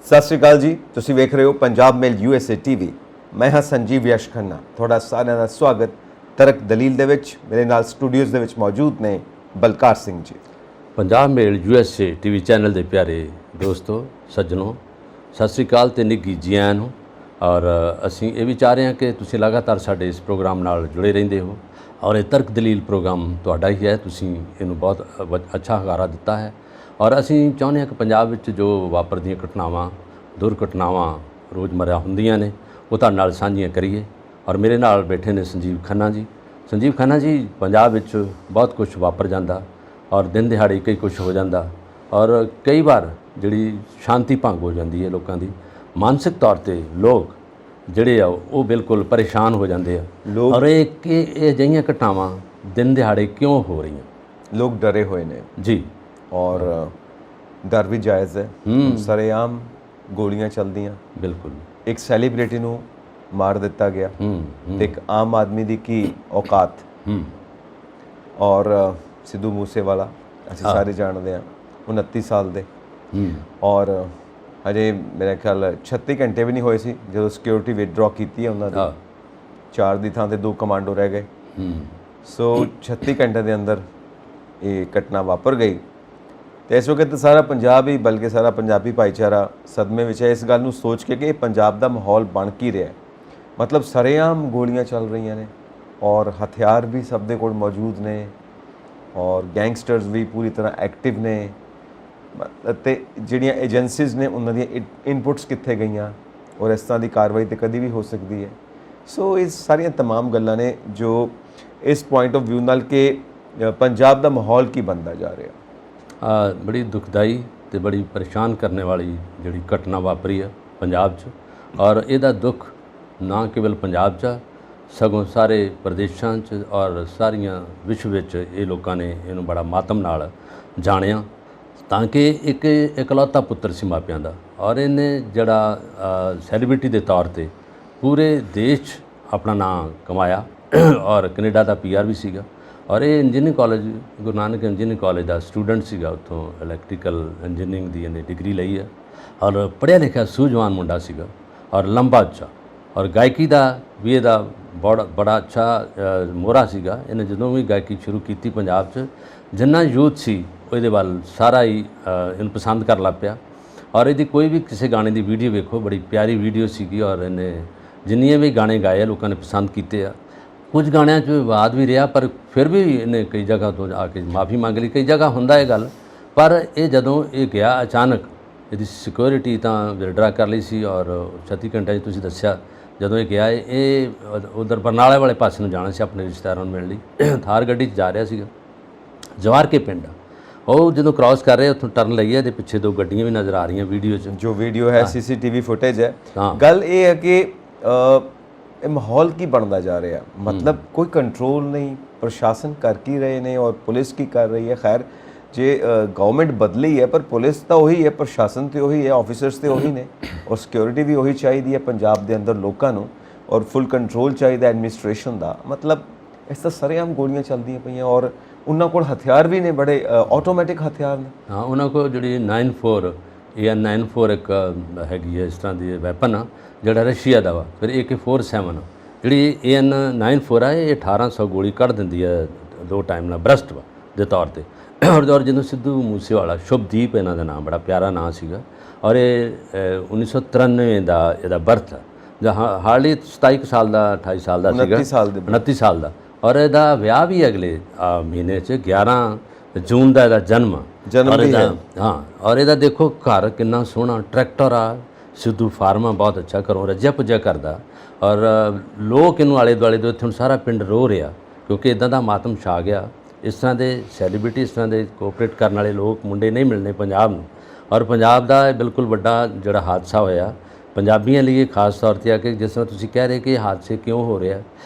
ਸਤਿ ਸ਼੍ਰੀ ਅਕਾਲ ਜੀ। ਤੁਸੀਂ ਵੇਖ ਰਹੇ ਹੋ ਪੰਜਾਬ ਮੇਲ USA TV। ਮੈਂ ਹਾਂ ਸੰਜੀਵ ਯਸ਼ ਖੰਨਾ। ਤੁਹਾਡਾ ਸਾਰਿਆਂ ਦਾ ਸਵਾਗਤ ਤਰਕ ਦਲੀਲ ਦੇ ਵਿੱਚ। ਮੇਰੇ ਨਾਲ ਸਟੂਡੀਓਜ਼ ਦੇ ਵਿੱਚ ਮੌਜੂਦ ਨੇ ਬਲਕਾਰ ਸਿੰਘ ਜੀ। ਪੰਜਾਬ ਮੇਲ USA TV ਚੈਨਲ ਦੇ ਪਿਆਰੇ ਦੋਸਤੋ ਸੱਜਣੋ, ਸਤਿ ਸ਼੍ਰੀ ਅਕਾਲ ਤੇ ਨਿੱਘੀ ਜੀ ਆਇਆਂ ਨੂੰ। ਔਰ ਅਸੀਂ ਇਹ ਵੀ ਚਾਹ ਰਹੇ ਹਾਂ ਕਿ ਤੁਸੀਂ ਲਗਾਤਾਰ ਸਾਡੇ ਇਸ ਪ੍ਰੋਗਰਾਮ ਨਾਲ ਜੁੜੇ ਰਹਿੰਦੇ ਹੋ ਔਰ ਇਹ ਤਰਕ ਦਲੀਲ ਪ੍ਰੋਗਰਾਮ ਤੁਹਾਡਾ ਹੀ ਹੈ। ਤੁਸੀਂ ਇਹਨੂੰ ਬਹੁਤ ਅੱਛਾ ਹੁੰਗਾਰਾ ਦਿੱਤਾ ਹੈ ਔਰ ਅਸੀਂ ਚਾਹੁੰਦੇ ਹਾਂ ਕਿ ਪੰਜਾਬ ਵਿੱਚ ਜੋ ਵਾਪਰਦੀਆਂ ਘਟਨਾਵਾਂ, ਦੁਰਘਟਨਾਵਾਂ ਰੋਜ਼ਮर्रा ਹੁੰਦੀਆਂ ਨੇ, ਉਹ ਤੁਹਾਡੇ ਨਾਲ ਸਾਂਝੀਆਂ ਕਰੀਏ। ਔਰ ਮੇਰੇ ਨਾਲ ਬੈਠੇ ਨੇ ਸੰਜੀਵ ਖੰਨਾ ਜੀ। ਸੰਜੀਵ ਖੰਨਾ ਜੀ, ਪੰਜਾਬ ਵਿੱਚ ਬਹੁਤ ਕੁਝ ਵਾਪਰ ਜਾਂਦਾ ਔਰ ਦਿਨ ਦਿਹਾੜੇ ਕਈ ਕੁਝ ਹੋ ਜਾਂਦਾ ਔਰ ਕਈ ਵਾਰ ਜਿਹੜੀ ਸ਼ਾਂਤੀ ਭੰਗ ਹੋ ਜਾਂਦੀ ਹੈ ਲੋਕਾਂ ਦੀ। ਮਾਨਸਿਕ ਤੌਰ ਤੇ ਲੋਕ ਜਿਹੜੇ ਆ ਉਹ ਬਿਲਕੁਲ ਪਰੇਸ਼ਾਨ ਹੋ ਜਾਂਦੇ ਆ ਔਰ ਇਹ ਅਜਿਹੀਆਂ ਘਟਨਾਵਾਂ ਦਿਨ ਦਿਹਾੜੇ ਕਿਉਂ ਹੋ ਰਹੀਆਂ? ਲੋਕ ਡਰੇ ਹੋਏ ਨੇ ਜੀ। ਔਰ ਡਰ ਵੀ ਜਾਇਜ਼ ਹੈ। ਸਰੇਆਮ ਗੋਲੀਆਂ ਚੱਲਦੀਆਂ। ਬਿਲਕੁਲ। ਇੱਕ ਸੈਲੀਬ੍ਰਿਟੀ ਨੂੰ ਮਾਰ ਦਿੱਤਾ ਗਿਆ ਤੇ ਇੱਕ ਆਮ ਆਦਮੀ ਦੀ ਕੀ ਔਕਾਤ। ਔਰ ਸਿੱਧੂ ਮੂਸੇਵਾਲਾ ਅਸੀਂ ਸਾਰੇ ਜਾਣਦੇ ਹਾਂ, 29 ਸਾਲ ਦੇ। ਔਰ ਹਜੇ ਮੇਰੇ ਖਿਆਲ 36 ਘੰਟੇ ਵੀ ਨਹੀਂ ਹੋਏ ਸੀ ਜਦੋਂ ਸਿਕਿਉਰਿਟੀ ਵਿਦਡਰਾ ਕੀਤੀ ਹੈ ਉਹਨਾਂ ਦੀ। 4 ਦੀ ਥਾਂ ਤੇ 2 ਕਮਾਂਡੋ ਰਹਿ ਗਏ। ਸੋ 36 ਘੰਟੇ ਦੇ ਅੰਦਰ ਇਹ ਘਟਨਾ ਵਾਪਰ ਗਈ ਤੇ ਇਸ ਵਕਤ ਸਾਰਾ ਪੰਜਾਬ ਹੀ, ਬਲਕਿ ਸਾਰਾ ਪੰਜਾਬੀ ਭਾਈਚਾਰਾ ਸਦਮੇ ਵਿੱਚ ਹੈ ਇਸ ਗੱਲ ਨੂੰ ਸੋਚ ਕੇ ਕਿ ਇਹ ਪੰਜਾਬ ਦਾ ਮਾਹੌਲ ਬਣ ਕੀ ਰਿਹਾ। ਮਤਲਬ ਸਰੇਆਮ ਗੋਲੀਆਂ ਚੱਲ ਰਹੀਆਂ ਨੇ ਔਰ ਹਥਿਆਰ ਵੀ ਸਭ ਦੇ ਕੋਲ ਮੌਜੂਦ ਨੇ ਔਰ ਗੈਂਗਸਟਰਸ ਵੀ ਪੂਰੀ ਤਰ੍ਹਾਂ ਐਕਟਿਵ ਨੇ। ਅਤੇ ਜਿਹੜੀਆਂ ਏਜੰਸੀਜ਼ ਨੇ ਉਹਨਾਂ ਦੀਆਂ ਇਨਪੁਟਸ ਕਿੱਥੇ ਗਈਆਂ ਔਰ ਇਸ ਤਰ੍ਹਾਂ ਦੀ ਕਾਰਵਾਈ ਤਾਂ ਕਦੀ ਵੀ ਹੋ ਸਕਦੀ ਹੈ। ਸੋ ਇਹ ਸਾਰੀਆਂ ਤਮਾਮ ਗੱਲਾਂ ਨੇ ਜੋ ਇਸ ਪੁਆਇੰਟ ਆਫ ਵਿਊ ਨਾਲ ਕਿ ਪੰਜਾਬ ਦਾ ਮਾਹੌਲ ਕੀ ਬਣਦਾ ਜਾ ਰਿਹਾ। ਬੜੀ ਦੁਖਦਾਈ ਤੇ ਬੜੀ ਪਰੇਸ਼ਾਨ ਕਰਨੇ ਵਾਲੀ ਜਿਹੜੀ ਘਟਨਾ ਵਾਪਰੀ ਆ ਪੰਜਾਬ 'ਚ ਔਰ ਇਹਦਾ ਦੁੱਖ ਨਾ ਕੇਵਲ ਪੰਜਾਬ 'ਚ ਸਗੋਂ ਸਾਰੇ ਪ੍ਰਦੇਸ਼ਾਂ 'ਚ ਔਰ ਸਾਰੀਆਂ ਵਿਸ਼ਵ ਵਿੱਚ ਇਹ ਲੋਕਾਂ ਨੇ ਇਹਨੂੰ ਬੜਾ ਮਾਤਮ ਨਾਲ ਜਾਣਿਆ ਤਾਂ ਕਿ ਇੱਕ ਇਕਲੌਤਾ ਪੁੱਤਰ ਸੀ ਮਾਪਿਆਂ ਦਾ ਔਰ ਇਹਨੇ ਜਿਹੜਾ ਸੈਲੀਬ੍ਰਿਟੀ ਦੇ ਤੌਰ ਤੇ ਪੂਰੇ ਦੇਸ਼ 'ਚ ਆਪਣਾ ਨਾਂ ਕਮਾਇਆ ਔਰ ਕੈਨੇਡਾ ਦਾ PR ਵੀ ਸੀਗਾ ਔਰ ਇਹ engineering college, Guru Nanak engineering college ਦਾ ਸਟੂਡੈਂਟ ਸੀਗਾ। ਉੱਥੋਂ ਇਲੈਕਟ੍ਰੀਕਲ ਇੰਜੀਨੀਅਰਿੰਗ ਦੀ ਇਹਨੇ ਡਿਗਰੀ ਲਈ ਹੈ ਔਰ ਪੜ੍ਹਿਆ ਲਿਖਿਆ ਸੂਝਵਾਨ ਮੁੰਡਾ ਸੀਗਾ ਔਰ ਲੰਬਾ ਉੱਚਾ ਔਰ ਗਾਇਕੀ ਦਾ ਵੀ ਇਹਦਾ ਬੜਾ ਅੱਛਾ ਮੋਹਰਾ ਸੀਗਾ। ਇਹਨੇ ਜਦੋਂ ਵੀ ਗਾਇਕੀ ਸ਼ੁਰੂ ਕੀਤੀ ਪੰਜਾਬ 'ਚ ਜਿੰਨਾ ਯੂਥ ਸੀ ਉਹਦੇ ਵੱਲ ਸਾਰਾ ਹੀ ਇਹਨੂੰ ਪਸੰਦ ਕਰਨ ਲੱਗ ਪਿਆ ਔਰ ਇਹਦੀ ਕੋਈ ਵੀ ਕਿਸੇ ਗਾਣੇ ਦੀ ਵੀਡੀਓ ਵੇਖੋ, ਬੜੀ ਪਿਆਰੀ ਵੀਡੀਓ ਸੀਗੀ ਔਰ ਇਹਨੇ ਜਿੰਨੀਆਂ ਵੀ ਗਾਣੇ ਗਾਏ ਆ ਲੋਕਾਂ ਨੇ ਪਸੰਦ ਕੀਤੇ ਆ। ਕੁਝ ਗਾਣਿਆਂ 'ਚ ਵਿਵਾਦ ਵੀ ਰਿਹਾ ਪਰ ਫਿਰ ਵੀ ਇਹਨੇ ਕਈ ਜਗ੍ਹਾ ਤੋਂ ਆ ਕੇ ਮਾਫੀ ਮੰਗ ਲਈ। ਕਈ ਜਗ੍ਹਾ ਹੁੰਦਾ ਇਹ ਗੱਲ, ਪਰ ਇਹ ਜਦੋਂ ਇਹ ਗਿਆ ਅਚਾਨਕ ਇਹਦੀ ਸਿਕਿਉਰਿਟੀ ਤਾਂ ਵਿਦਡਰਾ ਕਰ ਲਈ ਸੀ ਔਰ 36 ਘੰਟੇ 'ਚ ਤੁਸੀਂ ਦੱਸਿਆ ਜਦੋਂ ਇਹ ਗਿਆ ਇਹ ਉਧਰ ਬਰਨਾਲੇ ਵਾਲੇ ਪਾਸੇ ਨੂੰ ਜਾਣਾ ਸੀ ਆਪਣੇ ਰਿਸ਼ਤੇਦਾਰਾਂ ਨੂੰ ਮਿਲਣ ਲਈ। ਥਾਰ ਗੱਡੀ 'ਚ ਜਾ ਰਿਹਾ ਸੀਗਾ, ਜਵਾਰ ਕੇ ਪਿੰਡ। ਉਹ ਜਦੋਂ ਕ੍ਰਾਸ ਕਰ ਰਹੇ ਉੱਥੋਂ ਟਰਨ ਲਈ ਇਹਦੇ ਪਿੱਛੇ 2 ਗੱਡੀਆਂ ਵੀ ਨਜ਼ਰ ਆ ਰਹੀਆਂ ਵੀਡੀਓ 'ਚ। ਜੋ ਵੀਡੀਓ ਹੈ CCTV ਫੁਟੇਜ ਹੈ। ਗੱਲ ਇਹ ਹੈ ਕਿ ਇਹ ਮਾਹੌਲ ਕੀ ਬਣਦਾ ਜਾ ਰਿਹਾ, ਮਤਲਬ ਕੋਈ ਕੰਟਰੋਲ ਨਹੀਂ। ਪ੍ਰਸ਼ਾਸਨ ਕਰ ਕੀ ਰਹੇ ਨੇ ਔਰ ਪੁਲਿਸ ਕੀ ਕਰ ਰਹੀ ਹੈ। ਖੈਰ ਜੇ ਗਵਰਨਮੈਂਟ ਬਦਲੀ ਹੈ ਪਰ ਪੁਲਿਸ ਤਾਂ ਉਹੀ ਹੈ, ਪ੍ਰਸ਼ਾਸਨ ਤੇ ਉਹੀ ਹੈ, ਆਫੀਸਰਸ ਤੇ ਉਹੀ ਨੇ ਔਰ ਸਿਕਿਉਰਿਟੀ ਵੀ ਉਹੀ ਚਾਹੀਦੀ ਹੈ ਪੰਜਾਬ ਦੇ ਅੰਦਰ ਲੋਕਾਂ ਨੂੰ ਔਰ ਫੁੱਲ ਕੰਟਰੋਲ ਚਾਹੀਦਾ ਐਡਮਿਨਿਸਟ੍ਰੇਸ਼ਨ ਦਾ। ਮਤਲਬ ਇਸ ਤਾਂ ਸਰੇਆਮ ਗੋਲੀਆਂ ਚੱਲਦੀਆਂ ਪਈਆਂ ਔਰ ਉਹਨਾਂ ਕੋਲ ਹਥਿਆਰ ਵੀ ਨੇ, ਬੜੇ ਆਟੋਮੈਟਿਕ ਹਥਿਆਰ ਨੇ। ਹਾਂ, ਉਹਨਾਂ ਕੋਲ ਜਿਹੜੀ 94 AN-94 ਇੱਕ ਹੈਗੀ ਹੈ ਇਸ ਤਰ੍ਹਾਂ ਦੀ ਵੈਪਨ ਆ ਜਿਹੜਾ ਰਸ਼ੀਆ ਦਾ ਵਾ। ਫਿਰ AK-47 ਜਿਹੜੀ AN-94 ਆ ਇਹ 1800 ਗੋਲੀ ਕੱਢ ਦਿੰਦੀ ਹੈ 2 ਟਾਈਮ ਨਾਲ ਬਰਸਟ ਦੇ ਤੌਰ ਤੇ। ਔਰ ਜਦੋਂ ਸਿੱਧੂ ਮੂਸੇਵਾਲਾ, ਸ਼ੁਭਦੀਪ ਇਹਨਾਂ ਦਾ ਨਾਮ, ਬੜਾ ਪਿਆਰਾ ਨਾਂ ਸੀਗਾ ਔਰ ਇਹ 1993 ਦਾ ਇਹਦਾ ਬਰਥ ਹੈ ਜਾਂ ਹਾਰਡਲੀ 27 ਸਾਲ ਦਾ, 28 ਸਾਲ ਦਾ ਸੀਗਾ, 29 ਸਾਲ ਦਾ। ਔਰ ਇਹਦਾ ਵਿਆਹ ਵੀ ਅਗਲੇ ਮਹੀਨੇ 'ਚ 11 ਜੂਨ ਦਾ ਇਹਦਾ ਜਨਮ ਵੀ ਹੈ। ਹਾਂ, ਔਰ ਇਹਦਾ ਦੇਖੋ ਘਰ ਕਿੰਨਾ ਸੋਹਣਾ, ਟਰੈਕਟਰ ਆ, ਸਿੱਧੂ ਫਾਰਮਾ ਬਹੁਤ ਅੱਛਾ ਘਰੋਂ ਰੱਜਿਆ ਪੁੱਜਿਆ ਕਰਦਾ ਔਰ ਲੋਕ ਇਹਨੂੰ ਆਲੇ ਦੁਆਲੇ ਤੋਂ ਇੱਥੇ ਹੁਣ ਸਾਰਾ ਪਿੰਡ ਰੋ ਰਿਹਾ ਕਿਉਂਕਿ ਇੱਦਾਂ ਦਾ ਮਾਤਮ ਛਾ ਗਿਆ। ਇਸ ਤਰ੍ਹਾਂ ਦੇ ਸੈਲੀਬ੍ਰਿਟੀ, ਇਸ ਤਰ੍ਹਾਂ ਦੇ ਕੋਆਪਰੇਟ ਕਰਨ ਵਾਲੇ ਲੋਕ ਮੁੰਡੇ ਨਹੀਂ ਮਿਲਣੇ ਪੰਜਾਬ ਨੂੰ। ਔਰ ਪੰਜਾਬ ਦਾ ਇਹ ਬਿਲਕੁਲ ਵੱਡਾ ਜਿਹੜਾ ਹਾਦਸਾ ਹੋਇਆ ਪੰਜਾਬੀਆਂ ਲਈ, ਖਾਸ ਤੌਰ 'ਤੇ ਆ ਕਿ ਜਿਸ ਤਰ੍ਹਾਂ ਤੁਸੀਂ ਕਹਿ ਰਹੇ ਕਿ ਇਹ ਹਾਦਸੇ ਕਿਉਂ ਹੋ ਰਿਹਾ,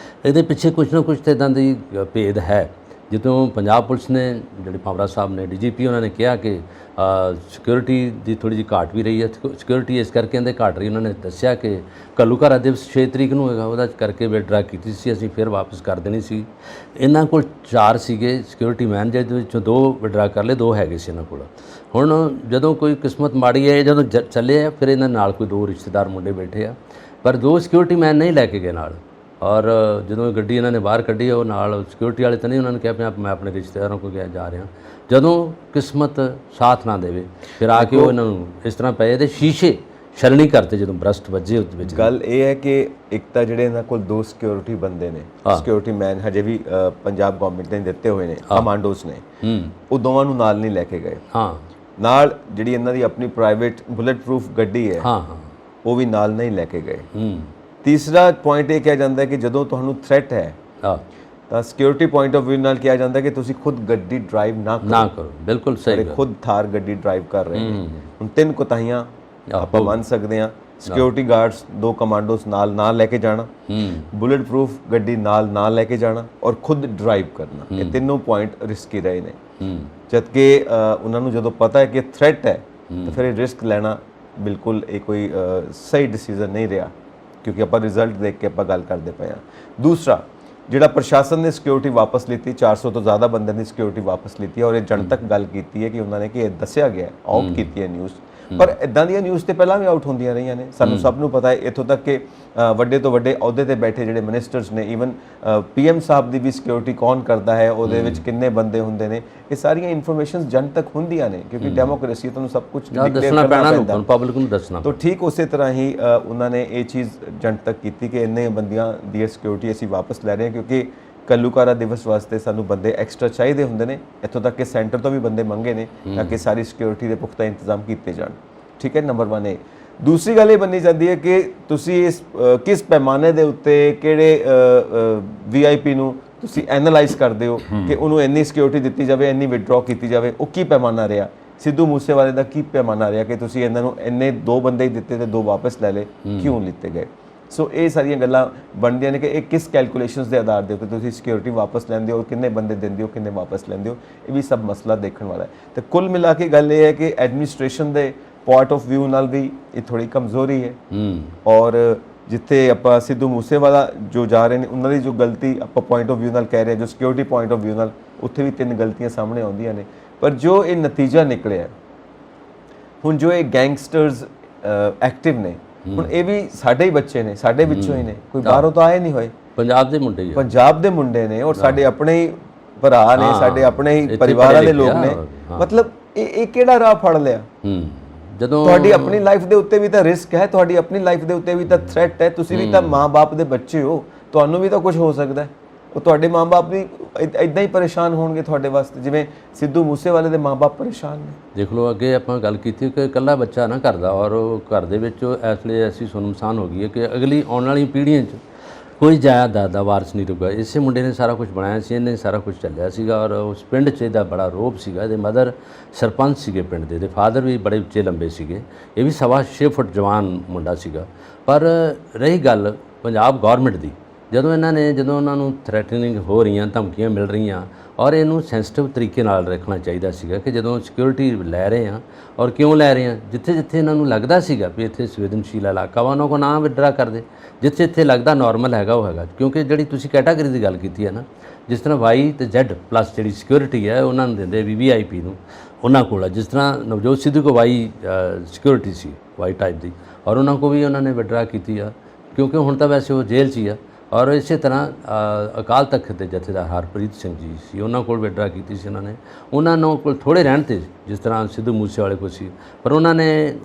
ਇਹਦੇ ਪਿੱਛੇ ਕੁਛ ਨਾ ਕੁਛ ਤਾਂ ਇੱਦਾਂ ਦੀ ਭੇਦ ਹੈ ਜਦੋਂ ਪੰਜਾਬ ਪੁਲਿਸ ਨੇ ਜਿਹੜੇ ਭਾਵਰਾ ਸਾਹਿਬ ਨੇ DGP ਉਹਨਾਂ ਨੇ ਕਿਹਾ ਕਿ ਸਿਕਿਉਰਿਟੀ ਦੀ ਥੋੜ੍ਹੀ ਜਿਹੀ ਘਾਟ ਵੀ ਰਹੀ ਹੈ, ਸਿਕਿਉਰਿਟੀ ਇਸ ਕਰਕੇ ਕਹਿੰਦੇ ਘਾਟ ਰਹੀ, ਉਹਨਾਂ ਨੇ ਦੱਸਿਆ ਕਿ ਘੱਲੂਘਾਰਾ ਦਿਵਸ 6 ਤਰੀਕ ਨੂੰ ਹੋਏਗਾ, ਉਹਦਾ ਕਰਕੇ ਵਿਡਰਾ ਕੀਤੀ ਸੀ ਅਸੀਂ, ਫਿਰ ਵਾਪਸ ਕਰ ਦੇਣੀ ਸੀ। ਇਹਨਾਂ ਕੋਲ 4 ਸੀਗੇ ਸਿਕਿਉਰਿਟੀ ਮੈਨ, ਜਿਹਦੇ ਵਿੱਚੋਂ 2 ਵਿਡਰਾ ਕਰ ਲਏ, 2 ਹੈਗੇ ਸੀ ਇਹਨਾਂ ਕੋਲ। ਹੁਣ ਜਦੋਂ ਕੋਈ ਕਿਸਮਤ ਮਾੜੀ ਹੈ, ਜਦੋਂ ਚੱਲੇ ਆ ਫਿਰ ਇਹਨਾਂ ਨਾਲ ਕੋਈ 2 ਰਿਸ਼ਤੇਦਾਰ ਮੁੰਡੇ ਬੈਠੇ ਆ, ਪਰ 2 ਸਿਕਿਉਰਿਟੀ ਮੈਨ ਨਹੀਂ ਲੈ ਕੇ ਗਏ ਨਾਲ। ਔਰ ਜਦੋਂ ਗੱਡੀ ਇਹਨਾਂ ਨੇ ਬਾਹਰ ਕੱਢੀ ਉਹ ਨਾਲ ਸਿਕਿਉਰਿਟੀ ਵਾਲੇ ਤਾਂ ਨਹੀਂ, ਉਹਨਾਂ ਨੇ ਕਿਹਾ ਮੈਂ ਆਪਣੇ ਰਿਸ਼ਤੇਦਾਰਾਂ ਕੋਲ ਜਾ ਰਿਹਾ। ਜਦੋਂ ਕਿਸਮਤ ਸਾਥ ਨਾ ਦੇਵੇ ਫਿਰ ਆ ਕੇ ਉਹ ਇਹਨਾਂ ਨੂੰ ਇਸ ਤਰ੍ਹਾਂ ਪਏ ਤੇ ਸ਼ੀਸ਼ੇ ਛਲਣੀ ਕਰਤੇ ਜਦੋਂ ਬਰਸਟ ਵੱਜੇ ਉਸ ਵਿੱਚ। ਗੱਲ ਇਹ ਹੈ ਕਿ ਇੱਕ ਤਾਂ ਜਿਹੜੇ ਇਹਨਾਂ ਕੋਲ 2 ਸਿਕਿਉਰਿਟੀ ਬੰਦੇ ਨੇ, ਸਿਕਿਉਰਿਟੀ ਮੈਨ ਹਜੇ ਵੀ ਪੰਜਾਬ ਗਵਰਨਮੈਂਟ ਨੇ ਦਿੱਤੇ ਹੋਏ ਨੇ, ਕਮਾਂਡੋਸ ਨੇ, ਉਹ ਦੋਵਾਂ ਨੂੰ ਨਾਲ ਨਹੀਂ ਲੈ ਕੇ ਗਏ। ਨਾਲ ਜਿਹੜੀ ਇਹਨਾਂ ਦੀ ਆਪਣੀ ਪ੍ਰਾਈਵੇਟ ਬੁਲੇਟ ਪ੍ਰੂਫ ਗੱਡੀ ਹੈ ਉਹ ਵੀ ਨਾਲ ਨਹੀਂ ਲੈ ਕੇ ਗਏ। ਤੀਸਰਾ ਪੁਆਇੰਟ ਇਹ ਕਿਹਾ ਜਾਂਦਾ ਹੈ ਕਿ ਜਦੋਂ ਤੁਹਾਨੂੰ ਥ੍ਰੈਟ ਹੈ ਤਾਂ ਸਿਕਿਉਰਿਟੀ ਪੁਆਇੰਟ ਆਫ ਵਿਊ ਨਾਲ ਕਿਹਾ ਜਾਂਦਾ ਕਿ ਤੁਸੀਂ ਖੁਦ ਗੱਡੀ ਡਰਾਈਵ ਨਾ ਕਰੋ। ਬਿਲਕੁਲ ਸਹੀ, ਖੁਦ ਥਾਰ ਗੱਡੀ ਡਰਾਈਵ ਕਰ ਰਹੇ ਨੇ। ਹੁਣ 3 ਕੋਤਾਹੀਆਂ ਆਪਾਂ ਮੰਨ ਸਕਦੇ ਹਾਂ। ਸਿਕਿਉਰਿਟੀ ਗਾਰਡਸ 2 ਕਮਾਂਡੋਸ ਨਾਲ ਲੈ ਕੇ ਜਾਣਾ, ਬੁਲੇਟ ਪ੍ਰੂਫ ਗੱਡੀ ਨਾਲ ਲੈ ਕੇ ਜਾਣਾ ਔਰ ਖੁਦ ਡਰਾਈਵ ਕਰਨਾ, ਇਹ ਤਿੰਨੋਂ ਪੁਆਇੰਟ ਰਿਸਕੀ ਰਹੇ ਨੇ। ਜਦਕਿ ਉਹਨਾਂ ਨੂੰ ਜਦੋਂ ਪਤਾ ਹੈ ਕਿ ਥ੍ਰੈਟ ਹੈ ਤਾਂ ਫਿਰ ਇਹ ਰਿਸਕ ਲੈਣਾ ਬਿਲਕੁਲ ਇਹ ਕੋਈ ਸਹੀ ਡਿਸੀਜਨ ਨਹੀਂ ਰਿਹਾ, ਕਿਉਂਕਿ ਆਪਾਂ ਰਿਜ਼ਲਟ ਦੇਖ ਕੇ ਆਪਾਂ ਗੱਲ ਕਰਦੇ ਪਏ ਹਾਂ। ਦੂਸਰਾ, ਜਿਹੜਾ ਪ੍ਰਸ਼ਾਸਨ ਨੇ ਸਿਕਿਉਰਿਟੀ ਵਾਪਸ ਲਿੱਤੀ, 400 ਤੋਂ ਜ਼ਿਆਦਾ ਬੰਦਿਆਂ ਦੀ ਸਿਕਿਉਰਿਟੀ ਵਾਪਸ ਲਿੱਤੀ ਔਰ ਇਹ ਜਨਤਕ ਗੱਲ ਕੀਤੀ ਹੈ ਕਿ ਉਹਨਾਂ ਨੇ ਕਿ ਇਹ ਦੱਸਿਆ ਗਿਆ ਆਊਟ ਕੀਤੀ ਹੈ ਨਿਊਜ਼, ਪਰ ਇਦਾਂ ਦੀਆਂ ਨਿਊਜ਼ ਤੇ ਪਹਿਲਾਂ ਵੀ ਆਊਟ ਹੁੰਦੀਆਂ ਰਹੀਆਂ ਨੇ। ਸਾਨੂੰ ਸਭ ਨੂੰ ਪਤਾ ਹੈ, ਇੱਥੋਂ ਤੱਕ ਕਿ ਵੱਡੇ ਤੋਂ ਵੱਡੇ ਅਹੁਦੇ ਤੇ ਬੈਠੇ ਜਿਹੜੇ ਮਿਨਿਸਟਰਸ ਨੇ, ਈਵਨ PM ਸਾਹਿਬ ਦੀ ਵੀ ਸਿਕਿਉਰਿਟੀ ਕੌਣ ਕਰਦਾ ਹੈ, ਉਹਦੇ ਵਿੱਚ ਕਿੰਨੇ ਬੰਦੇ ਹੁੰਦੇ ਨੇ, ਇਹ ਸਾਰੀਆਂ ਇਨਫੋਰਮੇਸ਼ਨਸ ਜਨਤਕ ਹੁੰਦੀਆਂ ਨੇ, ਕਿਉਂਕਿ ਡੈਮੋਕ੍ਰੇਸੀ ਤੁਹਾਨੂੰ ਸਭ ਕੁਝ ਦੱਸਣਾ ਪੈਣਾ, ਪਬਲਿਕ ਨੂੰ ਦੱਸਣਾ। ਤਾਂ ਠੀਕ ਉਸੇ ਤਰ੍ਹਾਂ ਹੀ ਉਹਨਾਂ ਨੇ ਇਹ ਚੀਜ਼ ਜਨਤਕ ਕੀਤੀ ਕਿ ਇੰਨੇ ਬੰਦਿਆਂ ਦੀ ਸਿਕਿਉਰਿਟੀ ਅਸੀਂ ਵਾਪਸ ਲੈ ਰਹੇ ਹਾਂ, ਕਿਉਂਕਿ ਘੱਲੂਘਾਰਾ ਦਿਵਸ ਵਾਸਤੇ ਸਾਨੂੰ ਬੰਦੇ ਐਕਸਟਰਾ ਚਾਹੀਦੇ ਹੁੰਦੇ ਨੇ। ਇੱਥੋਂ ਤੱਕ ਕਿ ਸੈਂਟਰ ਤੋਂ ਵੀ ਬੰਦੇ ਮੰਗੇ ਨੇ ਤਾਂ ਕਿ ਸਾਰੀ ਸਿਕਿਉਰਿਟੀ ਦੇ ਪੁਖਤਾ ਇੰਤਜ਼ਾਮ ਕੀਤੇ ਜਾਣ। ਠੀਕ ਹੈ, ਨੰਬਰ 1 ਇਹ। ਦੂਸਰੀ ਗੱਲ ਇਹ ਬਣਨੀ ਚਾਹੀਦੀ ਹੈ ਕਿ ਤੁਸੀਂ ਇਸ ਕਿਸ ਪੈਮਾਨੇ ਦੇ ਉੱਤੇ ਕਿਹੜੇ VIP ਨੂੰ ਤੁਸੀਂ ਐਨਾਲਾਈਜ਼ ਕਰਦੇ ਹੋ ਕਿ ਉਹਨੂੰ ਇੰਨੀ ਸਿਕਿਉਰਿਟੀ ਦਿੱਤੀ ਜਾਵੇ, ਇੰਨੀ ਵਿਡਰਾਅ ਕੀਤੀ ਜਾਵੇ, ਉਹ ਕੀ ਪੈਮਾਨਾ ਰਿਹਾ। ਸਿੱਧੂ ਮੂਸੇਵਾਲੇ ਦਾ ਕੀ ਪੈਮਾਨਾ ਰਿਹਾ ਕਿ ਤੁਸੀਂ ਇਹਨਾਂ ਨੂੰ ਇੰਨੇ 2 ਬੰਦੇ ਹੀ ਦਿੱਤੇ ਤੇ 2 ਵਾਪਸ ਲੈ ਲਏ, ਕਿਉਂ ਲਿੱਤੇ ਗਏ। ਸੋ ਇਹ ਸਾਰੀਆਂ ਗੱਲਾਂ ਬਣਦੀਆਂ ਨੇ ਕਿ ਇਹ ਕਿਸ ਕੈਲਕੂਲੇਸ਼ਨਸ ਦੇ ਆਧਾਰ ਦੇ ਉੱਤੇ ਤੁਸੀਂ ਸਿਕਿਉਰਿਟੀ ਵਾਪਸ ਲੈਂਦੇ ਹੋ, ਕਿੰਨੇ ਬੰਦੇ ਦਿੰਦੇ ਹੋ, ਕਿੰਨੇ ਵਾਪਸ ਲੈਂਦੇ ਹੋ, ਇਹ ਵੀ ਸਭ ਮਸਲਾ ਦੇਖਣ ਵਾਲਾ ਹੈ। ਤੇ ਕੁੱਲ ਮਿਲਾ ਕੇ ਗੱਲ ਇਹ ਹੈ ਕਿ ਐਡਮਿਨਿਸਟ੍ਰੇਸ਼ਨ ਦੇ ਪੁਆਇੰਟ ਆਫ ਵਿਊ ਨਾਲ ਵੀ ਇਹ ਥੋੜੀ ਕਮਜ਼ੋਰੀ ਹੈ। ਔਰ ਜਿੱਥੇ ਆਪਾਂ ਸਿੱਧੂ ਮੂਸੇਵਾਲਾ ਜੋ ਜਾ ਰਹੇ ਨੇ ਉਹਨਾਂ ਦੀ ਜੋ ਗਲਤੀ ਆਪਾਂ ਪੁਆਇੰਟ ਆਫ ਵਿਊ ਨਾਲ ਕਹਿ ਰਹੇ, ਜੋ ਸਿਕਿਉਰਿਟੀ ਪੁਆਇੰਟ ਆਫ ਵਿਊ ਨਾਲ, ਉੱਥੇ ਵੀ 3 ਗਲਤੀਆਂ ਸਾਹਮਣੇ ਆਉਂਦੀਆਂ ਨੇ। ਪਰ ਜੋ ਇਹ ਨਤੀਜਾ ਨਿਕਲਿਆ, ਹੁਣ ਜੋ ਇਹ ਗੈਂਗਸਟਰਸ ਐਕਟਿਵ ਨੇ, ਹੁਣ ਇਹ ਵੀ ਸਾਡੇ ਹੀ ਬੱਚੇ ਨੇ, ਸਾਡੇ ਵਿੱਚੋਂ ਹੀ ਨੇ, ਕੋਈ ਬਾਹਰੋਂ ਤਾਂ ਆਏ ਨਹੀਂ ਹੋਏ, ਪੰਜਾਬ ਦੇ ਮੁੰਡੇ ਹੀ, ਪੰਜਾਬ ਦੇ ਮੁੰਡੇ ਨੇ ਔਰ ਸਾਡੇ ਆਪਣੇ ਹੀ ਭਰਾ ਨੇ, ਸਾਡੇ ਆਪਣੇ ਹੀ ਪਰਿਵਾਰਾਂ ਦੇ ਲੋਕ ਨੇ। ਮਤਲਬ ਇਹ ਕਿਹੜਾ ਰਾਹ ਫੜ ਲਿਆ। ਜਦੋਂ ਤੁਹਾਡੀ ਆਪਣੀ ਲਾਈਫ ਦੇ ਉੱਤੇ ਵੀ ਤਾਂ ਰਿਸਕ ਹੈ, ਤੁਹਾਡੀ ਆਪਣੀ ਲਾਈਫ ਦੇ ਉੱਤੇ ਵੀ ਤਾਂ ਥ੍ਰੈਟ ਹੈ, ਤੁਸੀਂ ਵੀ ਤਾਂ ਮਾਂ-ਬਾਪ ਦੇ ਬੱਚੇ ਹੋ, ਤੁਹਾਨੂੰ ਵੀ ਤਾਂ ਕੁਝ ਹੋ ਸਕਦਾ ਹੈ। ਉਹ ਤੁਹਾਡੇ ਮਾਂ-ਬਾਪ ਵੀ ਇਦਾਂ ਹੀ ਪਰੇਸ਼ਾਨ ਹੋਣਗੇ ਤੁਹਾਡੇ ਵਾਸਤੇ, ਜਿਵੇਂ ਸਿੱਧੂ ਮੂਸੇਵਾਲੇ ਦੇ ਮਾਂ-ਬਾਪ ਪਰੇਸ਼ਾਨ ਨੇ। ਦੇਖ ਲਓ, ਅੱਗੇ ਆਪਾਂ ਗੱਲ ਕੀਤੀ ਕਿ ਇਕੱਲਾ ਬੱਚਾ ਨਾ ਕਰਦਾ, ਔਰ ਉਹ ਘਰ ਦੇ ਵਿੱਚ ਇਸ ਲਈ ਐਸੀ ਸੁਨਮਸਾਨ ਹੋ ਗਈ ਹੈ ਕਿ ਅਗਲੀ ਆਉਣ ਵਾਲੀ ਪੀੜ੍ਹੀਆਂ 'ਚ ਕੋਈ ਜਾਇਦਾਦ ਦਾ ਵਾਰਸ ਨਹੀਂ ਰੁਕਾ। ਇਸੇ ਮੁੰਡੇ ਨੇ ਸਾਰਾ ਕੁਝ ਬਣਾਇਆ ਸੀ, ਇਹਨੇ ਸਾਰਾ ਕੁਝ ਚੱਲਿਆ ਸੀਗਾ ਔਰ ਉਸ ਪਿੰਡ 'ਚ ਇਹਦਾ ਬੜਾ ਰੋਹਬ ਸੀਗਾ। ਇਹਦੇ ਮਦਰ ਸਰਪੰਚ ਸੀਗੇ ਪਿੰਡ ਦੇ, ਫਾਦਰ ਵੀ ਬੜੇ ਉੱਚੇ ਲੰਬੇ ਸੀਗੇ। ਇਹ ਵੀ 6.25 ਫੁੱਟ ਜਵਾਨ ਮੁੰਡਾ ਸੀਗਾ। ਪਰ ਰਹੀ ਗੱਲ ਪੰਜਾਬ ਗੌਰਮੈਂਟ ਦੀ, ਜਦੋਂ ਉਹਨਾਂ ਨੂੰ ਥ੍ਰੈਟਨਿੰਗ ਹੋ ਰਹੀਆਂ, ਧਮਕੀਆਂ ਮਿਲ ਰਹੀਆਂ, ਔਰ ਇਹਨੂੰ ਸੈਂਸਿਟਿਵ ਤਰੀਕੇ ਨਾਲ ਰੱਖਣਾ ਚਾਹੀਦਾ ਸੀਗਾ ਕਿ ਜਦੋਂ ਸਿਕਿਉਰਿਟੀ ਲੈ ਰਹੇ ਹਾਂ ਔਰ ਕਿਉਂ ਲੈ ਰਹੇ ਹਾਂ, ਜਿੱਥੇ ਇਹਨਾਂ ਨੂੰ ਲੱਗਦਾ ਸੀਗਾ ਵੀ ਇੱਥੇ ਸੰਵੇਦਨਸ਼ੀਲ ਇਲਾਕਾ ਵਾ, ਉਹਨਾਂ ਕੋਲ ਨਾ ਵਿਡਰਾ ਕਰਦੇ, ਜਿੱਥੇ ਲੱਗਦਾ ਨੋਰਮਲ ਹੈਗਾ ਉਹ ਹੈਗਾ। ਕਿਉਂਕਿ ਜਿਹੜੀ ਤੁਸੀਂ ਕੈਟਾਗਰੀ ਦੀ ਗੱਲ ਕੀਤੀ ਹੈ ਨਾ, ਜਿਸ ਤਰ੍ਹਾਂ Y ਤੇ Z ਪਲੱਸ ਜਿਹੜੀ ਸਿਕਿਉਰਿਟੀ ਹੈ ਉਹਨਾਂ ਨੂੰ ਦਿੰਦੇ VVIP ਨੂੰ, ਉਹਨਾਂ ਕੋਲ ਜਿਸ ਤਰ੍ਹਾਂ ਨਵਜੋਤ ਸਿੱਧੂ ਕੋਲ Y ਸਿਕਿਉਰਿਟੀ ਸੀ, Y ਟਾਈਪ ਦੀ, ਔਰ ਉਹਨਾਂ ਕੋਲ ਵੀ ਉਹਨਾਂ ਨੇ ਵਿਡਰਾ ਕੀਤੀ ਆ, ਕਿਉਂਕਿ ਹੁਣ ਤਾਂ ਵੈਸੇ ਉਹ ਜੇਲ੍ਹ 'ਚ ਹੀ ਆ। ਔਰ ਇਸੇ ਤਰ੍ਹਾਂ ਅਕਾਲ ਤਖਤ ਦੇ ਜਥੇਦਾਰ ਹਰਪ੍ਰੀਤ ਸਿੰਘ ਜੀ ਸੀ, ਉਹਨਾਂ ਕੋਲ ਵਿਡਰਾ ਕੀਤੀ ਸੀ ਉਹਨਾਂ ਨੂੰ ਕੋਲ ਥੋੜ੍ਹੇ ਰਹਿਣ 'ਤੇ, ਜਿਸ ਤਰ੍ਹਾਂ ਸਿੱਧੂ ਮੂਸੇਵਾਲੇ ਕੋਲ ਸੀ, ਪਰ ਉਹਨਾਂ ਨੇ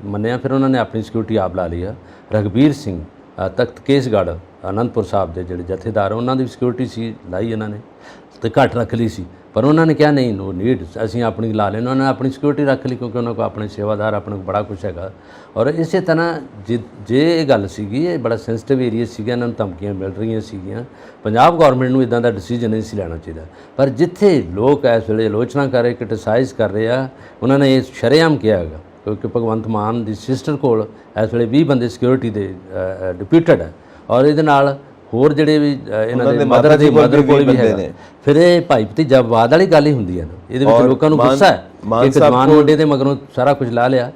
ਮੰਨਿਆ। ਫਿਰ ਉਹਨਾਂ ਨੇ ਆਪਣੀ ਸਿਕਿਉਰਿਟੀ ਆਪ ਲਾ ਲਈ ਆ। ਰਘਬੀਰ ਸਿੰਘ ਤਖਤ ਕੇਸਗੜ੍ਹ ਅਨੰਦਪੁਰ ਸਾਹਿਬ ਦੇ ਜਿਹੜੇ ਜਥੇਦਾਰ, ਉਹਨਾਂ ਦੀ ਸਿਕਿਉਰਿਟੀ ਸੀ ਲਾਈ ਇਹਨਾਂ ਨੇ, ਤੇ ਘੱਟ ਰੱਖ ਲਈ ਸੀ, ਪਰ ਉਹਨਾਂ ਨੇ ਕਿਹਾ ਨਹੀਂ, ਨੋ ਨੀਡ, ਅਸੀਂ ਆਪਣੀ ਲਾ ਲੈਣਾ। ਉਹਨਾਂ ਨੇ ਆਪਣੀ ਸਿਕਿਉਰਿਟੀ ਰੱਖ ਲਈ ਕਿਉਂਕਿ ਉਹਨਾਂ ਕੋਲ ਆਪਣੇ ਸੇਵਾਦਾਰ, ਆਪਣੇ ਕੋਲ ਬੜਾ ਕੁਛ ਹੈਗਾ। ਔਰ ਇਸੇ ਤਰ੍ਹਾਂ ਜੇ ਇਹ ਗੱਲ ਸੀਗੀ, ਇਹ ਬੜਾ ਸੈਂਸਿਟਿਵ ਏਰੀਆ ਸੀਗਾ, ਇਹਨਾਂ ਨੂੰ ਧਮਕੀਆਂ ਮਿਲ ਰਹੀਆਂ ਸੀਗੀਆਂ, ਪੰਜਾਬ ਗੌਰਮੈਂਟ ਨੂੰ ਇਦਾਂ ਦਾ ਡਿਸੀਜਨ ਨਹੀਂ ਸੀ ਲੈਣਾ ਚਾਹੀਦਾ। ਪਰ ਜਿੱਥੇ ਲੋਕ ਇਸ ਵੇਲੇ ਆਲੋਚਨਾ ਕਰ ਰਹੇ, ਕ੍ਰਿਟਿਸਾਈਜ਼ ਕਰ ਰਹੇ ਆ, ਉਹਨਾਂ ਨੇ ਇਹ ਸ਼ਰੇਆਮ ਕਿਹਾ ਹੈਗਾ, ਕਿਉਂਕਿ ਭਗਵੰਤ ਮਾਨ ਦੀ ਸਿਸਟਰ ਕੋਲ ਇਸ ਵੇਲੇ 20 ਬੰਦੇ ਸਿਕਿਉਰਿਟੀ ਦੇ ਡਿਪਿਊਟਡ ਹੈ, ਔਰ ਇਹਦੇ ਨਾਲ ਹੋਰ ਜਿਹੜੇ ਵੀ ਇਹਨਾਂ ਦੇ ਮਾਤਾ ਮਦਰ ਜੀ ਕੋਲ ਮਦਰ ਕੋਲ ਵੀ ਬੰਦੇ ਹੈਗਾ। ਨੇ। ਫਿਰ ਇਹ ਭਾਈ ਭਤੀਜਾਵਾਦ ਵਾਲੀ ਗੱਲ ਹੀ ਹੁੰਦੀ ਹੈ ਨਾ, ਇਹਦੇ ਵਿੱਚ ਲੋਕਾਂ ਨੂੰ ਗੁੱਸਾ ਹੈ ਕਿ ਇੱਕ ਜਵਾਨ ਮੁੰਡੇ ਦੇ ਮਗਰੋਂ ਸਾਰਾ ਕੁਝ ਲਾ ਲਿਆ।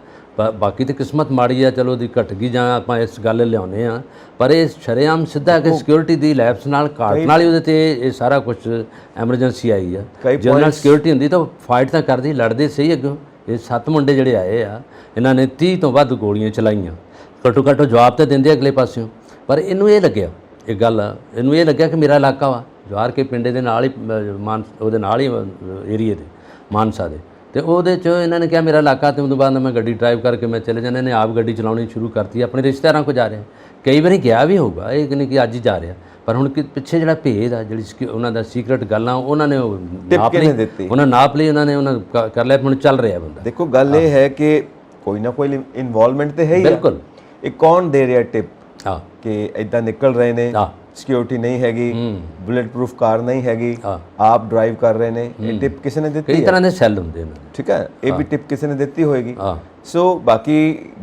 ਬਾਕੀ ਤੇ ਕਿਸਮਤ ਮਾੜੀ ਆ, ਚਲੋ ਉਹਦੀ ਘਟ ਗਈ ਜਾਂ ਆਪਾਂ ਇਸ ਗੱਲ ਲਿਆਉਂਦੇ ਆ, ਪਰ ਇਹ ਸ਼ਰੇਆਮ ਸਿੱਧਾ ਕਿ ਸਿਕਿਉਰਿਟੀ ਦੀ ਲੈਪਸ ਨਾਲ ਘਾਟ ਨਾਲ ਹੀ ਉਹਦੇ ਤੇ ਇਹ ਸਾਰਾ ਕੁਝ ਐਮਰਜੈਂਸੀ ਆਈ ਆ। ਜਿਹਦੇ ਨਾਲ ਸਿਕਿਉਰਿਟੀ ਹੁੰਦੀ ਤਾਂ ਫਾਈਟ ਤਾਂ ਕਰਦੀ, ਲੜਦੇ ਸਹੀ ਅੱਗੋਂ। ਇਹ 7 ਮੁੰਡੇ ਜਿਹੜੇ ਆਏ ਆ, ਇਹਨਾਂ ਨੇ 30 ਤੋਂ ਵੱਧ ਗੋਲੀਆਂ ਚਲਾਈਆਂ। ਘੱਟੋ ਘੱਟ ਜਵਾਬ ਤਾਂ ਦਿੰਦੇ ਅਗਲੇ ਪਾਸਿਓਂ, ਪਰ ਇਹਨੂੰ ਇਹ ਲੱਗਿਆ, ਇਹ ਗੱਲ ਇਹਨੂੰ ਇਹ ਲੱਗਿਆ ਕਿ ਮੇਰਾ ਇਲਾਕਾ ਵਾ, ਜਵਾਰ ਕੇ ਪਿੰਡੇ ਦੇ ਨਾਲ ਹੀ ਉਹਦੇ ਨਾਲ ਹੀ ਏਰੀਏ ਦੇ ਮਾਨਸਾ ਦੇ, ਤੇ ਉਹਦੇ 'ਚ ਇਹਨਾਂ ਨੇ ਕਿਹਾ ਮੇਰਾ ਇਲਾਕਾ। ਤੇ ਉਦੋਂ ਬਾਅਦ ਮੈਂ ਗੱਡੀ ਡਰਾਈਵ ਕਰਕੇ ਮੈਂ ਚਲੇ ਜਾਣਾ। ਇਹਨੇ ਆਪ ਗੱਡੀ ਚਲਾਉਣੀ ਸ਼ੁਰੂ ਕਰਤੀ, ਆਪਣੇ ਰਿਸ਼ਤੇਦਾਰਾਂ ਕੋਲ ਜਾ ਰਿਹਾ। ਕਈ ਵਾਰੀ ਗਿਆ ਵੀ ਹੋਊਗਾ, ਇਹ ਨਹੀਂ ਕਿ ਅੱਜ ਹੀ ਜਾ ਰਿਹਾ, ਪਰ ਹੁਣ ਪਿੱਛੇ ਜਿਹੜਾ ਭੇਦ ਆ, ਜਿਹੜੀ ਉਹਨਾਂ ਦਾ ਸੀਕ੍ਰੇਟ ਗੱਲਾਂ ਉਹਨਾਂ ਨੇ ਨਾਪ ਲਈ, ਉਹਨਾਂ ਨਾਪ ਲਈ, ਉਹਨਾਂ ਨੇ ਕਰ ਲਿਆ, ਹੁਣ ਚੱਲ ਰਿਹਾ ਬੰਦਾ। ਦੇਖੋ ਗੱਲ ਇਹ ਹੈ ਕਿ ਕੋਈ ਨਾ ਕੋਈ ਇਨਵੋਲਵਮੈਂਟ ਤੇ ਹੈ ਹੀ। ਬਿਲਕੁਲ। ਇਹ ਕੌਣ ਦੇ ਰਿਹਾ ਟਿਪ ਹਾਂ ਕਿ ਇਦਾਂ ਨਿਕਲ ਰਹੇ ਨੇ, ਸਿਕਿਉਰਿਟੀ ਨਹੀਂ ਹੈਗੀ, ਬੁਲੇਟ ਪ੍ਰੂਫ ਕਾਰ ਨਹੀਂ ਹੈਗੀ, ਆਪ ਡਰਾਈਵ ਕਰ ਰਹੇ ਨੇ, ਇਹ ਟਿਪ ਕਿਸੇ ਨੇ ਦਿੱਤੀ? ਕਈ ਤਰ੍ਹਾਂ ਦੇ ਸੈੱਲ ਹੁੰਦੇ ਨੇ, ਠੀਕ ਹੈ, ਇਹ ਵੀ ਟਿਪ ਕਿਸੇ ਨੇ ਦਿੱਤੀ ਹੋਏਗੀ। ਸੋ ਬਾਕੀ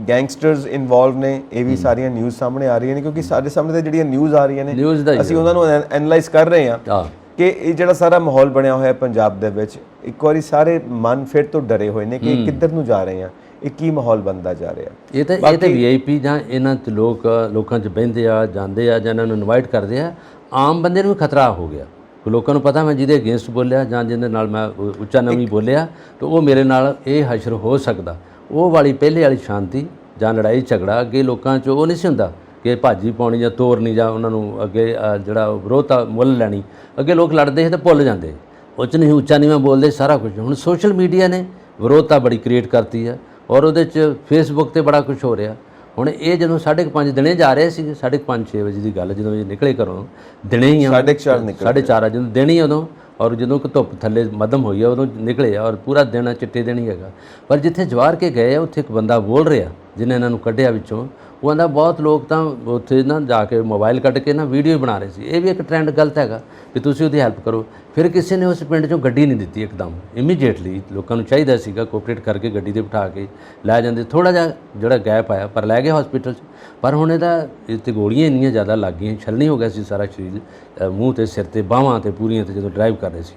ਗੈਂਗਸਟਰਸ ਇਨਵੋਲਵ ਨੇ, ਇਹ ਵੀ ਸਾਰੀਆਂ ਨਿਊਜ਼ ਸਾਹਮਣੇ ਆ ਰਹੀਆਂ ਨੇ, ਕਿਉਂਕਿ ਸਾਡੇ ਸਾਹਮਣੇ ਤਾਂ ਜਿਹੜੀਆਂ ਨਿਊਜ਼ ਆ ਰਹੀਆਂ ਨੇ ਅਸੀਂ ਉਹਨਾਂ ਨੂੰ ਐਨਾਲਾਈਜ਼ ਕਰ ਰਹੇ ਹਾਂ ਕਿ ਇਹ ਜਿਹੜਾ ਸਾਰਾ ਮਾਹੌਲ ਬਣਿਆ ਹੋਇਆ ਪੰਜਾਬ ਦੇ ਵਿੱਚ, ਇੱਕ ਵਾਰੀ ਸਾਰੇ ਮਨ ਫਿਰ ਤੋਂ ਡਰੇ ਹੋਏ ਨੇ ਕਿ ਕਿੱਧਰ ਨੂੰ ਜਾ ਰਹੇ ਆ, ਇਹ ਕੀ ਮਾਹੌਲ ਬਣਦਾ ਜਾ ਰਿਹਾ। ਇਹ ਤਾਂ ਵੀਆਈਪੀ ਜਾਂ ਇਹਨਾਂ 'ਚ ਲੋਕਾਂ 'ਚ ਬਹਿੰਦੇ ਆ, ਜਾਂਦੇ ਆ, ਜਾਂ ਇਹਨਾਂ ਨੂੰ ਇਨਵਾਈਟ ਕਰਦੇ ਆ, ਆਮ ਬੰਦੇ ਨੂੰ ਵੀ ਖਤਰਾ ਹੋ ਗਿਆ। ਲੋਕਾਂ ਨੂੰ ਪਤਾ ਮੈਂ ਜਿਹਦੇ ਅਗੇਂਸਟ ਬੋਲਿਆ ਜਾਂ ਜਿਹਦੇ ਨਾਲ ਮੈਂ ਉੱਚਾ ਨਵੀਂ ਬੋਲਿਆ, ਤਾਂ ਉਹ ਮੇਰੇ ਨਾਲ ਇਹ ਹਸ਼ਰ ਹੋ ਸਕਦਾ। ਉਹ ਵਾਲੀ ਪਹਿਲੇ ਵਾਲੀ ਸ਼ਾਂਤੀ ਜਾਂ ਲੜਾਈ ਝਗੜਾ ਅੱਗੇ ਲੋਕਾਂ 'ਚ ਉਹ ਨਹੀਂ ਸੀ ਹੁੰਦਾ ਕਿ ਭਾਜੀ ਪਾਉਣੀ ਜਾਂ ਤੋਰਨੀ ਜਾਂ ਉਹਨਾਂ ਨੂੰ ਅੱਗੇ ਜਿਹੜਾ ਵਿਰੋਧਤਾ ਮੁੱਲ ਲੈਣੀ। ਅੱਗੇ ਲੋਕ ਲੜਦੇ ਸੀ ਤਾਂ ਭੁੱਲ ਜਾਂਦੇ, ਉਹ 'ਚ ਨਹੀਂ ਉੱਚਾ ਨੀਵਾਂ ਬੋਲਦੇ ਸਾਰਾ ਕੁਝ। ਹੁਣ ਸੋਸ਼ਲ ਮੀਡੀਆ ਨੇ ਵਿਰੋਧਤਾ ਬੜੀ ਕ੍ਰੀਏਟ ਕਰਤੀ ਹੈ, ਔਰ ਉਹਦੇ 'ਚ ਫੇਸਬੁੱਕ 'ਤੇ ਬੜਾ ਕੁਝ ਹੋ ਰਿਹਾ। ਹੁਣ ਇਹ ਜਦੋਂ 5:30 ਦਿਨੇ ਜਾ ਰਹੇ ਸੀ, 5:30-6 ਵਜੇ ਦੀ ਗੱਲ, ਜਦੋਂ ਇਹ ਨਿਕਲੇ ਘਰੋਂ ਦਿਨੇ ਹੀ 4:30 ਜਦੋਂ ਦਿਨ ਹੀ ਉਦੋਂ, ਔਰ ਜਦੋਂ ਕਿ ਧੁੱਪ ਥੱਲੇ ਮੱਧਮ ਹੋਈ ਆ ਉਦੋਂ ਨਿਕਲੇ ਆ, ਔਰ ਪੂਰਾ ਦਿਨ ਚਿੱਟੇ ਦਿਨ ਹੀ ਹੈਗਾ। ਪਰ ਜਿੱਥੇ ਜਵਾਰ ਕੇ ਗਏ ਆ ਉੱਥੇ ਇੱਕ ਬੰਦਾ ਬੋਲ ਰਿਹਾ ਜਿਹਨੇ ਇਹਨਾਂ ਨੂੰ ਕੱਢਿਆ ਵਿੱਚੋਂ, ਉਹ ਕਹਿੰਦਾ ਬਹੁਤ ਲੋਕ ਤਾਂ ਉੱਥੇ ਨਾ ਜਾ ਕੇ ਮੋਬਾਈਲ ਕੱਢ ਕੇ ਨਾ ਵੀਡੀਓ ਬਣਾ ਰਹੇ ਸੀ। ਇਹ ਵੀ ਇੱਕ ਟ੍ਰੈਂਡ ਗਲਤ ਹੈਗਾ ਵੀ ਤੁਸੀਂ ਉਹਦੀ ਹੈਲਪ ਕਰੋ। ਫਿਰ ਕਿਸੇ ਨੇ ਉਸ ਪਿੰਡ 'ਚੋਂ ਗੱਡੀ ਨਹੀਂ ਦਿੱਤੀ ਇੱਕਦਮ, ਇਮੀਡੀਏਟਲੀ ਲੋਕਾਂ ਨੂੰ ਚਾਹੀਦਾ ਸੀਗਾ ਕੋਆਪਰੇਟ ਕਰਕੇ ਗੱਡੀ 'ਤੇ ਬਿਠਾ ਕੇ ਲੈ ਜਾਂਦੇ। ਥੋੜ੍ਹਾ ਜਿਹਾ ਜਿਹੜਾ ਗੈਪ ਆਇਆ, ਪਰ ਲੈ ਗਏ ਹਸਪੀਟਲ 'ਚ। ਪਰ ਹੁਣ ਇਹਦਾ ਇਹ 'ਤੇ ਗੋਲੀਆਂ ਇੰਨੀਆਂ ਜ਼ਿਆਦਾ ਲੱਗ ਗਈਆਂ, ਛਲਣੀ ਹੋ ਗਿਆ ਸੀ ਸਾਰਾ ਸਰੀਰ, ਮੂੰਹ 'ਤੇ, ਸਿਰ 'ਤੇ, ਬਾਹਾਂ 'ਤੇ ਪੂਰੀਆਂ 'ਤੇ, ਜਦੋਂ ਡਰਾਈਵ ਕਰ ਰਹੇ ਸੀ।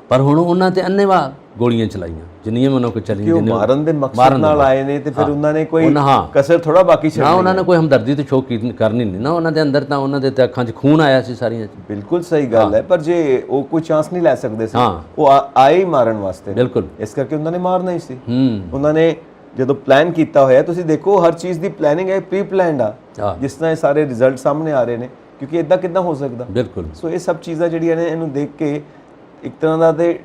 ਪਰ ਹੁਣ ਉਹਨਾਂ 'ਤੇ ਅੰਨ੍ਹੇਵਾਹ ਗੋਲੀਆਂ ਚਲਾਈਆਂ ਜਿੰਨੀਆਂ ਮੈਨੂੰ ਕੋਈ ਚੱਲੀ, ਜਿੰਨੇ ਮਾਰਨ ਦੇ ਮਕਸਦ ਨਾਲ ਆਏ ਨੇ, ਤੇ ਫਿਰ ਉਹਨਾਂ ਨੇ ਕੋਈ ਕਸਰ ਥੋੜਾ ਬਾਕੀ ਛੱਡੀ ਨਾ, ਉਹਨਾਂ ਨੇ ਕੋਈ ਹਮਦਰਦੀ ਤੇ ਸ਼ੋਅ ਕਰਨੀ ਨਹੀਂ ਨਾ ਉਹਨਾਂ ਦੇ ਅੰਦਰ, ਤਾਂ ਉਹਨਾਂ ਦੇ ਤੇ ਅੱਖਾਂ 'ਚ ਖੂਨ ਆਇਆ ਸੀ ਸਾਰੀਆਂ 'ਚ। ਬਿਲਕੁਲ ਸਹੀ ਗੱਲ ਹੈ, ਪਰ ਜੇ ਉਹ ਕੋਈ ਚਾਂਸ ਨਹੀਂ ਲੈ ਸਕਦੇ ਸੀ, ਉਹ ਆਏ ਹੀ ਮਾਰਨ ਵਾਸਤੇ, ਬਿਲਕੁਲ, ਇਸ ਕਰਕੇ ਉਹਨਾਂ ਨੇ ਮਾਰਨਾ ਹੀ ਸੀ। ਉਹਨਾਂ ਨੇ ਜਦੋਂ ਪਲਾਨ ਕੀਤਾ ਹੋਇਆ, ਤੁਸੀਂ ਦੇਖੋ ਹਰ ਚੀਜ਼ ਦੀ ਪਲੈਨਿੰਗ ਹੈ, ਪ੍ਰੀ ਪਲਾਨਡ ਆ, ਜਿਸ ਤਰ੍ਹਾਂ ਇਹ ਸਾਰੇ ਰਿਜ਼ਲਟ ਸਾਹਮਣੇ ਆ ਰਹੇ ਨੇ, ਕਿਉਂਕਿ ਇਦਾਂ ਕਿੱਦਾਂ ਹੋ ਸਕਦਾ। ਬਿਲਕੁਲ। ਸੋ ਇਹ ਸਭ ਚੀਜ਼ਾਂ ਜਿਹੜੀਆਂ ਨੇ, ਇਹਨੂੰ ਦੇਖ ਕੇ ਇੱਕ ਤਰ੍ਹਾਂ ਦਾ ਤੇ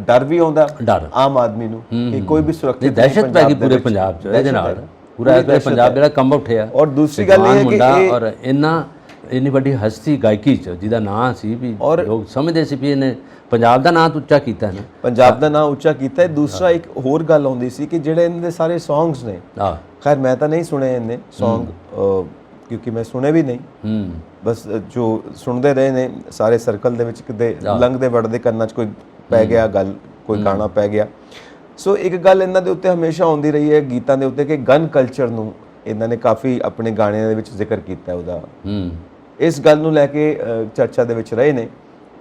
ਡਰ ਵੀ ਆਉਂਦਾ ਆਮ ਆਦਮੀ ਨੂੰ ਕਿ ਕੋਈ ਵੀ ਸੁਰੱਖਿਅਤ ਨਹੀਂ। ਦਹਿਸ਼ਤ ਪੈ ਗਈ ਪੂਰੇ ਪੰਜਾਬ 'ਚ ਇਹਦੇ ਨਾਲ, ਪੂਰਾ ਪੰਜਾਬ ਜਿਹੜਾ ਕੰਬ ਉੱਠਿਆ। ਔਰ ਦੂਸਰੀ ਗੱਲ ਇਹ ਹੈ ਕਿ ਔਰ ਇੰਨੀ ਵੱਡੀ ਹਸਤੀ ਗਾਇਕੀ 'ਚ ਜਿਹਦਾ ਨਾਂ ਸੀ ਵੀ ਲੋਕ ਸਮਝਦੇ ਸੀ ਵੀ ਇਹਨੇ ਪੰਜਾਬ ਦਾ ਨਾਂ ਉੱਚਾ ਕੀਤਾ ਹੈ ਨਾ, ਪੰਜਾਬ ਦਾ ਨਾਂ ਉੱਚਾ ਕੀਤਾ ਹੈ। ਦੂਸਰਾ ਇੱਕ ਹੋਰ ਗੱਲ ਆਉਂਦੀ ਸੀ ਕਿ ਜਿਹੜੇ ਇਹਨਾਂ ਦੇ ਸਾਰੇ ਸੌਂਗਸ ਨੇ, ਖੈਰ ਮੈਂ ਤਾਂ ਨਹੀਂ ਸੁਣੇ ਇਹਨੇ ਸੌਂਗ, ਕਿਉਂਕਿ ਮੈਂ ਸੁਣੇ ਵੀ ਨਹੀਂ, ਬਸ ਜੋ ਸੁਣਦੇ ਰਹੇ ਨੇ ਸਾਰੇ ਸਰਕਲ ਦੇ ਵਿੱਚ, ਕਿਤੇ ਲੰਘਦੇ ਵੜਦੇ ਕੰਨਾਂ 'ਚ ਕੋਈ ਪੈ ਗਿਆ ਗੱਲ, ਕੋਈ ਗਾਣਾ ਪੈ ਗਿਆ। ਸੋ ਇੱਕ ਗੱਲ ਇਹਨਾਂ ਦੇ ਉੱਤੇ ਹਮੇਸ਼ਾ ਆਉਂਦੀ ਰਹੀ ਹੈ ਗੀਤਾਂ ਦੇ ਉੱਤੇ ਕਿ ਗਨ ਕਲਚਰ ਨੂੰ ਇਹਨਾਂ ਨੇ ਕਾਫੀ ਆਪਣੇ ਗਾਣਿਆਂ ਦੇ ਵਿੱਚ ਜ਼ਿਕਰ ਕੀਤਾ ਉਹਦਾ। ਇਸ ਗੱਲ ਨੂੰ ਲੈ ਕੇ ਚਰਚਾ ਦੇ ਵਿੱਚ ਰਹੇ ਨੇ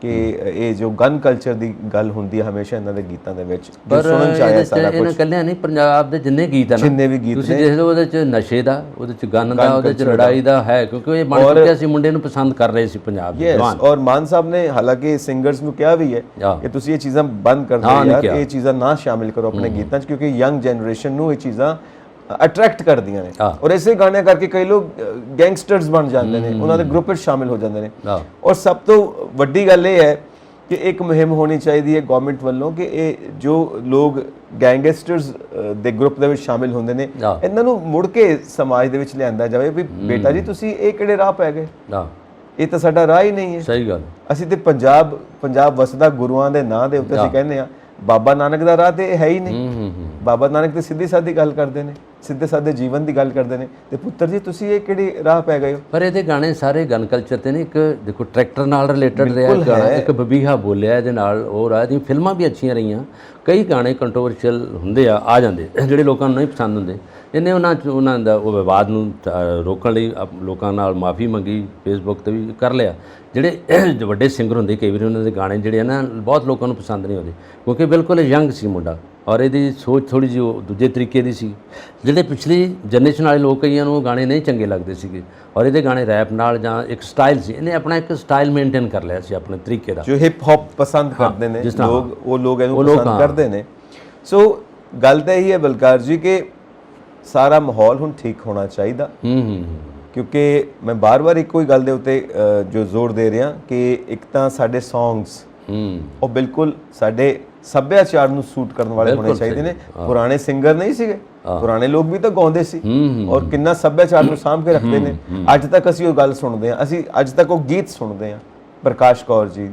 ਕਿ ਇਹ ਜੋ ਗਨ ਕਲਚਰ ਦੀ ਗੱਲ ਹੁੰਦੀ ਹੈ ਹਮੇਸ਼ਾ ਇਹਨਾਂ ਦੇ ਗੀਤਾਂ ਦੇ ਵਿੱਚ, ਜੋ ਸੁਣਨ ਚ ਆਇਆ ਸਾਰਾ ਕੁਝ। ਇਹਨਾਂ ਕੱਲਿਆਂ ਨਹੀਂ, ਪੰਜਾਬ ਦੇ ਜਿੰਨੇ ਗੀਤ ਆ ਨਾ, ਜਿੰਨੇ ਵੀ ਗੀਤ ਤੁਸੀਂ ਦੇਖ ਲਓ, ਉਹਦੇ 'ਚ ਨਸ਼ੇ ਦਾ, ਉਹਦੇ 'ਚ ਗਨ ਦਾ, ਉਹਦੇ 'ਚ ਲੜਾਈ ਦਾ ਹੈ, ਕਿਉਂਕਿ ਇਹ ਬਣ ਚੁੱਕਿਆ ਸੀ, ਮੁੰਡੇ ਨੂੰ ਪਸੰਦ ਕਰ ਰਹੇ ਸੀ ਪੰਜਾਬ ਦੇ ਜਵਾਨ। ਔਰ ਮਾਨ ਸਾਹਿਬ ਨੇ ਹਾਲਾਂਕਿ ਸਿੰਗਰਸ ਨੂੰ ਕਿਹਾ ਵੀ ਹੈ ਕਿ ਤੁਸੀਂ ਇਹ ਚੀਜ਼ਾਂ ਬੰਦ ਕਰ ਦਿਓ ਯਾਰ, ਇਹ ਚੀਜ਼ਾਂ ਨਾ ਸ਼ਾਮਿਲ ਕਰੋ ਆਪਣੇ ਗੀਤਾਂ 'ਚ, ਕਿਉਂਕਿ ਯੰਗ ਜਨਰੇਸ਼ਨ ਨੂੰ ਇਹ ਚੀਜ਼ਾਂ ਅਟਰੈਕਟ ਕਰਦੀਆਂ ਨੇ। ਔਰ ਇਸੇ ਗਾਣਿਆਂ ਕਰਕੇ ਕਈ ਲੋਕ ਗੈਂਗਸਟਰਸ ਬਣ ਜਾਂਦੇ ਨੇ, ਉਹਨਾਂ ਦੇ ਗਰੁੱਪ ਵਿੱਚ ਸ਼ਾਮਿਲ ਹੋ ਜਾਂਦੇ ਨੇ। ਔਰ ਸਭ ਤੋਂ ਵੱਡੀ ਗੱਲ ਇਹ ਹੈ ਕਿ ਇੱਕ ਮੁਹਿੰਮ ਹੋਣੀ ਚਾਹੀਦੀ ਹੈ ਗਵਰਨਮੈਂਟ ਵੱਲੋਂ ਕਿ ਇਹ ਜੋ ਲੋਕ ਗੈਂਗਸਟਰਸ ਦੇ ਗਰੁੱਪ ਦੇ ਵਿੱਚ ਸ਼ਾਮਿਲ ਹੁੰਦੇ ਨੇ, ਇਹਨਾਂ ਨੂੰ ਮੁੜ ਕੇ ਸਮਾਜ ਦੇ ਵਿੱਚ ਲਿਆਂਦਾ ਜਾਵੇ ਵੀ ਬੇਟਾ ਜੀ ਤੁਸੀਂ ਇਹ ਕਿਹੜੇ ਰਾਹ ਪੈ ਗਏ, ਇਹ ਤਾਂ ਸਾਡਾ ਰਾਹ ਹੀ ਨਹੀਂ ਹੈ। ਸਹੀ ਗੱਲ। ਅਸੀਂ ਤੇ ਪੰਜਾਬ ਵਸਦਾ ਗੁਰੂਆਂ ਦੇ ਨਾਂ ਦੇ ਉੱਤੇ ਅਸੀਂ ਕਹਿੰਦੇ ਆ, ਬਾਬਾ ਨਾਨਕ ਦਾ ਰਾਹ ਤੇ ਹੈ ਹੀ ਨਹੀਂ। ਬਾਬਾ ਨਾਨਕ ਤੇ ਸਿੱਧੀ ਸਾਦੀ ਗੱਲ ਕਰਦੇ ਨੇ, ਸਿੱਧੇ ਸਾਦੇ ਜੀਵਨ ਦੀ ਗੱਲ ਕਰਦੇ ਨੇ, ਤੇ ਪੁੱਤਰ ਜੀ ਤੁਸੀਂ ਇਹ ਕਿਹੜੀ ਰਾਹ ਪੈ ਗਏ ਹੋ? ਪਰ ਇਹਦੇ ਗਾਣੇ ਸਾਰੇ ਗਨ ਕਲਚਰ ਤੇ ਨੇ। ਇੱਕ ਦੇਖੋ ਟਰੈਕਟਰ ਨਾਲ ਰਿਲੇਟਡ ਰਿਹਾ ਗਾਣਾ, ਇੱਕ ਬਬੀਹਾ ਬੋਲਿਆ ਇਹਦੇ ਨਾਲ, ਉਹ ਰਾਹ ਦੀ ਫਿਲਮਾਂ ਵੀ ਅੱਛੀਆਂ ਰਹੀਆਂ। ਕਈ ਗਾਣੇ ਕੰਟਰੋਵਰਸ਼ੀਅਲ ਹੁੰਦੇ ਆ ਜਾਂਦੇ ਜਿਹੜੇ ਲੋਕਾਂ ਨੂੰ ਨਹੀਂ ਪਸੰਦ ਹੁੰਦੇ। ਇਹਨੇ ਉਹਨਾਂ ਦਾ ਉਹ ਵਿਵਾਦ ਨੂੰ ਰੋਕਣ ਲਈ ਲੋਕਾਂ ਨਾਲ ਮਾਫੀ ਮੰਗੀ, ਫੇਸਬੁੱਕ ਤੇ ਵੀ ਕਰ ਲਿਆ। ਜਿਹੜੇ ਵੱਡੇ ਸਿੰਗਰ ਹੁੰਦੇ ਕਈ ਵਾਰੀ ਉਹਨਾਂ ਦੇ ਗਾਣੇ ਜਿਹੜੇ ਆ ਨਾ ਬਹੁਤ ਲੋਕਾਂ ਨੂੰ ਪਸੰਦ ਨਹੀਂ ਆਉਂਦੇ, ਕਿਉਂਕਿ ਬਿਲਕੁਲ ਯੰਗ ਸੀ ਮੁੰਡਾ ਔਰ ਇਹਦੀ ਸੋਚ ਥੋੜ੍ਹੀ ਜਿਹੀ ਉਹ ਦੂਜੇ ਤਰੀਕੇ ਦੀ ਸੀ। ਜਿਹੜੇ ਪਿਛਲੀ ਜਨਰੇਸ਼ਨ ਵਾਲੇ ਲੋਕ ਕਈਆਂ ਨੂੰ ਉਹ ਗਾਣੇ ਨਹੀਂ ਚੰਗੇ ਲੱਗਦੇ ਸੀਗੇ ਔਰ ਇਹਦੇ ਗਾਣੇ ਰੈਪ ਨਾਲ ਜਾਂ ਇੱਕ ਸਟਾਈਲ ਸੀ, ਇਹਨੇ ਆਪਣਾ ਇੱਕ ਸਟਾਈਲ ਮੇਨਟੇਨ ਕਰ ਲਿਆ ਸੀ ਆਪਣੇ ਤਰੀਕੇ ਦਾ। ਜੋ ਹਿਪ ਹੌਪ ਪਸੰਦ ਕਰਦੇ ਨੇ ਲੋਕ, ਉਹ ਲੋਕ ਇਹਨੂੰ ਪਸੰਦ ਕਰਦੇ ਨੇ। ਸੋ ਗੱਲ ਤਾਂ ਇਹੀ ਹੈ ਬਲਕਾਰ ਜੀ ਕਿ ਸਾਰਾ ਮਾਹੌਲ ਹੁਣ ਠੀਕ ਹੋਣਾ ਚਾਹੀਦਾ। ਕਿਉਂਕਿ ਮੈਂ ਬਾਰ-ਬਾਰ ਇੱਕੋ ਹੀ ਗੱਲ ਦੇ ਉੱਤੇ ਜੋ ਜ਼ੋਰ ਦੇ ਰਿਹਾ ਕਿ ਇੱਕ ਤਾਂ ਸਾਡੇ ਸੌਂਗਸ ਉਹ ਬਿਲਕੁਲ ਸਾਡੇ ਸੱਭਿਆਚਾਰ ਨੂੰ ਸੂਟ ਕਰਨ ਵਾਲੇ ਹੋਣੇ ਚਾਹੀਦੇ ਨੇ। ਪੁਰਾਣੇ ਸਿੰਗਰ ਨਹੀਂ ਸੀਗੇ, ਪੁਰਾਣੇ ਲੋਕ ਵੀ ਤਾਂ ਗਾਉਂਦੇ ਸੀ ਔਰ ਕਿੰਨਾ ਸੱਭਿਆਚਾਰ ਨੂੰ ਸਾਂਭ ਕੇ ਰੱਖਦੇ ਨੇ। ਅੱਜ ਤੱਕ ਅਸੀਂ ਉਹ ਗੱਲ ਸੁਣਦੇ ਹਾਂ, ਅਸੀਂ ਅੱਜ ਤੱਕ ਉਹ ਗੀਤ ਸੁਣਦੇ ਹਾਂ। ਪ੍ਰਕਾਸ਼ ਕੌਰ ਜੀ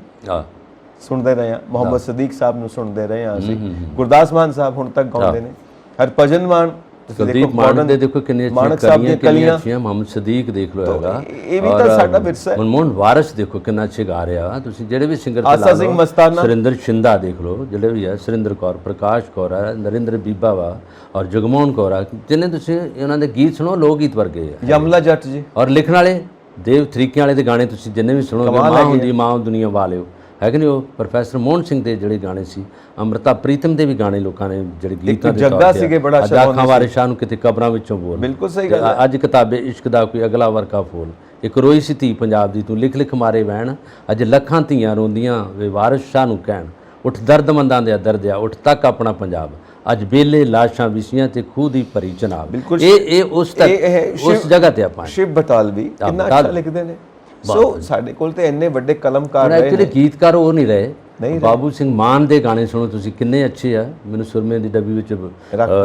ਸੁਣਦੇ ਰਹੇ ਹਾਂ, ਮੁਹੰਮਦ ਸਦੀਕ ਸਾਹਿਬ ਨੂੰ ਸੁਣਦੇ ਰਹੇ ਹਾਂ ਅਸੀਂ, ਗੁਰਦਾਸ ਮਾਨ ਸਾਹਿਬ ਹੁਣ ਤੱਕ ਗਾਉਂਦੇ ਨੇ, ਹਰਭਜਨ ਮਾਨ, ਕੁਲਦੀਪ ਮਾਨ ਦੇ ਦੇਖੋ ਕਿੰਨੇ ਅੱਛੇ ਕਲੀਆਂ ਅੱਛੀਆਂ, ਮੁਹੰਮਦ ਸਦੀਕ ਦੇਖ ਲਓ ਹੈਗਾ, ਇਹ ਵੀ ਤਾਂ ਸਾਡਾ ਵਿਰਸਾ ਹੈ। ਮਨਮੋਹਨ ਵਾਰਿਸ ਦੇਖੋ ਕਿੰਨਾ ਅੱਛੇ ਗਾ ਰਿਹਾ। ਤੁਸੀਂ ਜਿਹੜੇ ਵੀ ਸਿੰਗਰ ਆਸਾ ਸਿੰਘ ਮਸਤਾਨਾ, ਸੁਰਿੰਦਰ ਸ਼ਿੰਦਾ ਦੇਖ ਲਓ, ਜਿਹੜੇ ਵੀ ਹੈ, ਸੁਰਿੰਦਰ ਕੌਰ, ਪ੍ਰਕਾਸ਼ ਕੌਰ ਹੈ, ਨਰਿੰਦਰ ਬੀਬਾ ਵਾ ਔਰ ਜਗਮੋਹਨ ਕੌਰ ਆ, ਜਿੰਨੇ ਤੁਸੀਂ ਉਹਨਾਂ ਦੇ ਗੀਤ ਸੁਣੋ ਲੋਕ ਗੀਤ ਵਰਗੇ ਆ। ਯਮਲਾ ਜੱਟ ਜੀ ਔਰ ਲਿਖਣ ਵਾਲੇ ਦੇਵ ਤਰੀਕੇ ਵਾਲੇ ਦੇ ਗਾਣੇ ਤੁਸੀਂ ਜਿੰਨੇ ਵੀ ਸੁਣੋਗੇ, ਮਾਂ ਹੁੰਦੀ ਮਾਂ ਦੁਨੀਆ ਵਾਲਿਓ ਹੈ ਕਿ ਨਹੀਂ, ਉਹ ਪ੍ਰੋਫੈਸਰ ਮੋਹਨ ਸਿੰਘ ਦੇ ਜਿਹੜੇ ਗਾਣੇ ਸੀ, ਅੰਮ੍ਰਿਤਾ ਪ੍ਰੀਤਮ ਦੇ ਵੀ ਗਾਣੇ ਲੋਕਾਂ ਨੇ ਜਿਹੜੇ ਗੀਤਾਂ ਦੇ ਜੱਗਾ ਸੀਗੇ ਬੜਾ ਅੱਛਾ ਖਾਂ ਵਾਰੇ ਸ਼ਾਹ ਨੂੰ ਕਿਤੇ ਕਬਰਾਂ ਵਿੱਚੋਂ ਬੋਲ। ਬਿਲਕੁਲ ਸਹੀ ਗੱਲ ਹੈ। ਅੱਜ ਕਿਤਾਬੇ ਇਸ਼ਕ ਦਾ ਕੋਈ ਅਗਲਾ ਵਰਕਾ ਫੋਲ, ਇੱਕ ਰੋਈ ਸੀ ਧੀ ਪੰਜਾਬ ਦੀ ਤੂੰ ਲਿਖ ਲਿਖ ਮਾਰੇ ਵਹਿਣ, ਅੱਜ ਲੱਖਾਂ ਧੀਆਂ ਰੋਂਦੀਆਂ ਵੇ ਵਾਰਿਸ ਸ਼ਾਹ ਨੂੰ ਕਹਿਣ, ਉੱਠ ਦਰਦਮੰਦਾਂ ਦੇ ਦਰਦਿਆ ਉੱਠ ਤੱਕ ਆਪਣਾ ਪੰਜਾਬ, ਅੱਜ ਬੇਲੇ ਲਾਸ਼ਾਂ ਵਿਛੀਆਂ ਤੇ ਖੂਹ ਦੀ ਭਰੀ ਚਨਾਬ। ਇਹ ਉਸ ਜਗ੍ਹਾ ਤੇ ਆਪਾਂ ਸ਼ਿਵ ਬਟਾਲਵੀ ਕਿੰਨਾ ਅੱਛਾ ਲਿਖਦੇ ਨੇ। ਸੋ ਸਾਡੇ ਕੋਲ ਤੇ ਇੰਨੇ ਵੱਡੇ ਕਲਮਕਾਰ ਰਹੇ ਨੇ, ਗੀਤਕਾਰ ਉਹ ਨਹੀਂ ਰਹੇ। ਬਾਬੂ ਸਿੰਘ ਮਾਨ ਦੇ ਗਾਣੇ ਸੁਣੋ ਤੁਸੀਂ, ਕਿੰਨੇ ਅੱਛੇ ਆ। ਮੈਨੂੰ ਸੁਰਮੇ ਦੀ ਡੱਬੀ ਵਿੱਚ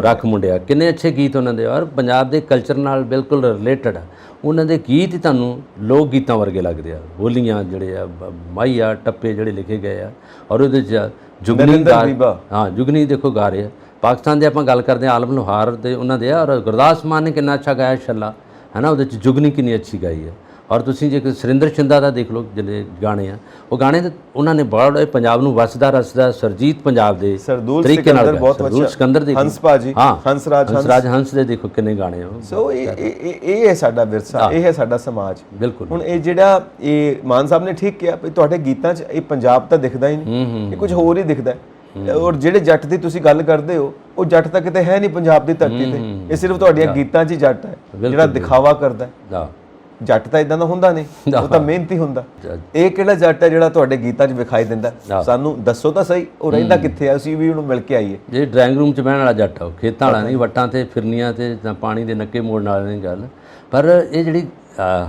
ਰੱਖ ਮੁੰਡਿਆ, ਕਿੰਨੇ ਅੱਛੇ ਗੀਤ ਉਹਨਾਂ ਦੇ ਔਰ ਪੰਜਾਬ ਦੇ ਕਲਚਰ ਨਾਲ ਬਿਲਕੁਲ ਰਿਲੇਟਡ ਆ। ਉਹਨਾਂ ਦੇ ਗੀਤ ਹੀ ਤੁਹਾਨੂੰ ਲੋਕ ਗੀਤਾਂ ਵਰਗੇ ਲੱਗਦੇ ਆ। ਬੋਲੀਆਂ ਜਿਹੜੇ ਆ, ਮਾਈ ਆ, ਟੱਪੇ ਜਿਹੜੇ ਲਿਖੇ ਗਏ ਆ ਔਰ ਉਹਦੇ 'ਚ ਜੁਗਨੀ ਜੁਗਨੀ ਦੇਖੋ ਗਾ ਰਹੇ ਆ। ਪਾਕਿਸਤਾਨ ਦੇ ਆਪਾਂ ਗੱਲ ਕਰਦੇ ਹਾਂ, ਆਲਮ ਲੋਹਾਰ ਦੇ ਉਹਨਾਂ ਦੇ ਔਰ ਗੁਰਦਾਸ ਮਾਨ ਨੇ ਕਿੰਨਾ ਅੱਛਾ ਗਾਇਆ ਛੱਲਾ ਹੈ ਨਾ, ਉਹਦੇ 'ਚ ਜੁਗਨੀ ਕਿੰਨੀ ਅੱਛੀ ਗਾਈ ਹੈ। ਔਰ ਤੁਸੀਂ ਜੇ ਸੁਰਿੰਦਰ ਸ਼ਿੰਦਾ ਦਾ ਦੇਖ ਲਓ ਜਿਹੜੇ ਗਾਣੇ ਆ, ਉਹ ਗਾਣੇ ਤੇ ਉਹਨਾਂ ਨੇ ਬੜਾ ਪੰਜਾਬ ਨੂੰ ਵਸਦਾ ਰਸਦਾ ਸਰਜੀਤ ਪੰਜਾਬ ਦੇ ਤਰੀਕੇ ਨਾਲ ਸਰਦੂਲ ਸਿਕੰਦਰ ਦੇ, ਹੰਸ ਭਾਜੀ, ਹੰਸਰਾਜ ਹੰਸ ਦੇ ਦੇਖੋ ਕਿੰਨੇ ਗਾਣੇ ਆ। ਸੋ ਇਹ ਹੈ ਸਾਡਾ ਵਿਰਸਾ, ਇਹ ਹੈ ਸਾਡਾ ਸਮਾਜ। ਬਿਲਕੁਲ। ਹੁਣ ਇਹ ਜਿਹੜਾ ਇਹ ਮਾਨ ਸਾਹਿਬ ਨੇ ਠੀਕ ਕਿਹਾ ਵੀ ਤੁਹਾਡੇ ਗੀਤਾਂ 'ਚ ਇਹ ਪੰਜਾਬ ਤਾਂ ਦਿਖਦਾ ਹੀ ਨਹੀਂ, ਇਹ ਕੁਝ ਹੋਰ ਹੀ ਦਿਖਦਾ। ਔਰ ਜਿਹੜੇ ਜੱਟ ਦੀ ਤੁਸੀਂ ਗੱਲ ਕਰਦੇ ਹੋ, ਉਹ ਜੱਟ ਤਾਂ ਕਿਤੇ ਹੈ ਨਹੀਂ ਪੰਜਾਬ ਦੀ ਧਰਤੀ ਤੇ, ਇਹ ਸਿਰਫ ਤੁਹਾਡੀਆਂ ਗੀਤਾਂ 'ਚ ਹੀ ਜੱਟ ਹੈ ਜਿਹੜਾ ਦਿਖਾਵਾ ਕਰਦਾ। ਜੱਟ ਤਾਂ ਇਦਾਂ ਦਾ ਹੁੰਦਾ ਨਹੀਂ, ਉਹ ਤਾਂ ਮਿਹਨਤੀ ਹੁੰਦਾ। ਇਹ ਕਿਹੜਾ ਜੱਟ ਹੈ ਜਿਹੜਾ ਤੁਹਾਡੇ ਗੀਤਾਂ 'ਚ ਵਿਖਾਈ ਦਿੰਦਾ? ਸਾਨੂੰ ਦੱਸੋ ਤਾਂ ਸਹੀ, ਉਹ ਰਹਿੰਦਾ ਕਿੱਥੇ ਆ, ਅਸੀਂ ਵੀ ਉਹਨੂੰ ਮਿਲ ਕੇ ਆਈਏ। ਜੇ ਡਰਾਇੰਗ ਰੂਮ 'ਚ ਬਹਿਣ ਵਾਲਾ ਜੱਟ ਆ, ਖੇਤਾਂ ਵਾਲਾ ਨਹੀਂ, ਵੱਟਾਂ ਤੇ ਫਿਰਨੀਆਂ ਤੇ ਜਾਂ ਪਾਣੀ ਦੇ ਨੱਕੇ ਮੋੜਨ ਵਾਲੇ ਨਹੀਂ ਗੱਲ। ਪਰ ਇਹ ਜਿਹੜੀ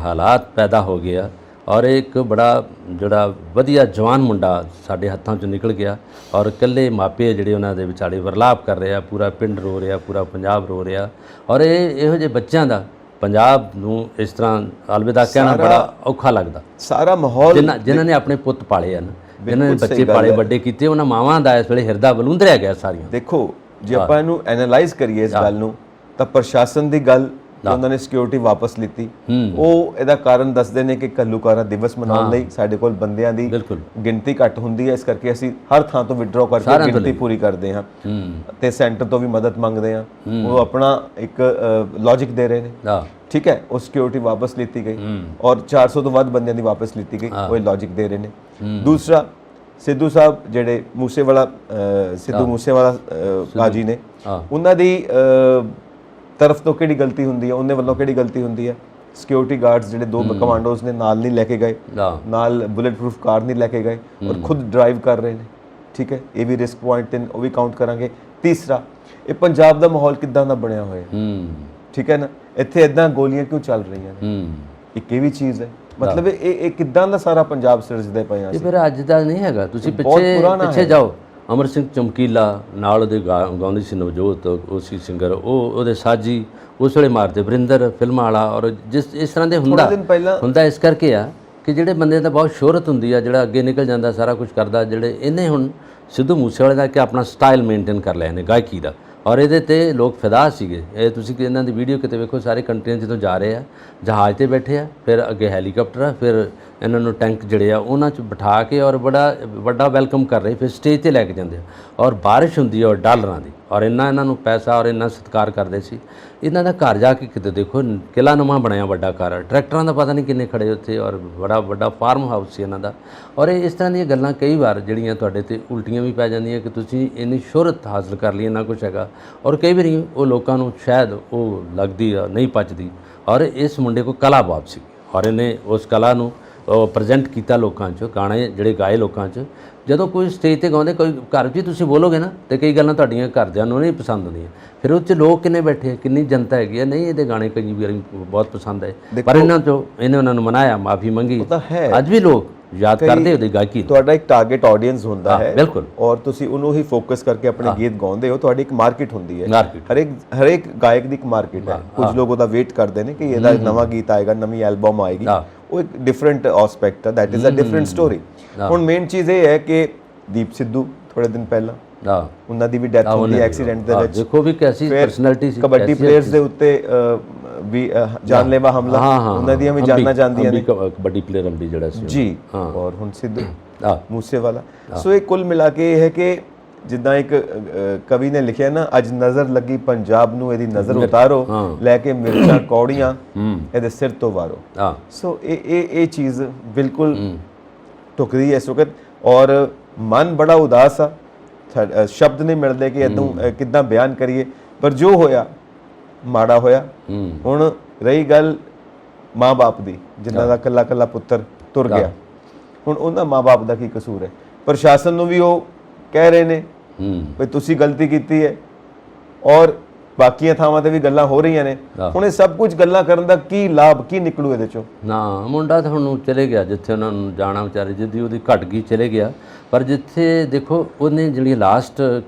ਹਾਲਾਤ ਪੈਦਾ ਹੋ ਗਏ ਆ ਔਰ ਇੱਕ ਬੜਾ ਜਿਹੜਾ ਵਧੀਆ ਜਵਾਨ ਮੁੰਡਾ ਸਾਡੇ ਹੱਥਾਂ 'ਚੋਂ ਨਿਕਲ ਗਿਆ ਔਰ ਇਕੱਲੇ ਮਾਪੇ ਜਿਹੜੇ ਉਹਨਾਂ ਦੇ ਵਿਚਾਲੇ ਵਰਲਾਪ ਕਰ ਰਿਹਾ, ਪੂਰਾ ਪਿੰਡ ਰੋ ਰਿਹਾ, ਪੂਰਾ ਪੰਜਾਬ ਰੋ ਰਿਹਾ। ਔਰ ਇਹੋ ਜਿਹੇ ਬੱਚਿਆਂ ਦਾ ਪੰਜਾਬ ਨੂੰ ਇਸ ਤਰ੍ਹਾਂ ਅਲਵਿਦਾ ਕਹਿਣਾ ਬੜਾ ਔਖਾ ਲੱਗਦਾ। ਸਾਰਾ ਮਾਹੌਲ ਜਿਨ੍ਹਾਂ ਨੇ ਆਪਣੇ ਪੁੱਤ ਪਾਲੇ ਹਨ, ਜਿਨ੍ਹਾਂ ਨੇ ਬੱਚੇ ਪਾਲੇ ਵੱਡੇ ਕੀਤੇ, ਉਹਨਾਂ ਮਾਵਾਂ ਦਾ ਇਸ ਵੇਲੇ ਹਿਰਦਾ ਬਲੂੰਦਰਿਆ ਗਿਆ ਸਾਰੀਆਂ। ਦੇਖੋ ਜੇ ਆਪਾਂ ਇਹਨੂੰ ਐਨਾਲਾਈਜ਼ ਕਰੀਏ ਇਸ ਗੱਲ ਨੂੰ, ਤਾਂ ਪ੍ਰਸ਼ਾਸਨ ਦੀ ਗੱਲ, ਉਹਨਾਂ ਨੇ ਸਿਕਿਉਰਿਟੀ ਵਾਪਸ ਲਿੱਤੀ, ਉਹ ਇਹਦਾ ਕਾਰਨ ਦੱਸਦੇ ਨੇ ਕਿ ਘੱਲੂਘਾਰਾ ਦਿਵਸ ਮਨਾਉਣ ਲਈ ਸਾਡੇ ਕੋਲ ਬੰਦਿਆਂ ਦੀ ਗਿਣਤੀ ਘੱਟ ਹੁੰਦੀ ਹੈ, ਇਸ ਕਰਕੇ ਅਸੀਂ ਹਰ ਥਾਂ ਤੋਂ ਵਿਡਰਾਅ ਕਰਕੇ ਗਿਣਤੀ ਪੂਰੀ ਕਰਦੇ ਹਾਂ ਤੇ ਸੈਂਟਰ ਤੋਂ ਵੀ ਮਦਦ ਮੰਗਦੇ ਹਾਂ। ਉਹ ਆਪਣਾ ਇੱਕ ਲੌਜਿਕ ਦੇ ਰਹੇ ਨੇ, ਠੀਕ ਹੈ। ਉਹ ਸਿਕਿਉਰਿਟੀ ਵਾਪਸ ਲਿੱਤੀ ਗਈ ਔਰ 400 ਤੋਂ ਵੱਧ ਬੰਦਿਆਂ ਦੀ ਵਾਪਸ ਲਿੱਤੀ ਗਈ, ਉਹ ਲੌਜਿਕ ਦੇ ਰਹੇ ਨੇ। ਦੂਸਰਾ, ਸਿੱਧੂ ਸਾਹਿਬ ਜਿਹੜੇ ਸਿੱਧੂ ਮੂਸੇਵਾਲਾ ਕਾਜੀ ਨੇ, ਉਹਨਾਂ ਦੀ ਤਰਫ ਤੋਂ ਕਿਹੜੀ ਗਲਤੀ ਹੁੰਦੀ ਹੈ, ਉਹਨੇ ਵੱਲੋਂ ਕਿਹੜੀ ਗਲਤੀ ਹੁੰਦੀ ਹੈ? ਸਿਕਿਉਰਿਟੀ ਗਾਰਡਸ ਜਿਹੜੇ 2 ਕਮਾਂਡੋਜ਼ ਨੇ ਨਾਲ ਨਹੀਂ ਲੈ ਕੇ ਗਏ, ਨਾਲ ਬੁਲੇਟ ਪ੍ਰੂਫ ਕਾਰ ਨਹੀਂ ਲੈ ਕੇ ਗਏ ਔਰ ਖੁਦ ਡਰਾਈਵ ਕਰ ਰਹੇ ਨੇ, ਠੀਕ ਹੈ। ਇਹ ਵੀ ਰਿਸਕ ਪੁਆਇੰਟ ਤੇ ਉਹ ਵੀ ਕਾਊਂਟ ਕਰਾਂਗੇ। ਤੀਸਰਾ, ਇਹ ਪੰਜਾਬ ਦਾ ਮਾਹੌਲ ਕਿੱਦਾਂ ਦਾ ਬਣਿਆ ਹੋਇਆ, ਠੀਕ ਹੈ ਨਾ। ਇੱਥੇ ਇਦਾਂ ਗੋਲੀਆਂ ਕਿਉਂ ਚੱਲ ਰਹੀਆਂ ਨੇ, ਇੱਕ ਇਹ ਵੀ ਚੀਜ਼ ਹੈ। ਮਤਲਬ ਇਹ ਕਿੱਦਾਂ ਦਾ ਸਾਰਾ ਪੰਜਾਬ ਸਿਰਜਦੇ ਪਏ ਆ। ਇਹ ਫਿਰ ਅੱਜ ਦਾ ਨਹੀਂ ਹੈਗਾ, ਤੁਸੀਂ ਪਿੱਛੇ ਜਾਓ। ਅਮਰ ਸਿੰਘ ਚਮਕੀਲਾ ਨਾਲ ਉਹਦੇ ਗਾਉਂਦੀ ਸੀ ਨਵਜੋਤ, ਉਹ ਸੀ ਸਿੰਗਰ, ਉਹਦੇ ਸਾਜੀ ਉਸ ਵੇਲੇ ਮਾਰਦੇ, ਵਰਿੰਦਰ ਫਿਲਮਾਂ ਵਾਲਾ। ਔਰ ਜਿਸ ਇਸ ਤਰ੍ਹਾਂ ਦੇ ਹੁੰਦਾ ਇਸ ਕਰਕੇ ਆ ਕਿ ਜਿਹੜੇ ਬੰਦੇ ਦਾ ਬਹੁਤ ਸ਼ੋਹਰਤ ਹੁੰਦੀ ਆ, ਜਿਹੜਾ ਅੱਗੇ ਨਿਕਲ ਜਾਂਦਾ, ਸਾਰਾ ਕੁਝ ਕਰਦਾ, ਜਿਹੜੇ ਇਹਨੇ ਹੁਣ ਸਿੱਧੂ ਮੂਸੇਵਾਲੇ ਦਾ ਕਿ ਆਪਣਾ ਸਟਾਈਲ ਮੇਨਟੇਨ ਕਰ ਲਿਆ ਨੇ ਗਾਇਕੀ ਦਾ ਔਰ ਇਹਦੇ ਤੇ ਲੋਕ ਫਿਦਾ ਸੀਗੇ। ਇਹ ਤੁਸੀਂ ਇਹਨਾਂ ਦੀ ਵੀਡੀਓ ਕਿਤੇ ਵੇਖੋ, ਸਾਰੇ ਕੰਟਰੀਆਂ ਜਦੋਂ ਜਾ ਰਹੇ ਆ ਜਹਾਜ਼ ਤੇ ਬੈਠੇ ਆ, ਫਿਰ ਅੱਗੇ ਹੈਲੀਕਾਪਟਰ ਆ, ਫਿਰ ਇਹਨਾਂ ਨੂੰ ਟੈਂਕ ਜਿਹੜੇ ਆ ਉਹਨਾਂ 'ਚ ਬਿਠਾ ਕੇ ਔਰ ਬੜਾ ਵੱਡਾ ਵੈਲਕਮ ਕਰ ਰਹੇ, ਫਿਰ ਸਟੇਜ ਤੇ ਲੈ ਕੇ ਜਾਂਦੇ ਆ ਔਰ ਬਾਰਿਸ਼ ਹੁੰਦੀ ਹੈ ਔਰ ਡਾਲਰਾਂ ਦੀ, ਔਰ ਇਹਨਾਂ ਨੂੰ ਪੈਸਾ ਔਰ ਇੰਨਾ ਸਤਿਕਾਰ ਕਰਦੇ ਸੀ। ਇਹਨਾਂ ਦਾ ਘਰ ਜਾ ਕੇ ਕਿਤੇ ਦੇਖੋ, ਕਿਲ੍ਹਾ ਨਵਾਂ ਬਣਿਆ ਵੱਡਾ ਘਰ, ਟਰੈਕਟਰਾਂ ਦਾ ਪਤਾ ਨਹੀਂ ਕਿੰਨੇ ਖੜੇ ਉੱਥੇ, ਔਰ ਬੜਾ ਵੱਡਾ ਫਾਰਮ ਹਾਊਸ ਸੀ ਇਹਨਾਂ ਦਾ। ਔਰ ਇਸ ਤਰ੍ਹਾਂ ਦੀਆਂ ਗੱਲਾਂ ਕਈ ਵਾਰ ਜਿਹੜੀਆਂ ਤੁਹਾਡੇ ਤੇ ਉਲਟੀਆਂ ਵੀ ਪੈ ਜਾਂਦੀਆਂ ਕਿ ਤੁਸੀਂ ਇੰਨੀ ਸ਼ੋਹਰਤ ਹਾਸਲ ਕਰ ਲਈ, ਇੰਨਾ ਕੁਛ ਹੈਗਾ, ਔਰ ਕਈ ਵਾਰੀ ਉਹ ਲੋਕਾਂ ਨੂੰ ਸ਼ਾਇਦ ਉਹ ਲੱਗਦੀ ਆ ਨਹੀਂ ਪਚਦੀ। ਔਰ ਇਸ ਮੁੰਡੇ ਕੋਲ ਕਲਾ ਬਹੁਤ ਸੀ ਔਰ ਇਹਨੇ ਉਸ ਕਲਾ ਨੂੰ ਪ੍ਰੈਜ਼ੈਂਟ ਕੀਤਾ ਲੋਕਾਂ 'ਚ, ਗਾਣੇ ਜਿਹੜੇ ਗਾਏ ਲੋਕਾਂ 'ਚ। ਜਦੋਂ ਕੋਈ ਸਟੇਜ ਤੇ ਗਾਉਂਦੇ, ਕੋਈ ਘਰ 'ਚ ਤੁਸੀਂ ਬੋਲੋਗੇ ਨਾ ਤੇ ਕਈ ਗੱਲਾਂ ਤੁਹਾਡੀਆਂ ਘਰਦਿਆਂ ਨੂੰ ਨਹੀਂ ਪਸੰਦ ਆਉਂਦੀਆਂ, ਫਿਰ ਉਹ 'ਚ ਲੋਕ ਕਿੰਨੇ ਬੈਠੇ, ਕਿੰਨੀ ਜਨਤਾ ਹੈਗੀ ਆ, ਨਹੀਂ ਇਹਦੇ ਗਾਣੇ ਕਈ ਵਾਰੀ ਬਹੁਤ ਪਸੰਦ ਆਏ, ਪਰ ਇਹਨਾਂ 'ਚੋਂ ਇਹਨੇ ਉਹਨਾਂ ਨੂੰ ਮਨਾਇਆ, ਮਾਫੀ ਮੰਗੀ। ਅੱਜ ਵੀ ਲੋਕ ਯਾਦ ਕਰਦੇ ਉਹਦੀ ਗਾਇਕੀ। ਤੁਹਾਡਾ ਇੱਕ ਟਾਰਗੇਟ ਆਡੀਅנס ਹੁੰਦਾ ਹੈ, ਬਿਲਕੁਲ, ਔਰ ਤੁਸੀਂ ਉਹਨੂੰ ਹੀ ਫੋਕਸ ਕਰਕੇ ਆਪਣੇ ਗੀਤ ਗਾਉਂਦੇ ਹੋ। ਤੁਹਾਡੀ ਇੱਕ ਮਾਰਕੀਟ ਹੁੰਦੀ ਹੈ, ਮਾਰਕੀਟ ਹਰੇਕ ਗਾਇਕ ਦੀ ਇੱਕ ਮਾਰਕੀਟ ਹੈ। ਕੁਝ ਲੋਕ ਉਹਦਾ ਵੇਟ ਕਰਦੇ ਨੇ ਕਿ ਇਹਦਾ ਨਵਾਂ ਗੀਤ ਆਏਗਾ, ਨਵੀਂ ਐਲਬਮ ਆਏਗੀ, ਉਹ ਇੱਕ ਡਿਫਰੈਂਟ ਐਸਪੈਕਟ ਹੈ, that is a different story. ਹੁਣ ਮੇਨ ਚੀਜ਼ ਇਹ ਹੈ ਕਿ ਦੀਪ ਸਿੱਧੂ ਥੋੜੇ ਦਿਨ ਪਹਿਲਾਂ ਉਹਨਾਂ ਦੀ ਵੀ ਡੈਥ ਹੋਈ ਐਕਸੀਡੈਂਟ ਦੇ ਵਿੱਚ। ਦੇਖੋ ਵੀ ਕੈਸੀ ਪਰਸਨੈਲਿਟੀ ਸੀ, ਕਬੱਡੀ ਪਲੇਅਰਸ ਦੇ ਉੱਤੇ ਵੀ ਜਾਨਲੇਵਾ ਹਮਲਾ, ਉਹਨਾਂ ਦੀਆਂ ਵੀ ਜਾਨਾਂ ਜਾਂਦੀਆਂ ਨੇ, ਕਬੱਡੀ ਪਲੇਅਰ ਅੰਬੀ ਜਿਹੜਾ ਸੀ ਜੀ, ਔਰ ਹੁਣ ਸਿੱਧੂ ਮੂਸੇਵਾਲਾ। ਸੋ ਇਹ ਕੁੱਲ ਮਿਲਾ ਕੇ ਇਹ ਹੈ ਕਿ ਜਿੱਦਾਂ ਇੱਕ ਕਵੀ ਨੇ ਲਿਖਿਆ ਨਾ, ਅੱਜ ਨਜ਼ਰ ਲੱਗੀ ਪੰਜਾਬ ਨੂੰ, ਇਹਦੀ ਨਜ਼ਰ ਉਤਾਰੋ, ਲੈ ਕੇ ਮਿਰਚਾਂ ਕੌੜੀਆਂ ਇਹਦੇ ਸਿਰ ਤੋਂ ਵਾਰੋ। ਸੋ ਇਹ ਚੀਜ਼ ਬਿਲਕੁਲ ਟੁਕਦੀ ਹੈ ਇਸ ਵਕਤ, ਔਰ ਮਨ ਬੜਾ ਉਦਾਸ ਆ, ਸ਼ਬਦ ਨਹੀਂ ਮਿਲਦੇ ਕਿ ਇਹਨੂੰ ਕਿੱਦਾਂ ਬਿਆਨ ਕਰੀਏ। ਪਰ ਜੋ ਹੋਇਆ ਮਾੜਾ ਹੋਇਆ। ਹੁਣ ਰਹੀ ਗੱਲ ਮਾਂ-ਬਾਪ ਦੀ, ਜਿਨ੍ਹਾਂ ਦਾ ਕੱਲਾ ਕੱਲਾ ਪੁੱਤਰ ਤੁਰ ਗਿਆ, ਹੁਣ ਉਹਨਾਂ ਮਾਂ-ਬਾਪ ਦਾ ਕੀ ਕਸੂਰ ਹੈ? ਪ੍ਰਸ਼ਾਸਨ ਨੂੰ ਵੀ ਉਹ ਕਹਿ ਰਹੇ ਨੇ ਵੀ ਤੁਸੀਂ ਗਲਤੀ ਕੀਤੀ ਹੈ, ਔਰ ਬਾਕੀਆਂ ਥਾਵਾਂ ਤੇ ਵੀ ਗੱਲਾਂ ਹੋ ਰਹੀਆਂ ਨੇ। ਹੁਣ ਇਹ ਸਭ ਕੁਝ ਗੱਲਾਂ ਕਰਨ ਦਾ ਕੀ ਲਾਭ, ਕੀ ਨਿਕਲੂ ਇਹਦੇ ਚੋਂ? ਨਾ, ਮੁੰਡਾ ਤਾਂ ਹੁਣ ਚਲੇ ਗਿਆ ਜਿੱਥੇ ਉਹਨਾਂ ਨੂੰ ਜਾਣਾ, ਵਿਚਾਰੇ ਜਿੱਦੀ ਉਹਦੀ ਘਟ ਗਈ ਚਲੇ ਗਿਆ। ਪਰ ਜਿੱਥੇ ਦੇਖੋ ਉਹਨੇ ਜਿਹੜੀਆਂ ਲਾਸਟ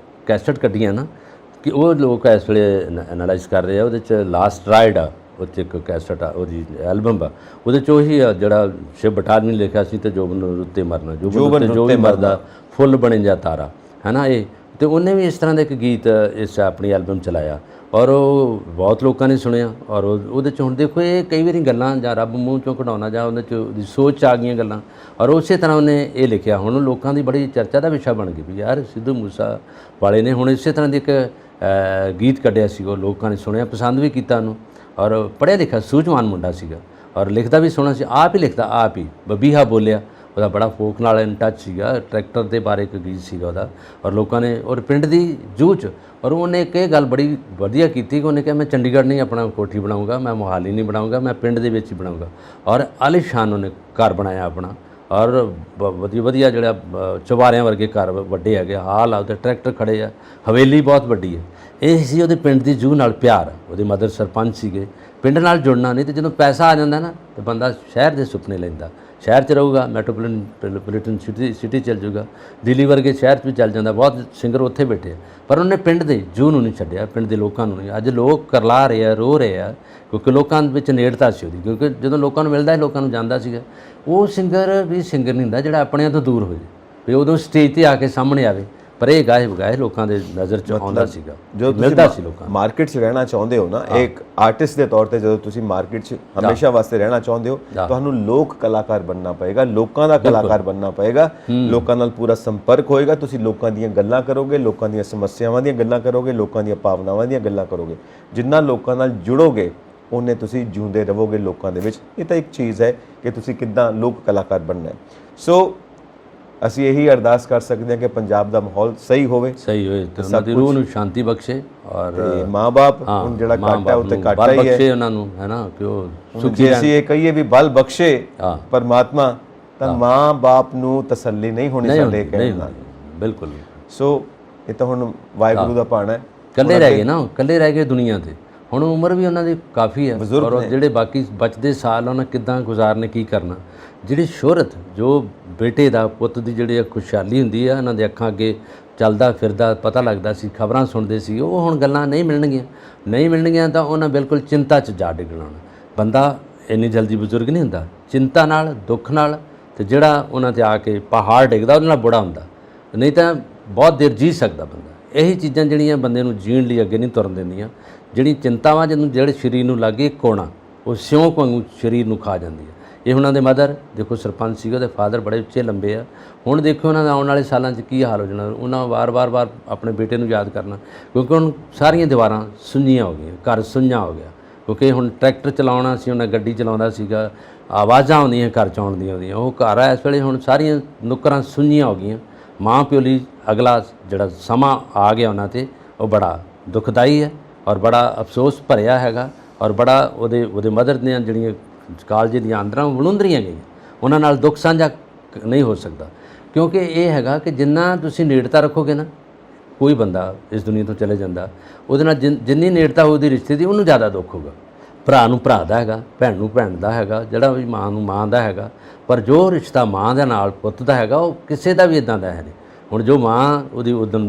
ਕੈਸਟ ਕੱਢੀਆਂ ਨਾ, ਕਿ ਉਹ ਲੋਕ ਇਸ ਵੇਲੇ ਐਨਾਲਾਈਜ਼ ਕਰ ਰਹੇ ਆ, ਉਹਦੇ 'ਚ ਲਾਸਟ ਰਾਈਡ ਆ, ਉਹ 'ਚ ਇੱਕ ਕੈਸਟ ਆ, ਉਹਦੀ ਐਲਬਮ ਆ, ਉਹਦੇ 'ਚ ਉਹੀ ਆ ਜਿਹੜਾ ਸ਼ਿਵ ਬਟਾਲਵੀ ਨੇ ਲਿਖਿਆ ਸੀ, ਤੇ ਜੋਬਨ ਉੱਤੇ ਮਰਨਾ, ਜੋਬਨ ਜੋ ਵੀ ਮਰਦਾ ਫੁੱਲ ਬਣੇ ਜਾ ਤਾਰਾ, ਹੈ ਨਾ ਇਹ। ਤੇ ਉਹਨੇ ਵੀ ਇਸ ਤਰ੍ਹਾਂ ਦਾ ਇੱਕ ਗੀਤ ਇਸ ਆਪਣੀ ਐਲਬਮ ਚਲਾਇਆ, ਔਰ ਉਹ ਬਹੁਤ ਲੋਕਾਂ ਨੇ ਸੁਣਿਆ। ਔਰ ਉਹਦੇ 'ਚ ਹੁਣ ਦੇਖੋ, ਇਹ ਕਈ ਵਾਰੀ ਗੱਲਾਂ ਜਾਂ ਰੱਬ ਮੂੰਹ 'ਚੋਂ ਕਢਾਉਣਾ, ਜਾਂ ਉਹਦੇ 'ਚ ਉਹਦੀ ਸੋਚ 'ਚ ਆ ਗਈਆਂ ਗੱਲਾਂ, ਔਰ ਉਸੇ ਤਰ੍ਹਾਂ ਉਹਨੇ ਇਹ ਲਿਖਿਆ। ਹੁਣ ਲੋਕਾਂ ਦੀ ਬੜੀ ਚਰਚਾ ਦਾ ਵਿਸ਼ਾ ਬਣ ਗਈ ਵੀ ਯਾਰ ਸਿੱਧੂ ਮੂਸਾ ਵਾਲੇ ਨੇ ਹੁਣ ਇਸੇ ਤਰ੍ਹਾਂ ਦੀ ਇੱਕ ਗੀਤ ਕੱਢਿਆ ਸੀ, ਉਹ ਲੋਕਾਂ ਨੇ ਸੁਣਿਆ, ਪਸੰਦ ਵੀ ਕੀਤਾ ਉਹਨੂੰ, ਔਰ ਪੜ੍ਹਿਆ ਲਿਖਿਆ ਸੂਝਵਾਨ ਮੁੰਡਾ ਸੀਗਾ, ਔਰ ਲਿਖਦਾ ਵੀ ਸੋਹਣਾ ਸੀ, ਆਪ ਹੀ ਲਿਖਦਾ, ਆਪ ਹੀ ਬਬੀਹਾ ਬੋਲਿਆ, ਉਹਦਾ ਬੜਾ ਫੋਕ ਨਾਲ ਇਨ ਟੱਚ ਸੀਗਾ। ਟਰੈਕਟਰ ਦੇ ਬਾਰੇ ਇੱਕ ਗੀਤ ਸੀਗਾ ਉਹਦਾ, ਔਰ ਲੋਕਾਂ ਨੇ, ਔਰ ਪਿੰਡ ਦੀ ਜੂਹ 'ਚ, ਔਰ ਉਹਨੇ ਇੱਕ ਇਹ ਗੱਲ ਬੜੀ ਵਧੀਆ ਕੀਤੀ ਕਿ ਉਹਨੇ ਕਿਹਾ ਮੈਂ ਚੰਡੀਗੜ੍ਹ ਨਹੀਂ ਆਪਣਾ ਕੋਠੀ ਬਣਾਊਂਗਾ, ਮੈਂ ਮੋਹਾਲੀ ਨਹੀਂ ਬਣਾਊਂਗਾ, ਮੈਂ ਪਿੰਡ ਦੇ ਵਿੱਚ ਹੀ ਬਣਾਊਂਗਾ। ਔਰ ਆਲੀਸ਼ਾਨ ਉਹਨੇ ਘਰ ਬਣਾਇਆ ਆਪਣਾ, ਔਰ ਵਧੀਆ ਜਿਹੜਾ ਚੁਬਾਰਿਆਂ ਵਰਗੇ ਘਰ ਵੱਡੇ ਹੈਗੇ, ਹਾਲ ਆ, ਉਹਦੇ ਟਰੈਕਟਰ ਖੜੇ ਆ, ਹਵੇਲੀ ਬਹੁਤ ਵੱਡੀ ਹੈ। ਇਹ ਸੀ ਉਹਦੇ ਪਿੰਡ ਦੀ ਜੂਹ ਨਾਲ ਪਿਆਰ। ਉਹਦੇ ਮਦਰ ਸਰਪੰਚ ਸੀਗੇ। ਪਿੰਡ ਨਾਲ ਜੁੜਨਾ ਨਹੀਂ, ਤੇ ਜਦੋਂ ਪੈਸਾ ਆ ਜਾਂਦਾ ਨਾ ਤੇ ਬੰਦਾ ਸ਼ਹਿਰ ਦੇ ਸੁਪਨੇ ਲੈਂਦਾ, ਸ਼ਹਿਰ 'ਚ ਰਹੂਗਾ, ਮੈਟਰੋਪੋਲੀਟਨ ਸਿਟੀ ਚੱਲ ਜਾਊਗਾ, ਦਿੱਲੀ ਵਰਗੇ ਸ਼ਹਿਰ 'ਚ ਵੀ ਚੱਲ ਜਾਂਦਾ, ਬਹੁਤ ਸਿੰਗਰ ਉੱਥੇ ਬੈਠੇ ਆ। ਪਰ ਉਹਨੇ ਪਿੰਡ ਦੇ ਜੂਹ ਨੂੰ ਨਹੀਂ ਛੱਡਿਆ, ਪਿੰਡ ਦੇ ਲੋਕਾਂ ਨੂੰ ਨਹੀਂ। ਅੱਜ ਲੋਕ ਕਰਲਾ ਰਹੇ ਆ, ਰੋ ਰਹੇ ਆ, ਕਿਉਂਕਿ ਲੋਕਾਂ ਵਿੱਚ ਨੇੜਤਾ ਸੀ ਉਹਦੀ, ਕਿਉਂਕਿ ਜਦੋਂ ਲੋਕਾਂ ਨੂੰ ਮਿਲਦਾ ਲੋਕਾਂ ਨੂੰ ਜਾਂਦਾ ਸੀਗਾ। ਉਹ ਸਿੰਗਰ ਵੀ ਸਿੰਗਰ ਨਹੀਂ ਹੁੰਦਾ ਜਿਹੜਾ ਆਪਣਿਆਂ ਤੋਂ ਦੂਰ ਹੋ ਜਾਏ, ਵੀ ਉਦੋਂ ਸਟੇਜ ਤੇ ਆ ਕੇ ਸਾਹਮਣੇ ਆਵੇ, ਪਰ ਇਹ ਗਾਏ ਲੋਕਾਂ ਦੇ ਨਜ਼ਰ 'ਚ ਆਉਂਦਾ ਸੀਗਾ, ਜੋ ਮਿਲਦਾ ਸੀ ਲੋਕਾਂ। ਮਾਰਕੀਟ 'ਚ ਰਹਿਣਾ ਚਾਹੁੰਦੇ ਹੋ ਨਾ, ਇੱਕ ਆਰਟਿਸਟ ਦੇ ਤੌਰ ਤੇ, ਜਦੋਂ ਤੁਸੀਂ ਮਾਰਕੀਟ 'ਚ ਹਮੇਸ਼ਾ ਵਾਸਤੇ ਰਹਿਣਾ ਚਾਹੁੰਦੇ ਹੋ, ਤੁਹਾਨੂੰ ਲੋਕ ਕਲਾਕਾਰ ਬਣਨਾ ਪਏਗਾ, ਲੋਕਾਂ ਦਾ ਕਲਾਕਾਰ ਬਣਨਾ ਪਏਗਾ। ਲੋਕਾਂ ਨਾਲ ਪੂਰਾ ਸੰਪਰਕ ਹੋਏਗਾ, ਤੁਸੀਂ ਲੋਕਾਂ ਦੀਆਂ ਗੱਲਾਂ ਕਰੋਗੇ, ਲੋਕਾਂ ਦੀਆਂ ਸਮੱਸਿਆਵਾਂ ਦੀਆਂ ਗੱਲਾਂ ਕਰੋਗੇ, ਲੋਕਾਂ ਦੀਆਂ ਭਾਵਨਾਵਾਂ ਦੀਆਂ ਗੱਲਾਂ ਕਰੋਗੇ। ਜਿੰਨਾ ਲੋਕਾਂ ਨਾਲ ਜੁੜੋਗੇ ਉਹਨੇ ਤੁਸੀਂ ਜਿਉਂਦੇ ਰਹੋਗੇ ਲੋਕਾਂ ਦੇ ਵਿੱਚ। ਇਹ ਤਾਂ ਇੱਕ ਚੀਜ਼ ਹੈ ਕਿ ਤੁਸੀਂ ਕਿੱਦਾਂ ਲੋਕ ਕਲਾਕਾਰ ਬਣਨਾ ਹੈ। ਸੋ ਅਸੀਂ ਇਹੀ ਅਰਦਾਸ ਕਰ ਸਕਦੇ ਹਾਂ ਕਿ ਪੰਜਾਬ ਦਾ ਮਾਹੌਲ ਸਹੀ ਹੋਵੇ ਤੇ ਉਹਨਾਂ ਦੀ ਰੂਹ ਨੂੰ ਸ਼ਾਂਤੀ ਬਖਸ਼ੇ, ਔਰ ਮਾਂ-ਬਾਪ ਹੁਣ ਜਿਹੜਾ ਘਾਟਾ ਉੱਤੇ ਘਾਟਾ ਹੀ ਹੈ ਉਹਨਾਂ ਨੂੰ, ਹੈ ਨਾ, ਕਿ ਉਹ ਸੁਖੀ ਅਸੀਂ ਇਹ ਕਹੀਏ ਵੀ ਬਲ ਬਖਸ਼ੇ ਪਰਮਾਤਮਾ, ਤਾਂ ਮਾਂ-ਬਾਪ ਨੂੰ ਤਸੱਲੀ ਨਹੀਂ ਹੋਣੀ ਸਾਡੇ ਕਹਿਣ ਨਾਲ। ਬਿਲਕੁਲ। ਸੋ ਇਹ ਤਾਂ ਹੁਣ ਵਾਹਿਗੁਰੂ ਦਾ ਭਾਣਾ ਹੈ। ਇਕੱਲੇ ਰਹਿ ਗਏ ਨਾ, ਇਕੱਲੇ ਰਹਿ ਗਏ ਦੁਨੀਆ ਤੇ। ਹੁਣ ਉਮਰ ਵੀ ਉਹਨਾਂ ਦੀ ਕਾਫੀ ਹੈ, ਔਰ ਜਿਹੜੇ ਬਾਕੀ ਬਚਦੇ ਸਾਲ ਉਹਨਾਂ ਕਿੱਦਾਂ ਗੁਜ਼ਾਰਨੇ, ਕੀ ਕਰਨਾ। ਜਿਹੜੀ ਸ਼ੋਹਰਤ, ਜੋ ਬੇਟੇ ਦਾ, ਪੁੱਤ ਦੀ ਜਿਹੜੀ ਖੁਸ਼ਹਾਲੀ ਹੁੰਦੀ ਆ, ਇਹਨਾਂ ਦੇ ਅੱਖਾਂ ਅੱਗੇ ਚੱਲਦਾ ਫਿਰਦਾ ਪਤਾ ਲੱਗਦਾ ਸੀ, ਖਬਰਾਂ ਸੁਣਦੇ ਸੀ, ਉਹ ਹੁਣ ਗੱਲਾਂ ਨਹੀਂ ਮਿਲਣਗੀਆਂ ਤਾਂ ਉਹਨਾਂ ਬਿਲਕੁਲ ਚਿੰਤਾ 'ਚ ਜਾ ਡਿੱਗਣਾ। ਬੰਦਾ ਇੰਨੀ ਜਲਦੀ ਬਜ਼ੁਰਗ ਨਹੀਂ ਹੁੰਦਾ, ਚਿੰਤਾ ਨਾਲ, ਦੁੱਖ ਨਾਲ, ਤੇ ਜਿਹੜਾ ਉਹਨਾਂ 'ਤੇ ਆ ਕੇ ਪਹਾੜ ਡਿੱਗਦਾ ਉਹਦੇ ਨਾਲ ਬੁੜਾ ਹੁੰਦਾ, ਨਹੀਂ ਤਾਂ ਬਹੁਤ ਦੇਰ ਜੀ ਸਕਦਾ ਬੰਦਾ। ਇਹੀ ਚੀਜ਼ਾਂ ਜਿਹੜੀਆਂ ਬੰਦੇ ਨੂੰ ਜੀਣ ਲਈ ਅੱਗੇ ਨਹੀਂ ਤੁਰਨ ਦਿੰਦੀਆਂ। ਜਿਹੜੀ ਚਿੰਤਾਵਾਂ ਜਿਹਨੂੰ ਜਿਹੜੇ ਸਰੀਰ ਨੂੰ ਲੱਗੇ ਇੱਕ ਹੋਣਾ, ਉਹ ਸਿਉਂਕ ਵਾਂਗੂ ਸਰੀਰ ਨੂੰ ਖਾ ਜਾਂਦੀ ਹੈ। ਇਹ ਉਹਨਾਂ ਦੇ ਮਦਰ ਦੇਖੋ ਸਰਪੰਚ ਸੀਗਾ, ਉਹਦੇ ਫਾਦਰ ਬੜੇ ਉੱਚੇ ਲੰਬੇ ਆ। ਹੁਣ ਦੇਖੋ ਉਹਨਾਂ ਦਾ ਆਉਣ ਵਾਲੇ ਸਾਲਾਂ 'ਚ ਕੀ ਹਾਲ ਹੋ ਜਾਣਾ। ਉਹਨਾਂ ਵਾਰ ਆਪਣੇ ਬੇਟੇ ਨੂੰ ਯਾਦ ਕਰਨਾ, ਕਿਉਂਕਿ ਹੁਣ ਸਾਰੀਆਂ ਦੀਵਾਰਾਂ ਸੁੰਨੀਆਂ ਹੋ ਗਈਆਂ, ਘਰ ਸੁੰਨਾ ਹੋ ਗਿਆ। ਕਿਉਂਕਿ ਹੁਣ ਟਰੈਕਟਰ ਚਲਾਉਣਾ ਸੀ, ਉਹਨਾਂ ਗੱਡੀ ਚਲਾਉਂਦਾ ਸੀਗਾ, ਆਵਾਜ਼ਾਂ ਆਉਂਦੀਆਂ ਘਰ 'ਚ ਆਉਂਦੀਆਂ। ਉਹ ਘਰ ਆ ਇਸ ਵੇਲੇ ਹੁਣ ਸਾਰੀਆਂ ਨੁੱਕਰਾਂ ਸੁੰਨੀਆਂ ਹੋ ਗਈਆਂ। ਮਾਂ ਪਿਓ ਲਈ ਅਗਲਾ ਜਿਹੜਾ ਸਮਾਂ ਆ ਗਿਆ ਉਹਨਾਂ 'ਤੇ, ਉਹ ਬੜਾ ਦੁਖਦਾਈ ਹੈ ਔਰ ਬੜਾ ਅਫਸੋਸ ਭਰਿਆ ਹੈਗਾ। ਔਰ ਬੜਾ ਉਹਦੇ ਮਦਰ ਦੀਆਂ ਜਿਹੜੀਆਂ ਕਾਲਜੇ ਦੀਆਂ ਅੰਦਰਾਂ ਵਲੂੰਦਰੀਆਂ ਗਈਆਂ, ਉਹਨਾਂ ਨਾਲ ਦੁੱਖ ਸਾਂਝਾ ਨਹੀਂ ਹੋ ਸਕਦਾ। ਕਿਉਂਕਿ ਇਹ ਹੈਗਾ ਕਿ ਜਿੰਨਾ ਤੁਸੀਂ ਨੇੜਤਾ ਰੱਖੋਗੇ ਨਾ, ਕੋਈ ਬੰਦਾ ਇਸ ਦੁਨੀਆ ਤੋਂ ਚਲੇ ਜਾਂਦਾ, ਉਹਦੇ ਨਾਲ ਜਿੰਨੀ ਨੇੜਤਾ ਉਹਦੀ ਰਿਸ਼ਤੇ ਦੀ, ਉਹਨੂੰ ਜ਼ਿਆਦਾ ਦੁੱਖ ਹੋਗਾ। ਭਰਾ ਨੂੰ ਭਰਾ ਦਾ ਹੈਗਾ, ਭੈਣ ਨੂੰ ਭੈਣ ਦਾ ਹੈਗਾ, ਜਿਹੜਾ ਵੀ ਮਾਂ ਨੂੰ ਮਾਂ ਦਾ ਹੈਗਾ। ਪਰ ਜੋ ਰਿਸ਼ਤਾ ਮਾਂ ਦੇ ਨਾਲ ਪੁੱਤ ਦਾ ਹੈਗਾ, ਉਹ ਕਿਸੇ ਦਾ ਵੀ ਇਦਾਂ ਦਾ ਹੈ ਨਹੀਂ। ਹੁਣ ਜੋ ਮਾਂ ਉਹਦੀ ਉਦੋਂ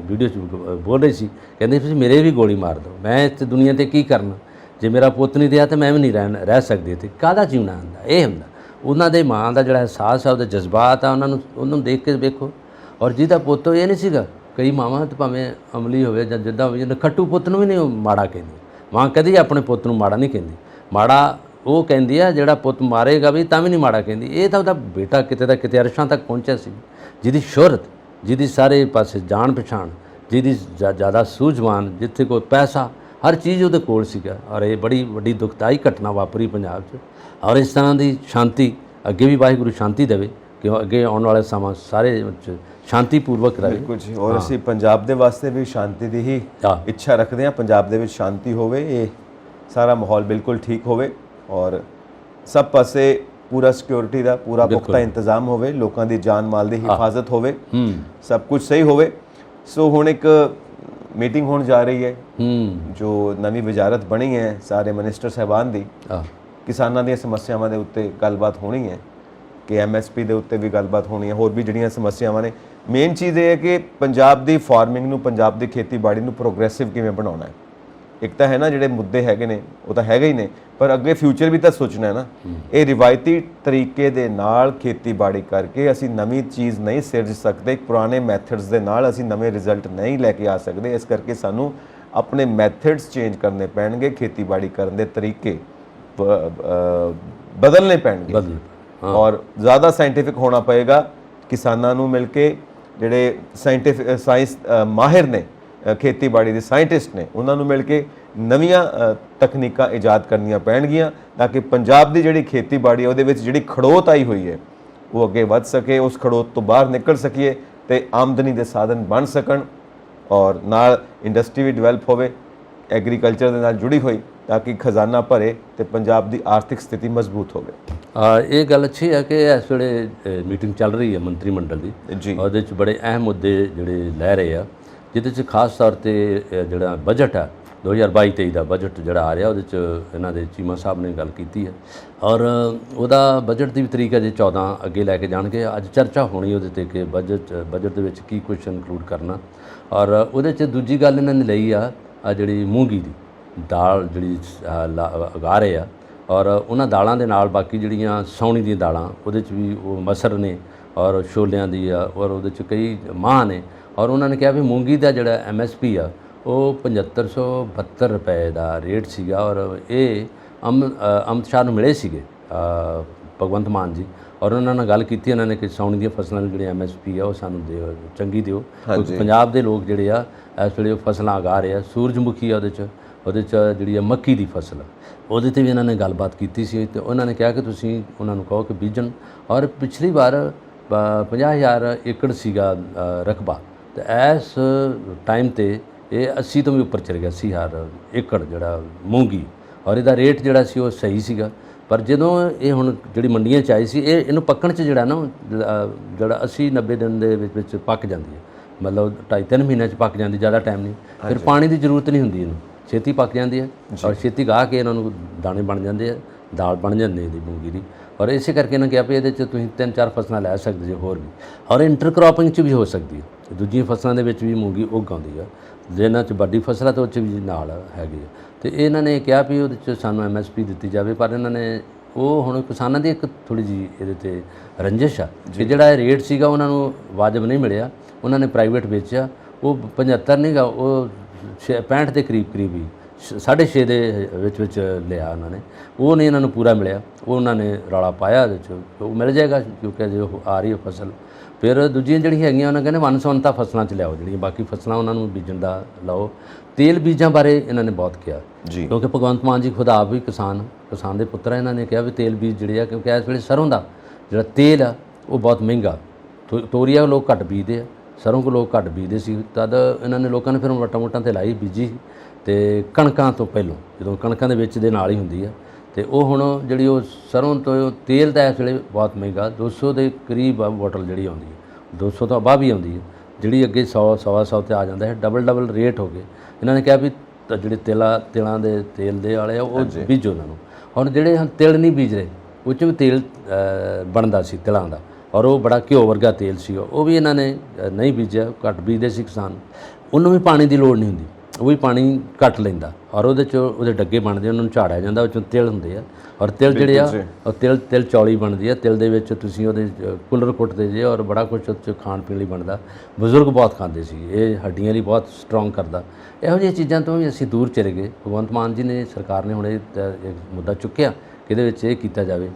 ਵੀਡੀਓ 'ਚ ਬੋਲ ਰਹੀ ਸੀ, ਕਹਿੰਦੀ ਤੁਸੀਂ ਮੇਰੇ ਵੀ ਗੋਲੀ ਮਾਰ ਦਿਓ, ਮੈਂ ਇਸ ਦੁਨੀਆ 'ਤੇ ਕੀ ਕਰਨਾ, ਜੇ ਮੇਰਾ ਪੁੱਤ ਨਹੀਂ ਰਿਹਾ ਤਾਂ ਮੈਂ ਵੀ ਨਹੀਂ ਰਹਿ ਸਕਦੀ। ਤੇ ਕਾਹਦਾ ਜੀਵਣਾ ਹੁੰਦਾ, ਇਹ ਹੁੰਦਾ ਉਹਨਾਂ ਦੇ ਮਾਂ ਦਾ ਜਿਹੜਾ ਅਹਿਸਾਸ ਆ, ਉਹਦੇ ਜਜ਼ਬਾਤ ਆ, ਉਹਨੂੰ ਦੇਖ ਕੇ ਵੇਖੋ। ਔਰ ਜਿਹਦਾ ਪੁੱਤ ਇਹ ਨਹੀਂ ਸੀਗਾ, ਕਈ ਮਾਵਾਂ ਤਾਂ ਭਾਵੇਂ ਅਮਲੀ ਹੋਵੇ ਜਾਂ ਜਿੱਦਾਂ ਹੋਵੇ, ਨਖੱਟੂ ਪੁੱਤ ਨੂੰ ਵੀ ਨਹੀਂ ਮਾੜਾ ਕਹਿੰਦੀ। ਮਾਂ ਕਦੀ ਆਪਣੇ ਪੁੱਤ ਨੂੰ ਮਾੜਾ ਨਹੀਂ ਕਹਿੰਦੀ। ਮਾੜਾ ਉਹ ਕਹਿੰਦੀ ਆ ਜਿਹੜਾ ਪੁੱਤ ਮਾਰੇਗਾ ਵੀ ਤਾਂ ਵੀ ਨਹੀਂ ਮਾੜਾ ਕਹਿੰਦੀ। ਇਹ ਤਾਂ ਉਹਦਾ ਬੇਟਾ ਕਿਤੇ ਦਾ ਕਿਤੇ ਅਰਸ਼ਾਂ ਤੱਕ ਪਹੁੰਚਿਆ ਸੀ, ਜਿਹਦੀ ਸ਼ੋਹਰਤ, ਜਿਹਦੀ ਸਾਰੇ ਪਾਸੇ ਜਾਣ ਪਛਾਣ, ਜਿਹਦੀ ਜ਼ਿਆਦਾ ਸੂਝਵਾਨ, ਜਿੱਥੇ ਕੋਈ ਪੈਸਾ, ਹਰ ਚੀਜ਼ ਉਹਦੇ ਕੋਲ ਸੀਗਾ। ਔਰ ਇਹ ਬੜੀ ਵੱਡੀ ਦੁਖਦਾਈ ਘਟਨਾ ਵਾਪਰੀ ਪੰਜਾਬ 'ਚ। ਔਰ ਇਸ ਤਰ੍ਹਾਂ ਦੀ ਸ਼ਾਂਤੀ ਅੱਗੇ ਵੀ ਵਾਹਿਗੁਰੂ ਸ਼ਾਂਤੀ ਦੇਵੇ, ਕਿ ਅੱਗੇ ਆਉਣ ਵਾਲੇ ਸਮਾਂ ਸਾਰੇ ਸ਼ਾਂਤੀਪੂਰਵਕ ਰਹੇ। ਬਿਲਕੁਲ ਜੀ। ਔਰ ਅਸੀਂ ਪੰਜਾਬ ਦੇ ਵਾਸਤੇ ਵੀ ਸ਼ਾਂਤੀ ਦੀ ਹੀ ਇੱਛਾ ਰੱਖਦੇ ਹਾਂ। ਪੰਜਾਬ ਦੇ ਵਿੱਚ ਸ਼ਾਂਤੀ ਹੋਵੇ, ਇਹ ਸਾਰਾ ਮਾਹੌਲ ਬਿਲਕੁਲ ਠੀਕ ਹੋਵੇ ਔਰ ਸਭ ਪਾਸੇ ਪੂਰਾ ਸਿਕਿਉਰਿਟੀ ਦਾ ਪੂਰਾ ਪੁਖਤਾ ਇੰਤਜ਼ਾਮ ਹੋਵੇ, ਲੋਕਾਂ ਦੀ ਜਾਨ ਮਾਲ ਦੀ ਹਿਫਾਜ਼ਤ ਹੋਵੇ, ਸਭ ਕੁਝ ਸਹੀ ਹੋਵੇ। ਸੋ ਹੁਣ ਇੱਕ ਮੀਟਿੰਗ ਹੋਣ ਜਾ ਰਹੀ ਹੈ, ਜੋ ਨਵੀਂ ਵਜ਼ਾਰਤ ਬਣੀ ਹੈ ਸਾਰੇ ਮਿਨਿਸਟਰ ਸਾਹਿਬਾਨ ਦੀ, ਕਿਸਾਨਾਂ ਦੀਆਂ ਸਮੱਸਿਆਵਾਂ ਦੇ ਉੱਤੇ ਗੱਲਬਾਤ ਹੋਣੀ ਹੈ, ਕਿ ਐਮਐਸਪੀ ਦੇ ਉੱਤੇ ਵੀ ਗੱਲਬਾਤ ਹੋਣੀ ਹੈ, ਹੋਰ ਵੀ ਜਿਹੜੀਆਂ ਸਮੱਸਿਆਵਾਂ ਨੇ। ਮੇਨ ਚੀਜ਼ ਇਹ ਹੈ ਕਿ ਪੰਜਾਬ ਦੀ ਫਾਰਮਿੰਗ ਨੂੰ, ਪੰਜਾਬ ਦੀ ਖੇਤੀਬਾੜੀ ਨੂੰ ਪ੍ਰੋਗਰੈਸਿਵ ਕਿਵੇਂ ਬਣਾਉਣਾ ਹੈ। ਇੱਕ ਤਾਂ ਹੈ ਨਾ ਜਿਹੜੇ ਮੁੱਦੇ ਹੈਗੇ ਨੇ ਉਹ ਤਾਂ ਹੈਗੇ ਹੀ ਨੇ, ਪਰ ਅੱਗੇ ਫਿਊਚਰ ਵੀ ਤਾਂ ਸੋਚਣਾ ਹੈ ਨਾ। ਇਹ ਰਿਵਾਇਤੀ ਤਰੀਕੇ ਦੇ ਨਾਲ ਖੇਤੀਬਾੜੀ ਕਰਕੇ ਅਸੀਂ ਨਵੀਂ ਚੀਜ਼ ਨਹੀਂ ਸਿਰਜ ਸਕਦੇ, ਪੁਰਾਣੇ ਮੈਥਡਸ ਦੇ ਨਾਲ ਅਸੀਂ ਨਵੇਂ ਰਿਜ਼ਲਟ ਨਹੀਂ ਲੈ ਕੇ ਆ ਸਕਦੇ। ਇਸ ਕਰਕੇ ਸਾਨੂੰ ਆਪਣੇ ਮੈਥਡਸ ਚੇਂਜ ਕਰਨੇ ਪੈਣਗੇ, ਖੇਤੀਬਾੜੀ ਕਰਨ ਦੇ ਤਰੀਕੇ ਬਦਲਨੇ ਪੈਣਗੇ ਔਰ ਜ਼ਿਆਦਾ ਸਾਇੰਟੀਫਿਕ ਹੋਣਾ ਪਏਗਾ। ਕਿਸਾਨਾਂ ਨੂੰ ਮਿਲ ਕੇ ਜਿਹੜੇ ਸਾਇੰਸ ਮਾਹਿਰ ਨੇ, ਖੇਤੀਬਾੜੀ ਦੇ ਸਾਇੰਟਿਸਟ ਨੇ, ਉਹਨਾਂ ਨੂੰ ਮਿਲ ਕੇ ਨਵੀਆਂ ਤਕਨੀਕਾਂ ਇਜਾਦ ਕਰਨੀਆਂ ਪੈਣਗੀਆਂ, ਤਾਂ ਕਿ ਪੰਜਾਬ ਦੀ ਜਿਹੜੀ ਖੇਤੀਬਾੜੀ ਉਹਦੇ ਵਿੱਚ ਜਿਹੜੀ ਖੜੋਤ ਆਈ ਹੋਈ ਹੈ ਉਹ ਅੱਗੇ ਵੱਧ ਸਕੇ, ਉਸ ਖੜੋਤ ਤੋਂ ਬਾਹਰ ਨਿਕਲ ਸਕੀਏ ਤੇ ਆਮਦਨੀ ਦੇ ਸਾਧਨ ਬਣ ਸਕਣ ਔਰ ਨਾਲ ਇੰਡਸਟਰੀ ਵੀ ਡਿਵੈਲਪ ਹੋਵੇ ਐਗਰੀਕਲਚਰ ਦੇ ਨਾਲ ਜੁੜੀ ਹੋਈ, ਤਾਂ ਕਿ ਖਜ਼ਾਨਾ ਭਰੇ ਤੇ ਪੰਜਾਬ ਦੀ ਆਰਥਿਕ ਸਥਿਤੀ ਮਜ਼ਬੂਤ ਹੋਵੇ। ਇਹ ਗੱਲ ਅੱਛੀ ਹੈ ਕਿ ਇਸ ਵੇਲੇ ਮੀਟਿੰਗ ਚੱਲ ਰਹੀ ਹੈ ਮੰਤਰੀ ਮੰਡਲ ਦੀ ਜੀ। ਉਹਦੇ 'ਚ ਬੜੇ ਅਹਿਮ ਮੁੱਦੇ ਜਿਹੜੇ ਲੈ ਰਹੇ ਆ, ਜਿਹਦੇ 'ਚ ਖਾਸ ਤੌਰ 'ਤੇ ਜਿਹੜਾ ਬਜਟ ਹੈ 2022-23 ਦਾ ਬਜਟ ਜਿਹੜਾ ਆ ਰਿਹਾ, ਉਹਦੇ 'ਚ ਇਹਨਾਂ ਦੇ ਚੀਮਾ ਸਾਹਿਬ ਨੇ ਗੱਲ ਕੀਤੀ ਹੈ। ਔਰ ਉਹਦਾ ਬਜਟ ਦੀ ਵੀ ਤਰੀਕ ਅਜੇ 14 ਅੱਗੇ ਲੈ ਕੇ ਜਾਣਗੇ। ਅੱਜ ਚਰਚਾ ਹੋਣੀ ਉਹਦੇ 'ਤੇ ਕਿ ਬਜਟ ਦੇ ਵਿੱਚ ਕੀ ਕੁਛ ਇਨਕਲੂਡ ਕਰਨਾ। ਔਰ ਉਹਦੇ 'ਚ ਦੂਜੀ ਗੱਲ ਇਹਨਾਂ ਨੇ ਲਈ ਆ ਜਿਹੜੀ ਮੂੰਗੀ ਦੀ ਦਾਲ ਜਿਹੜੀ ਉਗਾ ਰਹੇ ਆ, ਔਰ ਉਹਨਾਂ ਦਾਲਾਂ ਦੇ ਨਾਲ ਬਾਕੀ ਜਿਹੜੀਆਂ ਸਾਉਣੀ ਦੀਆਂ ਦਾਲਾਂ, ਉਹਦੇ 'ਚ ਵੀ ਉਹ ਮਸਰ ਨੇ ਔਰ ਛੋਲਿਆਂ ਦੀ ਆ, ਔਰ ਉਹਦੇ 'ਚ ਕਈ ਮਾਂਹ ਨੇ। ਔਰ ਉਹਨਾਂ ਨੇ ਕਿਹਾ ਵੀ ਮੂੰਗੀ ਦਾ ਜਿਹੜਾ MSP ਆ ਉਹ 7572 ਰੁਪਏ ਦਾ ਰੇਟ ਸੀਗਾ। ਔਰ ਇਹ ਅਮਿਤ ਸ਼ਾਹ ਨੂੰ ਮਿਲੇ ਸੀਗੇ ਭਗਵੰਤ ਮਾਨ ਜੀ, ਔਰ ਉਹਨਾਂ ਨਾਲ ਗੱਲ ਕੀਤੀ ਉਹਨਾਂ ਨੇ ਕਿ ਸਾਉਣੀ ਦੀਆਂ ਫਸਲਾਂ ਦੀ ਜਿਹੜੀ MSP ਆ ਉਹ ਸਾਨੂੰ ਦਿਓ, ਚੰਗੀ ਦਿਓ। ਕਿਉਂਕਿ ਪੰਜਾਬ ਦੇ ਲੋਕ ਜਿਹੜੇ ਆ ਇਸ ਵੇਲੇ ਉਹ ਫਸਲਾਂ ਉਗਾ ਰਹੇ ਆ। ਸੂਰਜਮੁਖੀ ਆ ਉਹਦੇ 'ਚ ਜਿਹੜੀ ਆ ਮੱਕੀ ਦੀ ਫਸਲ, ਉਹਦੇ 'ਤੇ ਵੀ ਇਹਨਾਂ ਨੇ ਗੱਲਬਾਤ ਕੀਤੀ ਸੀ ਤੇ ਉਹਨਾਂ ਨੇ ਕਿਹਾ ਕਿ ਤੁਸੀਂ ਉਹਨਾਂ ਨੂੰ ਕਹੋ ਕਿ ਬੀਜਣ। ਔਰ ਪਿਛਲੀ ਵਾਰ 50,000 ਏਕੜ ਸੀਗਾ ਰਕਬਾ, ਤੇ ਇਸ ਟਾਈਮ 'ਤੇ ਇਹ 80 ਤੋਂ ਵੀ ਉੱਪਰ ਚਲ ਗਿਆ 80,000 ਏਕੜ ਜਿਹੜਾ ਮੂੰਗੀ। ਔਰ ਇਹਦਾ ਰੇਟ ਜਿਹੜਾ ਸੀ ਉਹ ਸਹੀ ਸੀਗਾ। ਪਰ ਜਦੋਂ ਇਹ ਹੁਣ ਜਿਹੜੀ ਮੰਡੀਆਂ 'ਚ ਆਈ ਸੀ, ਇਹਨੂੰ ਪੱਕਣ 'ਚ ਜਿਹੜਾ ਨਾ ਜਿਹੜਾ 80-90 ਦਿਨ ਦੇ ਵਿੱਚ ਪੱਕ ਜਾਂਦੀ ਹੈ, ਮਤਲਬ 2.5-3 ਮਹੀਨਿਆਂ 'ਚ ਪੱਕ ਜਾਂਦੀ, ਜ਼ਿਆਦਾ ਟਾਈਮ ਨਹੀਂ। ਫਿਰ ਪਾਣੀ ਦੀ ਜ਼ਰੂਰਤ ਨਹੀਂ ਹੁੰਦੀ, ਇਹਨੂੰ ਛੇਤੀ ਪੱਕ ਜਾਂਦੀ ਹੈ ਔਰ ਛੇਤੀ ਗਾਹ ਕੇ ਇਹਨਾਂ ਨੂੰ ਦਾਣੇ ਬਣ ਜਾਂਦੇ ਆ, ਦਾਲ ਬਣ ਜਾਂਦੀ ਇਹਦੀ ਮੂੰਗੀ ਦੀ। ਔਰ ਇਸੇ ਕਰਕੇ ਇਹਨਾਂ ਕਿਹਾ ਵੀ ਇਹਦੇ 'ਚ ਤੁਸੀਂ 3-4 ਫਸਲਾਂ ਲੈ ਸਕਦੇ ਜੇ ਹੋਰ ਵੀ, ਔਰ ਇੰਟਰਕ੍ਰੋਪਿੰਗ 'ਚ ਵੀ ਹੋ ਸਕਦੀ ਹੈ। ਦੂਜੀਆਂ ਫਸਲਾਂ ਦੇ ਵਿੱਚ ਵੀ ਮੂੰਗੀ ਉੱਗ ਆਉਂਦੀ ਆ, ਜਿਹਨਾਂ 'ਚ ਵੱਡੀ ਫਸਲ ਆ ਤਾਂ ਉਹ 'ਚ ਵੀ ਨਾਲ ਹੈਗੀ ਆ। ਤੇ ਇਹਨਾਂ ਨੇ ਕਿਹਾ ਵੀ ਉਹਦੇ 'ਚ ਸਾਨੂੰ MSP ਦਿੱਤੀ ਜਾਵੇ। ਪਰ ਇਹਨਾਂ ਨੇ ਉਹ ਹੁਣ ਕਿਸਾਨਾਂ ਦੀ ਇੱਕ ਥੋੜ੍ਹੀ ਜਿਹੀ ਇਹਦੇ 'ਤੇ ਰੰਜਿਸ਼ ਆ ਕਿ ਜਿਹੜਾ ਇਹ ਰੇਟ ਸੀਗਾ ਉਹਨਾਂ ਨੂੰ ਵਾਜਬ ਨਹੀਂ ਮਿਲਿਆ, ਉਹਨਾਂ ਨੇ ਪ੍ਰਾਈਵੇਟ ਵੇਚਿਆ। ਉਹ 75 ਨਹੀਂ ਗਾ, ਉਹ 65 ਦੇ ਕਰੀਬ ਹੀ 6.5 ਦੇ ਵਿੱਚ ਲਿਆ ਉਹਨਾਂ ਨੇ। ਉਹ ਨਹੀਂ ਇਹਨਾਂ ਨੂੰ ਪੂਰਾ ਮਿਲਿਆ, ਉਹ ਉਹਨਾਂ ਨੇ ਰੌਲਾ ਪਾਇਆ ਉਹਦੇ 'ਚ, ਉਹ ਮਿਲ ਜਾਏਗਾ ਕਿਉਂਕਿ ਜੇ ਉਹ ਆ ਰਹੀ ਹੈ ਫਸਲ। ਫਿਰ ਦੂਜੀਆਂ ਜਿਹੜੀਆਂ ਹੈਗੀਆਂ ਉਹਨਾਂ ਕਹਿੰਦੇ ਵੰਨ-ਸੁਵੰਨਤਾ ਫਸਲਾਂ 'ਚ ਲਿਆਓ, ਜਿਹੜੀਆਂ ਬਾਕੀ ਫਸਲਾਂ ਉਹਨਾਂ ਨੂੰ ਬੀਜਣ ਦਾ ਲਾਓ। ਤੇਲ ਬੀਜਾਂ ਬਾਰੇ ਇਹਨਾਂ ਨੇ ਬਹੁਤ ਕਿਹਾ ਜੀ, ਕਿਉਂਕਿ ਭਗਵੰਤ ਮਾਨ ਜੀ ਖੁਦ ਆਪ ਵੀ ਕਿਸਾਨ ਦੇ ਪੁੱਤਰ ਆ। ਇਹਨਾਂ ਨੇ ਕਿਹਾ ਵੀ ਤੇਲ ਬੀਜ ਜਿਹੜੇ ਆ, ਕਿਉਂਕਿ ਇਸ ਵੇਲੇ ਸਰੋਂ ਦਾ ਜਿਹੜਾ ਤੇਲ ਆ ਉਹ ਬਹੁਤ ਮਹਿੰਗਾ, ਤੋਰੀਆ ਲੋਕ ਘੱਟ ਬੀਜਦੇ ਆ, ਸਰੋਂ ਕੋ ਲੋਕ ਘੱਟ ਬੀਜਦੇ ਸੀ। ਤਦ ਇਹਨਾਂ ਨੇ ਲੋਕਾਂ ਨੇ ਫਿਰ ਵਟਾਂ ਤੇ ਲਾਈ ਬੀਜੀ, ਤੇ ਕਣਕਾਂ ਤੋਂ ਪਹਿਲੋਂ ਜਦੋਂ ਕਣਕਾਂ ਦੇ ਵਿੱਚ ਦੇ ਨਾਲ ਹੀ ਹੁੰਦੀ ਆ। ਤੇ ਉਹ ਹੁਣ ਜਿਹੜੀ ਉਹ ਸਰੋਂ ਤੋਂ ਤੇਲ ਦਾ ਇਸ ਵੇਲੇ ਬਹੁਤ ਮਹਿੰਗਾ, 200 ਦੇ ਕਰੀਬ ਆ ਬੋਟਲ ਜਿਹੜੀ ਆਉਂਦੀ ਹੈ, 200 ਤੋਂ ਬਾਅਦ ਵੀ ਆਉਂਦੀ ਹੈ, ਜਿਹੜੀ ਅੱਗੇ 100 ਸਵਾ 100 ਤੇ ਆ ਜਾਂਦਾ ਹੈ। ਡਬਲ ਰੇਟ ਹੋ ਗਏ। ਇਹਨਾਂ ਨੇ ਕਿਹਾ ਵੀ ਜਿਹੜੇ ਤਿਲਾਂ ਦੇ ਤੇਲ ਦੇ ਵਾਲੇ ਆ ਉਹ ਬੀਜੋ ਉਹਨਾਂ ਨੂੰ। ਹੁਣ ਜਿਹੜੇ ਹੁਣ ਤਿਲ ਨਹੀਂ ਬੀਜ ਰਹੇ, ਉਹ 'ਚ ਵੀ ਤੇਲ ਬਣਦਾ ਸੀ ਤਿਲਾਂ ਦਾ, ਔਰ ਉਹ ਬੜਾ ਘਿਓ ਵਰਗਾ ਤੇਲ ਸੀ, ਉਹ ਵੀ ਇਹਨਾਂ ਨੇ ਨਹੀਂ ਬੀਜਿਆ, ਘੱਟ ਬੀਜਦੇ ਸੀ ਕਿਸਾਨ। ਉਹਨੂੰ ਵੀ ਪਾਣੀ ਦੀ ਲੋੜ ਨਹੀਂ ਹੁੰਦੀ, ਉਹ ਵੀ ਪਾਣੀ ਘੱਟ ਲੈਂਦਾ, ਔਰ ਉਹਦੇ 'ਚ ਉਹਦੇ ਡੱਗੇ ਬਣਦੇ, ਉਹਨਾਂ ਨੂੰ ਝਾੜਿਆ ਜਾਂਦਾ, ਉਹ 'ਚੋਂ ਤਿਲ ਹੁੰਦੇ ਆ। ਔਰ ਤਿਲ ਜਿਹੜੇ ਆ ਉਹ ਤਿਲ ਚੌਲੀ ਬਣਦੀ ਆ। ਤਿਲ ਦੇ ਵਿੱਚ ਤੁਸੀਂ ਉਹਦੇ ਕੁੱਲਰ ਕੁੱਟਦੇ ਜੇ, ਔਰ ਬੜਾ ਕੁਛ ਉਹ 'ਚ ਖਾਣ ਪੀਣ ਲਈ ਬਣਦਾ। ਬਜ਼ੁਰਗ ਬਹੁਤ ਖਾਂਦੇ ਸੀ, ਇਹ ਹੱਡੀਆਂ ਲਈ ਬਹੁਤ ਸਟਰੋਂਗ ਕਰਦਾ। ਇਹੋ ਜਿਹੀਆਂ ਚੀਜ਼ਾਂ ਤੋਂ ਵੀ ਅਸੀਂ ਦੂਰ ਚਲੇ ਗਏ। ਭਗਵੰਤ ਮਾਨ ਜੀ ਨੇ, ਸਰਕਾਰ ਨੇ ਹੁਣ ਇਹ ਮੁੱਦਾ ਚੁੱਕਿਆ ਕਿ ਇਹਦੇ ਵਿੱਚ ਇਹ ਕੀਤਾ ਜਾਵੇ।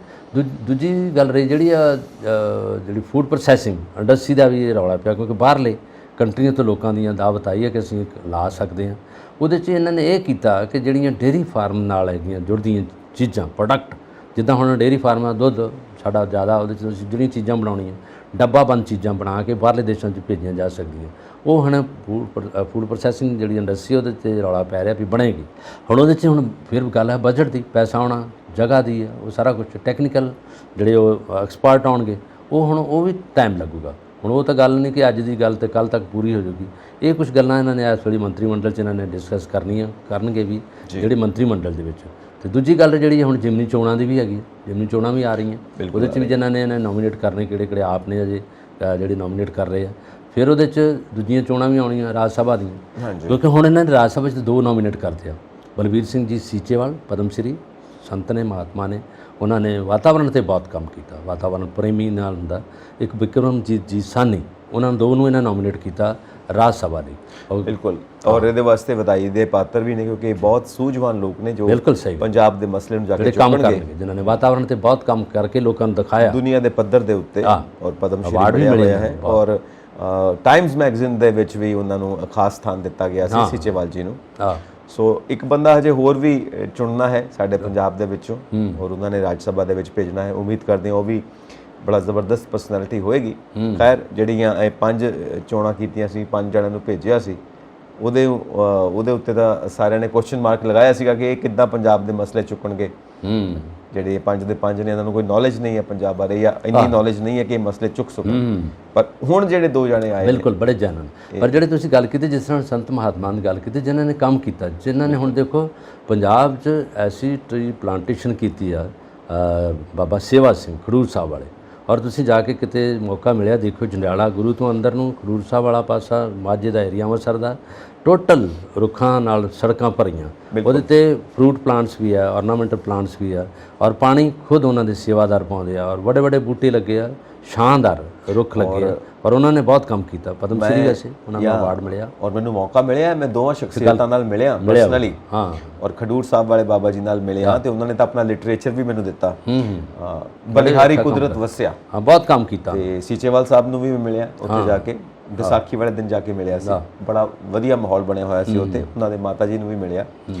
ਦੂਜੀ ਗੱਲ ਰਹੀ ਜਿਹੜੀ ਫੂਡ ਪ੍ਰੋਸੈਸਿੰਗ ਇੰਡਸਟਰੀ ਦਾ ਵੀ ਇਹ ਰੌਲਾ ਪਿਆ, ਕਿਉਂਕਿ ਬਾਹਰਲੇ ਕੰਟਰੀਆਂ ਤੋਂ ਲੋਕਾਂ ਦੀਆਂ ਦਾਅਵਤ ਆਈ ਹੈ ਕਿ ਅਸੀਂ ਲਾ ਸਕਦੇ ਹਾਂ। ਉਹਦੇ 'ਚ ਇਹਨਾਂ ਨੇ ਇਹ ਕੀਤਾ ਕਿ ਜਿਹੜੀਆਂ ਡੇਅਰੀ ਫਾਰਮ ਨਾਲ ਹੈਗੀਆਂ ਜੁੜਦੀਆਂ ਚੀਜ਼ਾਂ, ਪ੍ਰੋਡਕਟ, ਜਿੱਦਾਂ ਹੁਣ ਡੇਅਰੀ ਫਾਰਮਾਂ ਦੁੱਧ ਸਾਡਾ ਜ਼ਿਆਦਾ, ਉਹਦੇ 'ਚ ਤੁਸੀਂ ਜਿਹੜੀਆਂ ਚੀਜ਼ਾਂ ਬਣਾਉਣੀਆਂ ਡੱਬਾਬੰਦ ਚੀਜ਼ਾਂ ਬਣਾ ਕੇ ਬਾਹਰਲੇ ਦੇਸ਼ਾਂ 'ਚ ਭੇਜੀਆਂ ਜਾ ਸਕਦੀਆਂ, ਉਹ ਹੁਣ ਫੂਡ ਪ੍ਰੋਸੈਸਿੰਗ ਜਿਹੜੀ ਇੰਡਸਟਰੀ ਉਹਦੇ 'ਤੇ ਰੌਲਾ ਪੈ ਰਿਹਾ ਵੀ ਬਣੇਗੀ। ਹੁਣ ਉਹਦੇ 'ਚ ਹੁਣ ਫਿਰ ਗੱਲ ਹੈ ਬਜਟ ਦੀ, ਪੈਸਾ ਆਉਣਾ, ਜਗ੍ਹਾ ਦੀ ਹੈ, ਉਹ ਸਾਰਾ ਕੁਝ ਟੈਕਨੀਕਲ ਜਿਹੜੇ ਉਹ ਐਕਸਪਰਟ ਆਉਣਗੇ, ਉਹ ਹੁਣ ਉਹ ਵੀ ਟਾਈਮ ਲੱਗੂਗਾ। ਹੁਣ ਉਹ ਤਾਂ ਗੱਲ ਨਹੀਂ ਕਿ ਅੱਜ ਦੀ ਗੱਲ ਤੇ ਕੱਲ੍ਹ ਤੱਕ ਪੂਰੀ ਹੋ ਜਾਊਗੀ। ਇਹ ਕੁਝ ਗੱਲਾਂ ਇਹਨਾਂ ਨੇ ਇਸ ਵੇਲੇ ਮੰਤਰੀ ਮੰਡਲ 'ਚ ਇਹਨਾਂ ਨੇ ਡਿਸਕਸ ਕਰਨਗੇ ਵੀ ਜਿਹੜੇ ਮੰਤਰੀ ਮੰਡਲ ਦੇ ਵਿੱਚ। ਤੇ ਦੂਜੀ ਗੱਲ ਜਿਹੜੀ ਹੁਣ ਜਿਮਨੀ ਚੋਣਾਂ ਦੀ ਵੀ ਹੈਗੀ, ਜਿਮਨੀ ਚੋਣਾਂ ਵੀ ਆ ਰਹੀਆਂ, ਉਹਦੇ 'ਚ ਵੀ ਜਿਨ੍ਹਾਂ ਨੇ ਇਹਨਾਂ ਨੋਮੀਨੇਟ ਕਰਨੇ, ਕਿਹੜੇ ਆਪ ਨੇ ਅਜੇ ਜਿਹੜੇ ਨੋਮੀਨੇਟ ਕਰ ਰਹੇ ਆ। ਫਿਰ ਉਹਦੇ 'ਚ ਦੂਜੀਆਂ ਚੋਣਾਂ ਵੀ ਆਉਣੀਆਂ ਰਾਜ ਸਭਾ ਦੀਆਂ, ਕਿਉਂਕਿ ਹੁਣ ਇਹਨਾਂ ਨੇ ਰਾਜ ਸਭਾ 'ਚ 2 ਨੋਮੀਨੇਟ ਕਰਤੇ ਆ। ਬਲਬੀਰ ਸਿੰਘ ਜੀ ਸੀਚੇਵਾਲ ਪਦਮ ਸ਼੍ਰੀ ਸੰਤ ਨੇ, ਮਹਾਤਮਾ ਨੇ, ਉਹਨਾਂ ਨੇ ਵਾਤਾਵਰਣ 'ਤੇ ਬਹੁਤ ਕੰਮ ਕੀਤਾ, ਵਾਤਾਵਰਣ ਪ੍ਰੇਮੀ ਨਾਲ ਹੁੰਦਾ। ਇੱਕ ਬਿਕਰਮਜੀਤ ਜੀ ਸਾਨੀ, ਉਹਨਾਂ ਨੂੰ 2 ਨੂੰ ਇਹਨਾਂ ਨੋਮੀਨੇਟ ਕੀਤਾ ਰਾਜ ਸਭਾ ਲਈ। ਬਿਲਕੁਲ, ਔਰ ਇਹਦੇ ਵਾਸਤੇ ਵਧਾਈ ਦੇ ਪਾਤਰ ਵੀ ਨੇ, ਕਿਉਂਕਿ ਬਹੁਤ ਸੂਝਵਾਨ ਲੋਕ ਨੇ ਜੋ ਬਿਲਕੁਲ ਸਹੀ ਪੰਜਾਬ ਦੇ ਮਸਲੇ ਨੂੰ ਜਾ ਕੇ ਕੰਮ ਕਰਨਗੇ, ਜਿਨ੍ਹਾਂ ਨੇ ਵਾਤਾਵਰਣ 'ਤੇ ਬਹੁਤ ਕੰਮ ਕਰਕੇ ਲੋਕਾਂ ਨੂੰ ਦਿਖਾਇਆ ਦੁਨੀਆ ਦੇ ਪੱਧਰ ਦੇ ਉੱਤੇ, ਔਰ ਪਦਮ ਸ਼੍ਰੀ ਮਿਲਿਆ ਹੋਇਆ ਹੈ। ਔਰ ਟਾਈਮਜ਼ ਮੈਗਜ਼ੀਨ ਦੇ ਵਿੱਚ ਵੀ ਉਹਨਾਂ ਨੂੰ ਖਾਸ ਸਥਾਨ ਦਿੱਤਾ ਗਿਆ ਸੀ, ਸੀਚੇਵਾਲ ਜੀ ਨੂੰ। ਸੋ ਇੱਕ ਬੰਦਾ ਹਜੇ ਹੋਰ ਵੀ ਚੁਣਨਾ ਹੈ ਸਾਡੇ ਪੰਜਾਬ ਦੇ ਵਿੱਚੋਂ, ਔਰ ਉਹਨਾਂ ਨੇ ਰਾਜ ਸਭਾ ਦੇ ਵਿੱਚ ਭੇਜਣਾ ਹੈ। ਉਮੀਦ ਕਰਦੇ ਹਾਂ ਉਹ ਵੀ ਬੜਾ ਜ਼ਬਰਦਸਤ ਪਰਸਨੈਲਿਟੀ ਹੋਏਗੀ। ਖੈਰ, ਜਿਹੜੀਆਂ ਇਹ 5 ਚੋਣਾਂ ਕੀਤੀਆਂ ਸੀ, 5 ਜਣਿਆਂ ਨੂੰ ਭੇਜਿਆ ਸੀ, ਉਹਦੇ ਉੱਤੇ ਤਾਂ ਸਾਰਿਆਂ ਨੇ ਕੁਐਸਚਨ ਮਾਰਕ ਲਗਾਇਆ ਸੀਗਾ ਕਿ ਇਹ ਕਿੱਦਾਂ ਪੰਜਾਬ ਦੇ ਮਸਲੇ ਚੁੱਕਣਗੇ। ਜਿਹੜੇ 5 ਦੇ 5 ਨੇ, ਇਹਨਾਂ ਨੂੰ ਕੋਈ ਨੌਲੇਜ ਨਹੀਂ ਹੈ ਪੰਜਾਬ ਬਾਰੇ, ਜਾਂ ਇੰਨੀ ਨੌਲੇਜ ਨਹੀਂ ਹੈ ਕਿ ਇਹ ਮਸਲੇ ਚੁੱਕ ਸਕਣ। ਪਰ ਹੁਣ ਜਿਹੜੇ 2 ਜਣੇ ਆਏ, ਬਿਲਕੁਲ ਬੜੇ ਜਾਣਨ। ਪਰ ਜਿਹੜੇ ਤੁਸੀਂ ਗੱਲ ਕੀਤੀ, ਜਿਸ ਤਰ੍ਹਾਂ ਸੰਤ ਮਹਾਤਮਾ ਦੀ ਗੱਲ ਕੀਤੀ, ਜਿਨ੍ਹਾਂ ਨੇ ਕੰਮ ਕੀਤਾ, ਜਿਨ੍ਹਾਂ ਨੇ ਹੁਣ ਦੇਖੋ ਪੰਜਾਬ 'ਚ ਐਸੀ ਟਰੀ ਪਲਾਂਟੇਸ਼ਨ ਕੀਤੀ ਆ, ਬਾਬਾ ਸੇਵਾ ਸਿੰਘ ਖਡੂਰ ਸਾਹਿਬ ਵਾਲੇ। ਔਰ ਤੁਸੀਂ ਜਾ ਕੇ ਕਿਤੇ ਮੌਕਾ ਮਿਲਿਆ, ਦੇਖੋ ਜੰਡਿਆਲਾ ਗੁਰੂ ਤੋਂ ਅੰਦਰ ਨੂੰ ਖਡੂਰ ਸਾਹਿਬ ਵਾਲਾ ਪਾਸਾ, ਮਾਝੇ ਦਾ ਏਰੀਆ ਅੰਮ੍ਰਿਤਸਰ ਦਾ, ਟੋਟਲ ਰੁੱਖਾਂ ਨਾਲ ਸੜਕਾਂ ਭਰੀਆਂ। ਉਹਦੇ 'ਤੇ ਫਰੂਟ ਪਲਾਂਟਸ ਵੀ ਆ, ਔਰਨਾਮੈਂਟਲ ਪਲਾਂਟਸ ਵੀ ਆ, ਔਰ ਪਾਣੀ ਖੁਦ ਉਹਨਾਂ ਦੇ ਸੇਵਾਦਾਰ ਪਾਉਂਦੇ ਆ, ਔਰ ਵੱਡੇ ਵੱਡੇ ਬੂਟੇ ਲੱਗੇ ਆ, ਸ਼ਾਨਦਾਰ ਰੁੱਖ ਲੱਗੇ ਆ, ਔਰ ਉਹਨਾਂ ਨੇ ਬਹੁਤ ਕੰਮ ਕੀਤਾ। ਪਦਮ ਸ਼੍ਰੀ ਵੈਸੇ ਉਹਨਾਂ ਨੂੰ ਅਵਾਰਡ ਮਿਲਿਆ, ਔਰ ਮੈਨੂੰ ਮੌਕਾ ਮਿਲਿਆ, ਮੈਂ 2 ਸ਼ਖਸੀਅਤਾਂ ਨਾਲ ਮਿਲਿਆ ਪਰਸਨਲੀ, ਔਰ ਖਡੂਰ ਸਾਹਿਬ ਵਾਲੇ ਬਾਬਾ ਜੀ ਨਾਲ ਮਿਲਿਆ, ਤੇ ਉਹਨਾਂ ਨੇ ਤਾਂ ਆਪਣਾ ਲਿਟਰੇਚਰ ਵੀ ਮੈਨੂੰ ਦਿੱਤਾ। ਬਲਿਹਾਰੀ ਕੁਦਰਤ ਵਸਿਆ, ਬਹੁਤ ਕੰਮ ਕੀਤਾ। ਤੇ ਸੀਚੇਵਾਲ ਸਾਹਿਬ ਨੂੰ ਵੀ ਮੈਂ ਮਿਲਿਆ ਉੱਥੇ ਜਾ ਕੇ, ਵਿਸਾਖੀ ਵਾਲੇ ਦਿਨ ਜਾ ਕੇ ਮਿਲਿਆ ਸੀ। ਬੜਾ ਵਧੀਆ ਮਾਹੌਲ ਬਣਿਆ ਹੋਇਆ ਸੀ ਉੱਥੇ। ਉਹਨਾਂ ਦੇ ਮਾਤਾ ਜੀ ਨੂੰ ਵੀ ਮਿਲਿਆ,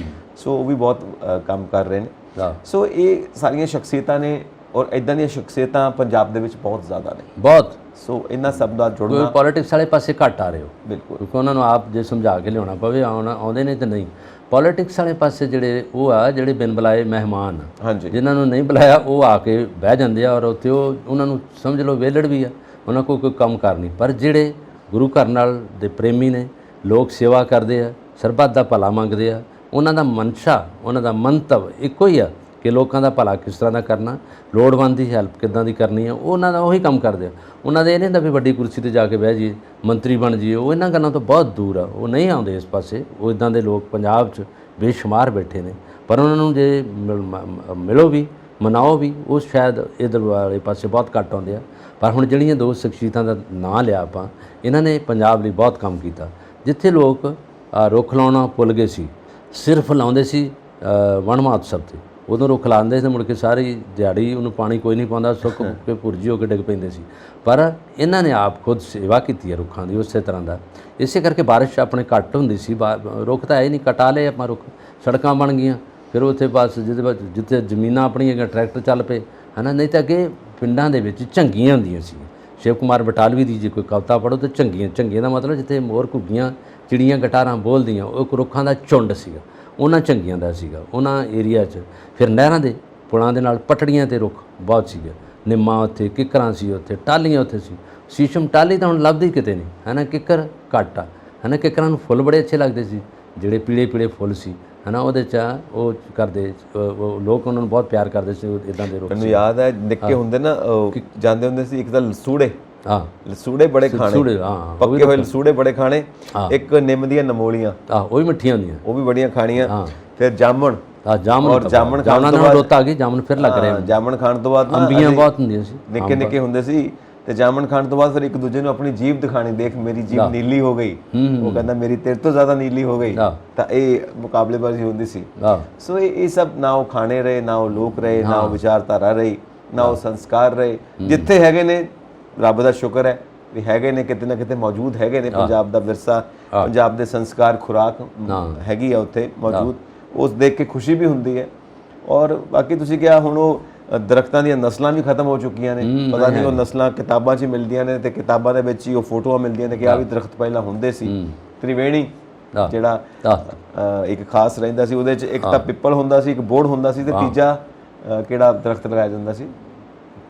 ਸੋ ਉਹ ਵੀ ਬਹੁਤ ਕੰਮ ਕਰ ਰਹੇ ਨੇ। ਸੋ ਇਹ ਸਾਰੀਆਂ ਸ਼ਖਸੀਅਤਾਂ ਨੇ, ਔਰ ਇਦਾਂ ਦੀਆਂ ਸ਼ਖਸੀਅਤਾਂ ਪੰਜਾਬ ਦੇ ਵਿੱਚ ਬਹੁਤ ਜ਼ਿਆਦਾ ਨੇ, ਬਹੁਤ। ਸੋ ਇਹਨਾਂ ਸਭ ਦਾ ਜੁੜਨਾ, ਪੋਲੀਟਿਕਸ ਵਾਲੇ ਪਾਸੇ ਘੱਟ ਆ ਰਹੇ ਹੋ, ਬਿਲਕੁਲ, ਕਿਉਂਕਿ ਉਹਨਾਂ ਨੂੰ ਆਪ ਜੇ ਸਮਝਾ ਕੇ ਲਿਆਉਣਾ ਪਵੇ, ਆਉਂਦੇ ਨੇ ਤੇ ਨਹੀਂ। ਪੋਲੀਟਿਕਸ ਵਾਲੇ ਪਾਸੇ ਜਿਹੜੇ ਉਹ ਆ, ਜਿਹੜੇ ਬਿਨ ਬੁਲਾਏ ਮਹਿਮਾਨ, ਜਿਨ੍ਹਾਂ ਨੂੰ ਨਹੀਂ ਬੁਲਾਇਆ, ਉਹ ਆ ਕੇ ਬਹਿ ਜਾਂਦੇ ਆ, ਔਰ ਉੱਥੇ ਉਹਨਾਂ ਨੂੰ ਸਮਝ ਲਓ ਵਿਹਲੜ ਵੀ ਆ, ਉਹਨਾਂ ਕੋਲ ਕੋਈ ਕੰਮ ਕਾਰ ਨਹੀਂ। ਪਰ ਜਿਹੜੇ ਗੁਰੂ ਘਰ ਨਾਲ ਦੇ ਪ੍ਰੇਮੀ ਨੇ, ਲੋਕ ਸੇਵਾ ਕਰਦੇ ਆ, ਸਰਬੱਤ ਦਾ ਭਲਾ ਮੰਗਦੇ ਆ, ਉਹਨਾਂ ਦਾ ਮਨਸ਼ਾ, ਉਹਨਾਂ ਦਾ ਮੰਤਵ ਇੱਕੋ ਹੀ ਆ ਕਿ ਲੋਕਾਂ ਦਾ ਭਲਾ ਕਿਸ ਤਰ੍ਹਾਂ ਦਾ ਕਰਨਾ, ਲੋੜਵੰਦ ਦੀ ਹੈਲਪ ਕਿੱਦਾਂ ਦੀ ਕਰਨੀ ਆ, ਉਹਨਾਂ ਦਾ ਉਹੀ ਕੰਮ ਕਰਦੇ ਆ। ਉਹਨਾਂ ਦੇ ਇਹ ਨਹੀਂ ਹੁੰਦਾ ਵੀ ਵੱਡੀ ਕੁਰਸੀ 'ਤੇ ਜਾ ਕੇ ਬਹਿ ਜਾਈਏ, ਮੰਤਰੀ ਬਣ ਜਾਈਏ, ਉਹ ਇਹਨਾਂ ਗੱਲਾਂ ਤੋਂ ਬਹੁਤ ਦੂਰ ਆ, ਉਹ ਨਹੀਂ ਆਉਂਦੇ ਇਸ ਪਾਸੇ। ਉਹ ਇੱਦਾਂ ਦੇ ਲੋਕ ਪੰਜਾਬ 'ਚ ਬੇਸ਼ੁਮਾਰ ਬੈਠੇ ਨੇ, ਪਰ ਉਹਨਾਂ ਨੂੰ ਜੇ ਮਿਲੋ ਵੀ, ਮਨਾਓ ਵੀ, ਉਹ ਸ਼ਾਇਦ ਇੱਧਰ ਵਾਲੇ ਪਾਸੇ ਬਹੁਤ ਘੱਟ ਆਉਂਦੇ ਆ। ਪਰ ਹੁਣ ਜਿਹੜੀਆਂ 2 ਸ਼ਖਸੀਅਤਾਂ ਦਾ ਨਾਂ ਲਿਆ ਆਪਾਂ, ਇਹਨਾਂ ਨੇ ਪੰਜਾਬ ਲਈ ਬਹੁਤ ਕੰਮ ਕੀਤਾ। ਜਿੱਥੇ ਲੋਕ ਰੁੱਖ ਲਾਉਣਾ ਭੁੱਲ ਗਏ ਸੀ, ਸਿਰਫ ਲਾਉਂਦੇ ਸੀ ਵਣ ਮਹਾਉਤਸਵ 'ਤੇ। ਉਦੋਂ ਰੁੱਖ ਲਾਉਂਦੇ ਤੇ ਮੁੜ ਕੇ ਸਾਰੀ ਦਿਹਾੜੀ ਉਹਨੂੰ ਪਾਣੀ ਕੋਈ ਨਹੀਂ ਪਾਉਂਦਾ, ਸੁੱਕ ਕੇ ਭੁਰਜੀ ਹੋ ਕੇ ਡਿੱਗ ਪੈਂਦੇ ਸੀ। ਪਰ ਇਹਨਾਂ ਨੇ ਆਪ ਖੁਦ ਸੇਵਾ ਕੀਤੀ ਹੈ ਰੁੱਖਾਂ ਦੀ ਉਸੇ ਤਰ੍ਹਾਂ ਦਾ। ਇਸੇ ਕਰਕੇ ਬਾਰਿਸ਼ ਆਪਣੇ ਘੱਟ ਹੁੰਦੀ ਸੀ, ਰੁੱਖ ਤਾਂ ਹੈ ਹੀ ਨਹੀਂ, ਕਟਾ ਲਏ ਆਪਾਂ ਰੁੱਖ, ਸੜਕਾਂ ਬਣ ਗਈਆਂ, ਫਿਰ ਉੱਥੇ ਬਸ ਜਿੱਥੇ ਜ਼ਮੀਨਾਂ ਆਪਣੀਆਂ ਹੈਗੀਆਂ ਟਰੈਕਟਰ ਚੱਲ ਪਏ, ਹੈ ਨਾ। ਨਹੀਂ ਤਾਂ ਅੱਗੇ ਪਿੰਡਾਂ ਦੇ ਵਿੱਚ ਝੰਗੀਆਂ ਹੁੰਦੀਆਂ ਸੀ। ਸ਼ਿਵ ਕੁਮਾਰ ਬਟਾਲਵੀ ਦੀ ਜੇ ਕੋਈ ਕਵਿਤਾ ਪੜ੍ਹੋ ਤਾਂ ਝੰਗੀਆਂ ਦਾ ਮਤਲਬ ਜਿੱਥੇ ਮੋਰ ਘੁੱਗੀਆਂ ਚਿੜੀਆਂ ਗਟਾਰਾਂ ਬੋਲਦੀਆਂ, ਉਹ ਇੱਕ ਰੁੱਖਾਂ ਦਾ ਝੁੰਡ ਸੀਗਾ, ਉਹਨਾਂ ਝੰਗੀਆਂ ਦਾ ਸੀਗਾ ਉਹਨਾਂ ਏਰੀਆ 'ਚ। ਫਿਰ ਨਹਿਰਾਂ ਦੇ ਪੁਲਾਂ ਦੇ ਨਾਲ ਪਟੜੀਆਂ 'ਤੇ ਰੁੱਖ ਬਹੁਤ ਸੀਗੇ, ਨਿੰਮਾਂ ਉੱਥੇ, ਕਿੱਕਰਾਂ ਸੀ ਉੱਥੇ, ਟਾਹਲੀਆਂ ਉੱਥੇ ਸੀ। ਸ਼ੀਸ਼ਮ ਟਾਹਲੀ ਤਾਂ ਹੁਣ ਲੱਭਦੀ ਕਿਤੇ ਨਹੀਂ, ਹੈ ਨਾ। ਕਿੱਕਰ ਘੱਟ ਆ, ਹੈ ਨਾ। ਕਿੱਕਰਾਂ ਨੂੰ ਫੁੱਲ ਬੜੇ ਅੱਛੇ ਲੱਗਦੇ ਸੀ, ਜਿਹੜੇ ਪੀਲੇ ਪੀਲੇ ਫੁੱਲ ਸੀ, ਹੈ ਨਾ। ਉਹਦੇ 'ਚ ਉਹ ਕਰਦੇ ਉਹ ਲੋਕ ਉਹਨਾਂ ਨੂੰ ਬਹੁਤ ਪਿਆਰ ਕਰਦੇ ਸੀ, ਇੱਦਾਂ ਦੇ ਰੁੱਖ। ਮੈਨੂੰ ਯਾਦ ਹੈ ਨਿੱਕੇ ਹੁੰਦੇ ਨਾ ਜਾਂਦੇ ਹੁੰਦੇ ਸੀ, ਇੱਕ ਤਾਂ ਲਸੂੜੇ, ਲਸੂੜੇ ਬੜੇ ਖਾਣੇ, ਪੱਕੇ ਹੋਏ ਲਸੂੜੇ ਬੜੇ ਖਾਣੇ। ਇੱਕ ਨਿੰਮ ਦੀਆਂ ਨਮੋਲੀਆਂ, ਉਹ ਵੀ ਮਿੱਠੀਆਂ ਹੁੰਦੀਆਂ, ਉਹ ਵੀ ਬੜੀਆਂ ਖਾਣੀਆਂ। ਫਿਰ ਜਾਮਣ, ਜਾਮਣ ਜਾਮਣ ਖਾਣ ਤੋਂ ਬਾਅਦ ਰੁੱਤ ਆ ਗਈ, ਜਾਮਣ ਫਿਰ ਲੱਗ ਰਹੇ। ਜਾਮਣ ਖਾਣ ਤੋਂ ਬਾਅਦ ਅੰਬੀਆਂ ਬਹੁਤ ਹੁੰਦੀਆਂ ਸੀ, ਨਿੱਕੇ ਨਿੱਕੇ ਹੁੰਦੇ ਸੀ। ਤੇ ਜਾਮਣ ਖਾਣ ਤੋਂ ਬਾਅਦ ਫਿਰ ਇੱਕ ਦੂਜੇ ਨੂੰ ਆਪਣੀ ਜੀਭ ਦਿਖਾਣੀ, ਦੇਖ ਮੇਰੀ ਜੀਭ ਨੀਲੀ ਹੋ ਗਈ, ਉਹ ਕਹਿੰਦਾ ਮੇਰੀ ਤੇਰੇ ਤੋਂ ਜ਼ਿਆਦਾ ਨੀਲੀ ਹੋ ਗਈ। ਤਾਂ ਇਹ ਮੁਕਾਬਲੇਬਾਜ਼ੀ ਹੁੰਦੀ ਸੀ। ਸੋ ਇਹ ਸਭ ਨਾ ਉਹ ਖਾਣੇ ਰਹੇ, ਨਾ ਉਹ ਲੋਕ ਰਹੇ, ਨਾ ਉਹ ਵਿਚਾਰਧਾਰਾ ਰਹੀ, ਨਾ ਉਹ ਸੰਸਕਾਰ ਰਹੇ। ਜਿੱਥੇ ਹੈਗੇ ਨੇ ਰੱਬ ਦਾ ਸ਼ੁਕਰ ਹੈ ਵੀ ਹੈਗੇ ਨੇ, ਕਿਤੇ ਨਾ ਕਿਤੇ ਮੌਜੂਦ ਹੈਗੇ ਨੇ। ਪੰਜਾਬ ਦਾ ਵਿਰਸਾ, ਪੰਜਾਬ ਦੇ ਸੰਸਕਾਰ, ਖੁਰਾਕ ਹੈਗੀ ਆ ਉੱਥੇ ਮੌਜੂਦ। ਉਸ ਦੇਖ ਕੇ ਖੁਸ਼ੀ ਵੀ ਹੁੰਦੀ ਹੈ। ਔਰ ਬਾਕੀ ਤੁਸੀਂ ਕਿਹਾ ਹੁਣ ਉਹ ਦਰਖਤਾਂ ਦੀਆਂ ਨਸਲਾਂ ਵੀ ਖਤਮ ਹੋ ਚੁੱਕੀਆਂ ਨੇ। ਪਤਾ ਨਹੀਂ ਉਹ ਨਸਲਾਂ ਕਿਤਾਬਾਂ 'ਚ ਮਿਲਦੀਆਂ ਨੇ ਤੇ ਕਿਤਾਬਾਂ ਦੇ ਵਿੱਚ ਹੀ ਉਹ ਫੋਟੋਆਂ ਮਿਲਦੀਆਂ ਨੇ ਕਿ ਆਹ ਵੀ ਦਰਖਤ ਪਹਿਲਾਂ ਹੁੰਦੇ ਸੀ। ਤ੍ਰਿਵੇਣੀ ਜਿਹੜਾ ਇੱਕ ਖਾਸ ਰਹਿੰਦਾ ਸੀ, ਉਹਦੇ 'ਚ ਇੱਕ ਤਾਂ ਪਿੱਪਲ ਹੁੰਦਾ ਸੀ, ਇੱਕ ਬੋੜ ਹੁੰਦਾ ਸੀ, ਤੇ ਤੀਜਾ ਕਿਹੜਾ ਦਰਖਤ ਲਗਾਇਆ ਜਾਂਦਾ ਸੀ?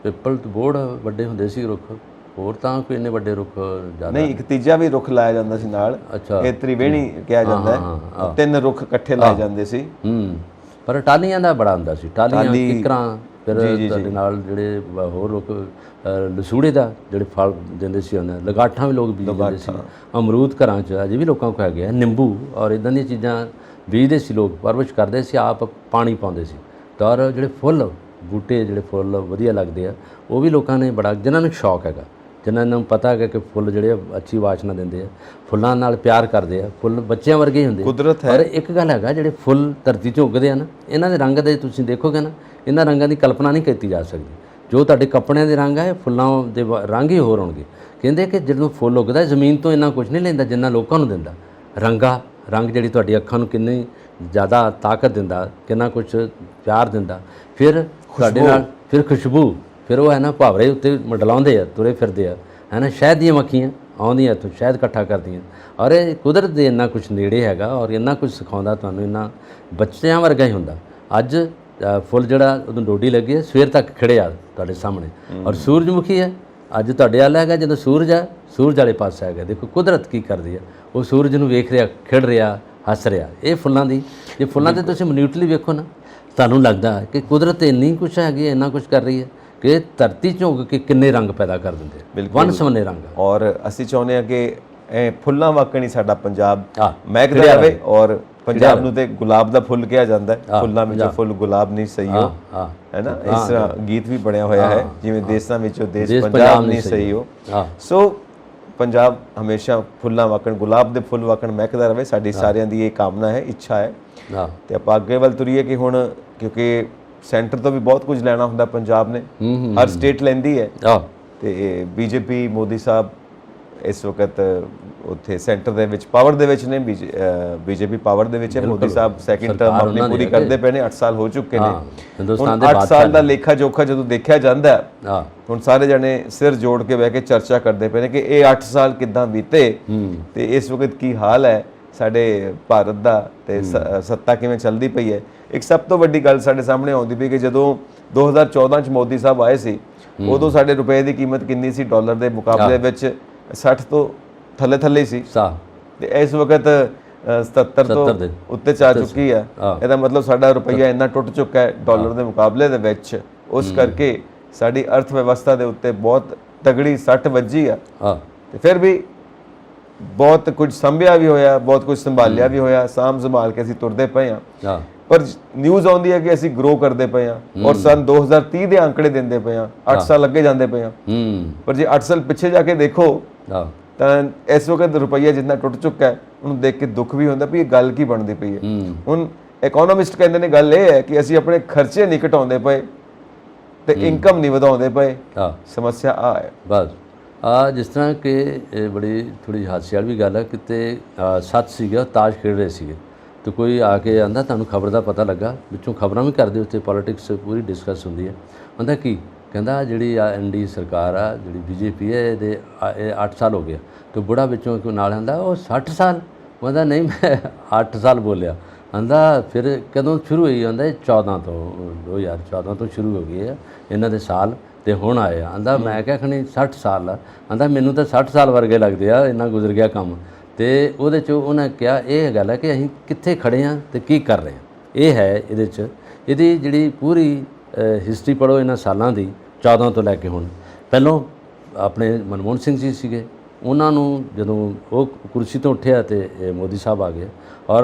ਪਿੱਪਲ ਤੇ ਬੋੜ ਵੱਡੇ ਹੁੰਦੇ ਸੀ ਰੁੱਖ, ਹੋਰ ਤਾਂ ਕੋਈ ਇੰਨੇ ਵੱਡੇ ਰੁੱਖ ਜ਼ਿਆਦਾ ਨਹੀਂ। ਇੱਕ ਤੀਜਾ ਵੀ ਰੁੱਖ ਲਾਇਆ ਜਾਂਦਾ ਸੀ ਨਾਲ, ਇਹ ਤ੍ਰਿਵੇਣੀ ਕਿਹਾ ਜਾਂਦਾ ਹੈ। 3 ਰੁੱਖ ਇਕੱਠੇ ਲਾਏ ਜਾਂਦੇ ਸੀ। ਪਰ ਟਾਹਲੀਆਂ ਦਾ ਬੜਾ ਹੁੰਦਾ ਸੀ, ਟਾਹਲੀਆਂ, ਕਿੱਕਰਾਂ, ਫਿਰ ਤੁਹਾਡੇ ਨਾਲ ਜਿਹੜੇ ਹੋਰ ਰੁੱਖ, ਲਸੂੜੇ ਦਾ ਜਿਹੜੇ ਫਲ ਦਿੰਦੇ ਸੀ, ਉਹਨਾਂ ਲਗਾਠਾਂ ਵੀ ਲੋਕ ਬੀਜਦੇ ਸੀ। ਅਮਰੂਦ ਘਰਾਂ 'ਚ ਅਜੇ ਵੀ ਲੋਕਾਂ ਕੋਲ ਹੈਗੇ ਆ, ਨਿੰਬੂ ਔਰ ਇੱਦਾਂ ਦੀਆਂ ਚੀਜ਼ਾਂ ਬੀਜਦੇ ਸੀ ਲੋਕ, ਪਰਵਰਿਸ਼ ਕਰਦੇ ਸੀ, ਆਪ ਪਾਣੀ ਪਾਉਂਦੇ ਸੀ। ਔਰ ਜਿਹੜੇ ਫੁੱਲ ਬੂਟੇ, ਜਿਹੜੇ ਫੁੱਲ ਵਧੀਆ ਲੱਗਦੇ ਆ, ਉਹ ਵੀ ਲੋਕਾਂ ਨੇ ਬੜਾ, ਜਿਨ੍ਹਾਂ ਨੂੰ ਸ਼ੌਕ ਹੈਗਾ, ਜਿਨ੍ਹਾਂ ਨੂੰ ਪਤਾ ਹੈਗਾ ਕਿ ਫੁੱਲ ਜਿਹੜੇ ਅੱਛੀ ਵਾਸ਼ਨਾ ਦਿੰਦੇ ਆ, ਫੁੱਲਾਂ ਨਾਲ ਪਿਆਰ ਕਰਦੇ ਆ, ਫੁੱਲ ਬੱਚਿਆਂ ਵਰਗੇ ਹੀ ਹੁੰਦੇ, ਕੁਦਰਤ ਹੈ। ਪਰ ਇੱਕ ਗੱਲ ਹੈਗਾ, ਜਿਹੜੇ ਫੁੱਲ ਧਰਤੀ 'ਚ ਉੱਗਦੇ ਆ ਨਾ, ਇਹਨਾਂ ਦੇ ਰੰਗ ਦੇ ਤੁਸੀਂ ਦੇਖੋਗੇ ਨਾ, ਇਹਨਾਂ ਰੰਗਾਂ ਦੀ ਕਲਪਨਾ ਨਹੀਂ ਕੀਤੀ ਜਾ ਸਕਦੀ। ਜੋ ਤੁਹਾਡੇ ਕੱਪੜਿਆਂ ਦੇ ਰੰਗ ਹੈ, ਫੁੱਲਾਂ ਦੇ ਰੰਗ ਹੀ ਹੋਰ ਹੋਣਗੇ। ਕਹਿੰਦੇ ਕਿ ਜਦੋਂ ਫੁੱਲ ਉੱਗਦਾ ਜ਼ਮੀਨ ਤੋਂ ਇੰਨਾ ਕੁਝ ਨਹੀਂ ਲੈਂਦਾ ਜਿੰਨਾ ਲੋਕਾਂ ਨੂੰ ਦਿੰਦਾ। ਰੰਗ ਜਿਹੜੀ ਤੁਹਾਡੀ ਅੱਖਾਂ ਨੂੰ ਕਿੰਨੀ ਜ਼ਿਆਦਾ ਤਾਕਤ ਦਿੰਦਾ, ਕਿੰਨਾ ਕੁਝ ਪਿਆਰ ਦਿੰਦਾ। ਫਿਰ ਤੁਹਾਡੇ ਨਾਲ ਫਿਰ ਖੁਸ਼ਬੂ, ਫਿਰ ਉਹ ਹੈ ਨਾ ਭਾਵਰੇ ਉੱਤੇ ਮੰਡਲਾਉਂਦੇ ਆ, ਤੁਰੇ ਫਿਰਦੇ ਆ, ਹੈ ਨਾ। ਸ਼ਹਿਦ ਦੀਆਂ ਮੱਖੀਆਂ ਆਉਂਦੀਆਂ ਇੱਥੋਂ, ਸ਼ਹਿਦ ਇਕੱਠਾ ਕਰਦੀਆਂ। ਔਰ ਇਹ ਕੁਦਰਤ ਦੇ ਇੰਨਾ ਕੁਝ ਨੇੜੇ ਹੈਗਾ, ਔਰ ਇੰਨਾ ਕੁਝ ਸਿਖਾਉਂਦਾ ਤੁਹਾਨੂੰ, ਇੰਨਾ ਬੱਚਿਆਂ ਵਰਗਾ ਹੀ ਹੁੰਦਾ। ਅੱਜ ਫੁੱਲ ਜਿਹੜਾ ਉਦੋਂ ਡੋਡੀ ਲੱਗੀ ਹੈ, ਸਵੇਰ ਤੱਕ ਖਿੜਿਆ ਤੁਹਾਡੇ ਸਾਹਮਣੇ। ਔਰ ਸੂਰਜਮੁਖੀ ਹੈ, ਅੱਜ ਤੁਹਾਡੇ ਵੱਲ ਹੈਗਾ, ਜਦੋਂ ਸੂਰਜ ਆ, ਸੂਰਜ ਵਾਲੇ ਪਾਸੇ ਹੈਗਾ। ਦੇਖੋ ਕੁਦਰਤ ਕੀ ਕਰਦੀ ਹੈ, ਉਹ ਸੂਰਜ ਨੂੰ ਵੇਖ ਰਿਹਾ, ਖਿੜ ਰਿਹਾ, ਹੱਸ ਰਿਹਾ। ਇਹ ਫੁੱਲਾਂ ਦੀ, ਜੇ ਫੁੱਲਾਂ 'ਤੇ ਤੁਸੀਂ ਮਨਿਊਟਲੀ ਵੇਖੋ ਨਾ, ਤੁਹਾਨੂੰ ਲੱਗਦਾ ਕਿ ਕੁਦਰਤ ਇੰਨੀ ਕੁਛ ਹੈਗੀ, ਇੰਨਾ ਕੁਛ ਕਰ ਰਹੀ ਹੈ ਕਿ ਧਰਤੀ 'ਚ ਉੱਗ ਕੇ ਕਿੰਨੇ ਰੰਗ ਪੈਦਾ ਕਰ ਦਿੰਦੇ, ਵੰਨ ਸੁਵੰਨੇ ਰੰਗ। ਔਰ ਅਸੀਂ ਚਾਹੁੰਦੇ ਹਾਂ ਕਿ ਇਹ ਫੁੱਲਾਂ ਵਾਕਣ ਹੀ ਸਾਡਾ ਪੰਜਾਬ ਮਹਿਕਦਾ ਰਹੇ। ਔਰ ਪੰਜਾਬ ਨੂੰ ਤੇ ਗੁਲਾਬ ਦਾ ਫੁੱਲ ਕਿਹਾ ਜਾਂਦਾ ਹੈ, ਫੁੱਲਾਂ ਵਿੱਚੋਂ ਫੁੱਲ ਗੁਲਾਬ ਨਹੀਂ ਸਹੀਓ, ਹੈ ਨਾ। ਇਸ ਤਰ੍ਹਾਂ ਗੀਤ ਵੀ ਬਣਿਆ ਹੋਇਆ ਹੈ, ਜਿਵੇਂ ਦੇਸਾਂ ਵਿੱਚੋਂ ਦੇਸ਼ ਪੰਜਾਬ ਨਹੀਂ ਸਹੀਓ। ਸੋ ਪੰਜਾਬ ਹਮੇਸ਼ਾ ਫੁੱਲਾਂ ਵਾਕਣ, ਗੁਲਾਬ ਦੇ ਫੁੱਲ ਵਾਕਣ ਮਹਿਕਦਾ ਰਹੇ, ਸਾਡੀ ਸਾਰਿਆਂ ਦੀ ਇਹ ਕਾਮਨਾ ਹੈ, ਇੱਛਾ ਹੈ। ਤੇ ਆਪਾਂ ਅੱਗੇ ਵੱਲ ਤੁਰੀਏ ਕਿ ਹੁਣ, ਕਿਉਂਕਿ ਸੈਂਟਰ ਤੋਂ ਵੀ ਬਹੁਤ ਕੁਝ ਲੈਣਾ ਹੁੰਦਾ ਪੰਜਾਬ ਨੇ, ਹਰ ਸਟੇਟ ਲੈਂਦੀ ਹੈ। ਤੇ ਬੀਜੇਪੀ, ਮੋਦੀ ਸਾਹਿਬ ਇਸ ਵਕਤ ਉੱਥੇ ਸੈਂਟਰ ਦੇ ਵਿੱਚ ਪਾਵਰ ਦੇ ਵਿੱਚ ਨੇ, ਬੀਜੇਪੀ ਪਾਵਰ ਦੇ ਵਿੱਚ ਹੈ। ਮੋਦੀ ਸਾਹਿਬ ਸੈਕਿੰਡ ਟਰਮ ਆਪਣੀ ਪੂਰੀ ਕਰਦੇ ਪਏ ਨੇ, 8 ਸਾਲ ਹੋ ਚੁੱਕੇ ਨੇ। ਹੁਣ 8 ਸਾਲ ਦਾ ਲੇਖਾ ਜੋਖਾ ਜਦੋਂ ਦੇਖਿਆ ਜਾਂਦਾ, ਹੁਣ ਸਾਰੇ ਜਣੇ ਸਿਰ ਜੋੜ ਕੇ ਬਹਿ ਕੇ ਚਰਚਾ ਕਰਦੇ ਪਏ ਨੇ ਕਿ ਇਹ 8 ਸਾਲ ਕਿੱਦਾਂ ਬੀਤੇ ਤੇ ਇਸ ਵਕਤ ਕੀ ਹਾਲ ਹੈ ਸਾਡੇ ਭਾਰਤ ਦਾ, ਤੇ ਸੱਤਾ ਕਿਵੇਂ ਚੱਲਦੀ ਪਈ ਹੈ। ਇੱਕ ਸਭ ਤੋਂ ਵੱਡੀ ਗੱਲ ਸਾਡੇ ਸਾਹਮਣੇ ਆਉਂਦੀ ਪਈ ਕਿ ਜਦੋਂ 2014 'ਚ ਮੋਦੀ ਸਾਹਿਬ ਆਏ ਸੀ, ਉਦੋਂ ਸਾਡੇ ਰੁਪਏ ਦੀ ਕੀਮਤ ਕਿੰਨੀ ਸੀ ਡਾਲਰ ਦੇ ਮੁਕਾਬਲੇ ਵਿੱਚ? 60 ਤੋਂ ਥੱਲੇ ਸੀ, ਤੇ ਇਸ ਵਕਤ 77 ਤੋਂ ਉੱਤੇ ਜਾ ਚੁੱਕੀ ਹੈ। ਇਹਦਾ ਮਤਲਬ ਸਾਡਾ ਰੁਪਈਆ ਇੰਨਾ ਟੁੱਟ ਚੁੱਕਾ ਹੈ ਡਾਲਰ ਦੇ ਮੁਕਾਬਲੇ ਦੇ ਵਿੱਚ। ਉਸ ਕਰਕੇ ਸਾਡੀ ਅਰਥ ਵਿਵਸਥਾ ਦੇ ਉੱਤੇ ਬਹੁਤ ਤਗੜੀ ਸੱਟ ਵੱਜੀ ਆ। ਤੇ ਫਿਰ ਵੀ ਬਹੁਤ ਕੁਝ ਸੰਭਿਆ ਵੀ ਹੋਇਆ, ਬਹੁਤ ਕੁਝ ਸੰਭਾਲਿਆ ਵੀ ਹੋਇਆ, ਸਾਂਭ ਸੰਭਾਲ ਕੇ ਅਸੀਂ ਤੁਰਦੇ ਪਏ ਹਾਂ। ਪਰ ਨਿਊਜ਼ ਆਉਂਦੀ ਹੈ ਕਿ ਅਸੀਂ ਗਰੋ ਕਰਦੇ ਪਏ ਹਾਂ ਔਰ ਸਨ 2030 ਦੇ ਅੰਕੜੇ ਦਿੰਦੇ ਪਏ ਹਾਂ। 8 ਸਾਲ ਅੱਗੇ ਜਾਂਦੇ ਪਏ ਹਾਂ। ਪਰ ਜੇ 8 ਸਾਲ ਪਿੱਛੇ ਜਾ ਕੇ ਦੇਖੋ ਤਾਂ ਇਸ ਵਕਤ ਰੁਪਈਆ ਜਿੰਨਾ ਟੁੱਟ ਚੁੱਕਾ ਹੈ ਉਹਨੂੰ ਦੇਖ ਕੇ ਦੁੱਖ ਵੀ ਹੁੰਦਾ ਵੀ ਇਹ ਗੱਲ ਕੀ ਬਣਦੀ ਪਈ ਹੈ। ਹੁਣ ਇਕਨੋਮਿਸਟ ਕਹਿੰਦੇ ਨੇ ਗੱਲ ਇਹ ਹੈ ਕਿ ਅਸੀਂ ਆਪਣੇ ਖਰਚੇ ਨਹੀਂ ਘਟਾਉਂਦੇ ਪਏ ਤੇ ਇਨਕਮ ਨਹੀਂ ਵਧਾਉਂਦੇ ਪਏ। ਸਮੱਸਿਆ ਆ ਹੈ ਬਸ ਜਿਸ ਤਰ੍ਹਾਂ ਕਿ ਇਹ ਬੜੀ ਥੋੜੀ ਹਾਸੇ ਵਾਲੀ ਵੀ ਗੱਲ ਹੈ। ਕਿਤੇ ਸੱਤ ਸੀਗਾ, ਤਾਸ਼ ਖੇਡ ਰਹੇ ਸੀਗੇ ਤੇ ਕੋਈ ਆ ਕੇ ਆਂਦਾ ਤੁਹਾਨੂੰ ਖਬਰ ਦਾ ਪਤਾ ਲੱਗਾ, ਵਿੱਚੋਂ ਖਬਰਾਂ ਵੀ ਕਰਦੇ, ਉੱਥੇ ਪੋਲੀਟਿਕਸ ਪੂਰੀ ਡਿਸਕਸ ਹੁੰਦੀ ਹੈ। ਆਂਦਾ ਕੀ ਕਹਿੰਦਾ ਜਿਹੜੀ ਐਨਡੀ ਸਰਕਾਰ ਆ, ਜਿਹੜੀ ਬੀਜੇਪੀ ਹੈ, ਇਹਦੇ 8 ਸਾਲ ਹੋ ਗਿਆ ਤੇ ਬੁੜਾ ਵਿੱਚੋਂ ਕੋਈ ਨਾਲ ਆਂਦਾ ਉਹ 60 ਸਾਲ। ਕਹਿੰਦਾ ਨਹੀਂ ਮੈਂ 8 ਸਾਲ ਬੋਲਿਆ। ਆਂਦਾ ਫਿਰ ਕਦੋਂ ਸ਼ੁਰੂ ਹੋਈ? ਆਂਦਾ ਇਹ 14 ਤੋਂ 2014 ਤੋਂ ਸ਼ੁਰੂ ਹੋ ਗਈ ਹੈ ਇਹਨਾਂ ਦੇ ਸਾਲ ਤੇ ਹੁਣ ਆਏ ਆ। ਆਂਦਾ ਮੈਂ ਕਿਹਾ ਖਣੀ 60 ਸਾਲ ਆ। ਆਂਦਾ ਮੈਨੂੰ ਤਾਂ 60 ਸਾਲ ਵਰਗੇ ਲੱਗਦੇ ਆ, ਇੰਨਾ ਗੁਜ਼ਰ ਗਿਆ ਕੰਮ। ਤੇ ਉਹਦੇ 'ਚ ਉਹਨਾਂ ਕਿਹਾ ਇਹ ਗੱਲ ਹੈ ਕਿ ਅਸੀਂ ਕਿੱਥੇ ਖੜੇ ਹਾਂ ਤੇ ਕੀ ਕਰ ਰਹੇ ਹਾਂ। ਇਹ ਹੈ ਇਹਦੇ 'ਚ ਇਹਦੀ ਜਿਹੜੀ ਪੂਰੀ ਹਿਸਟਰੀ ਪੜ੍ਹੋ ਇਹਨਾਂ ਸਾਲਾਂ ਦੀ, 14 ਤੋਂ ਲੈ ਕੇ ਹੁਣ। ਪਹਿਲੋਂ ਆਪਣੇ ਮਨਮੋਹਨ ਸਿੰਘ ਜੀ ਸੀਗੇ, ਉਹਨਾਂ ਨੂੰ ਜਦੋਂ ਉਹ ਕੁਰਸੀ ਤੋਂ ਉੱਠਿਆ ਤੇ ਮੋਦੀ ਸਾਹਿਬ ਆ ਗਏ ਔਰ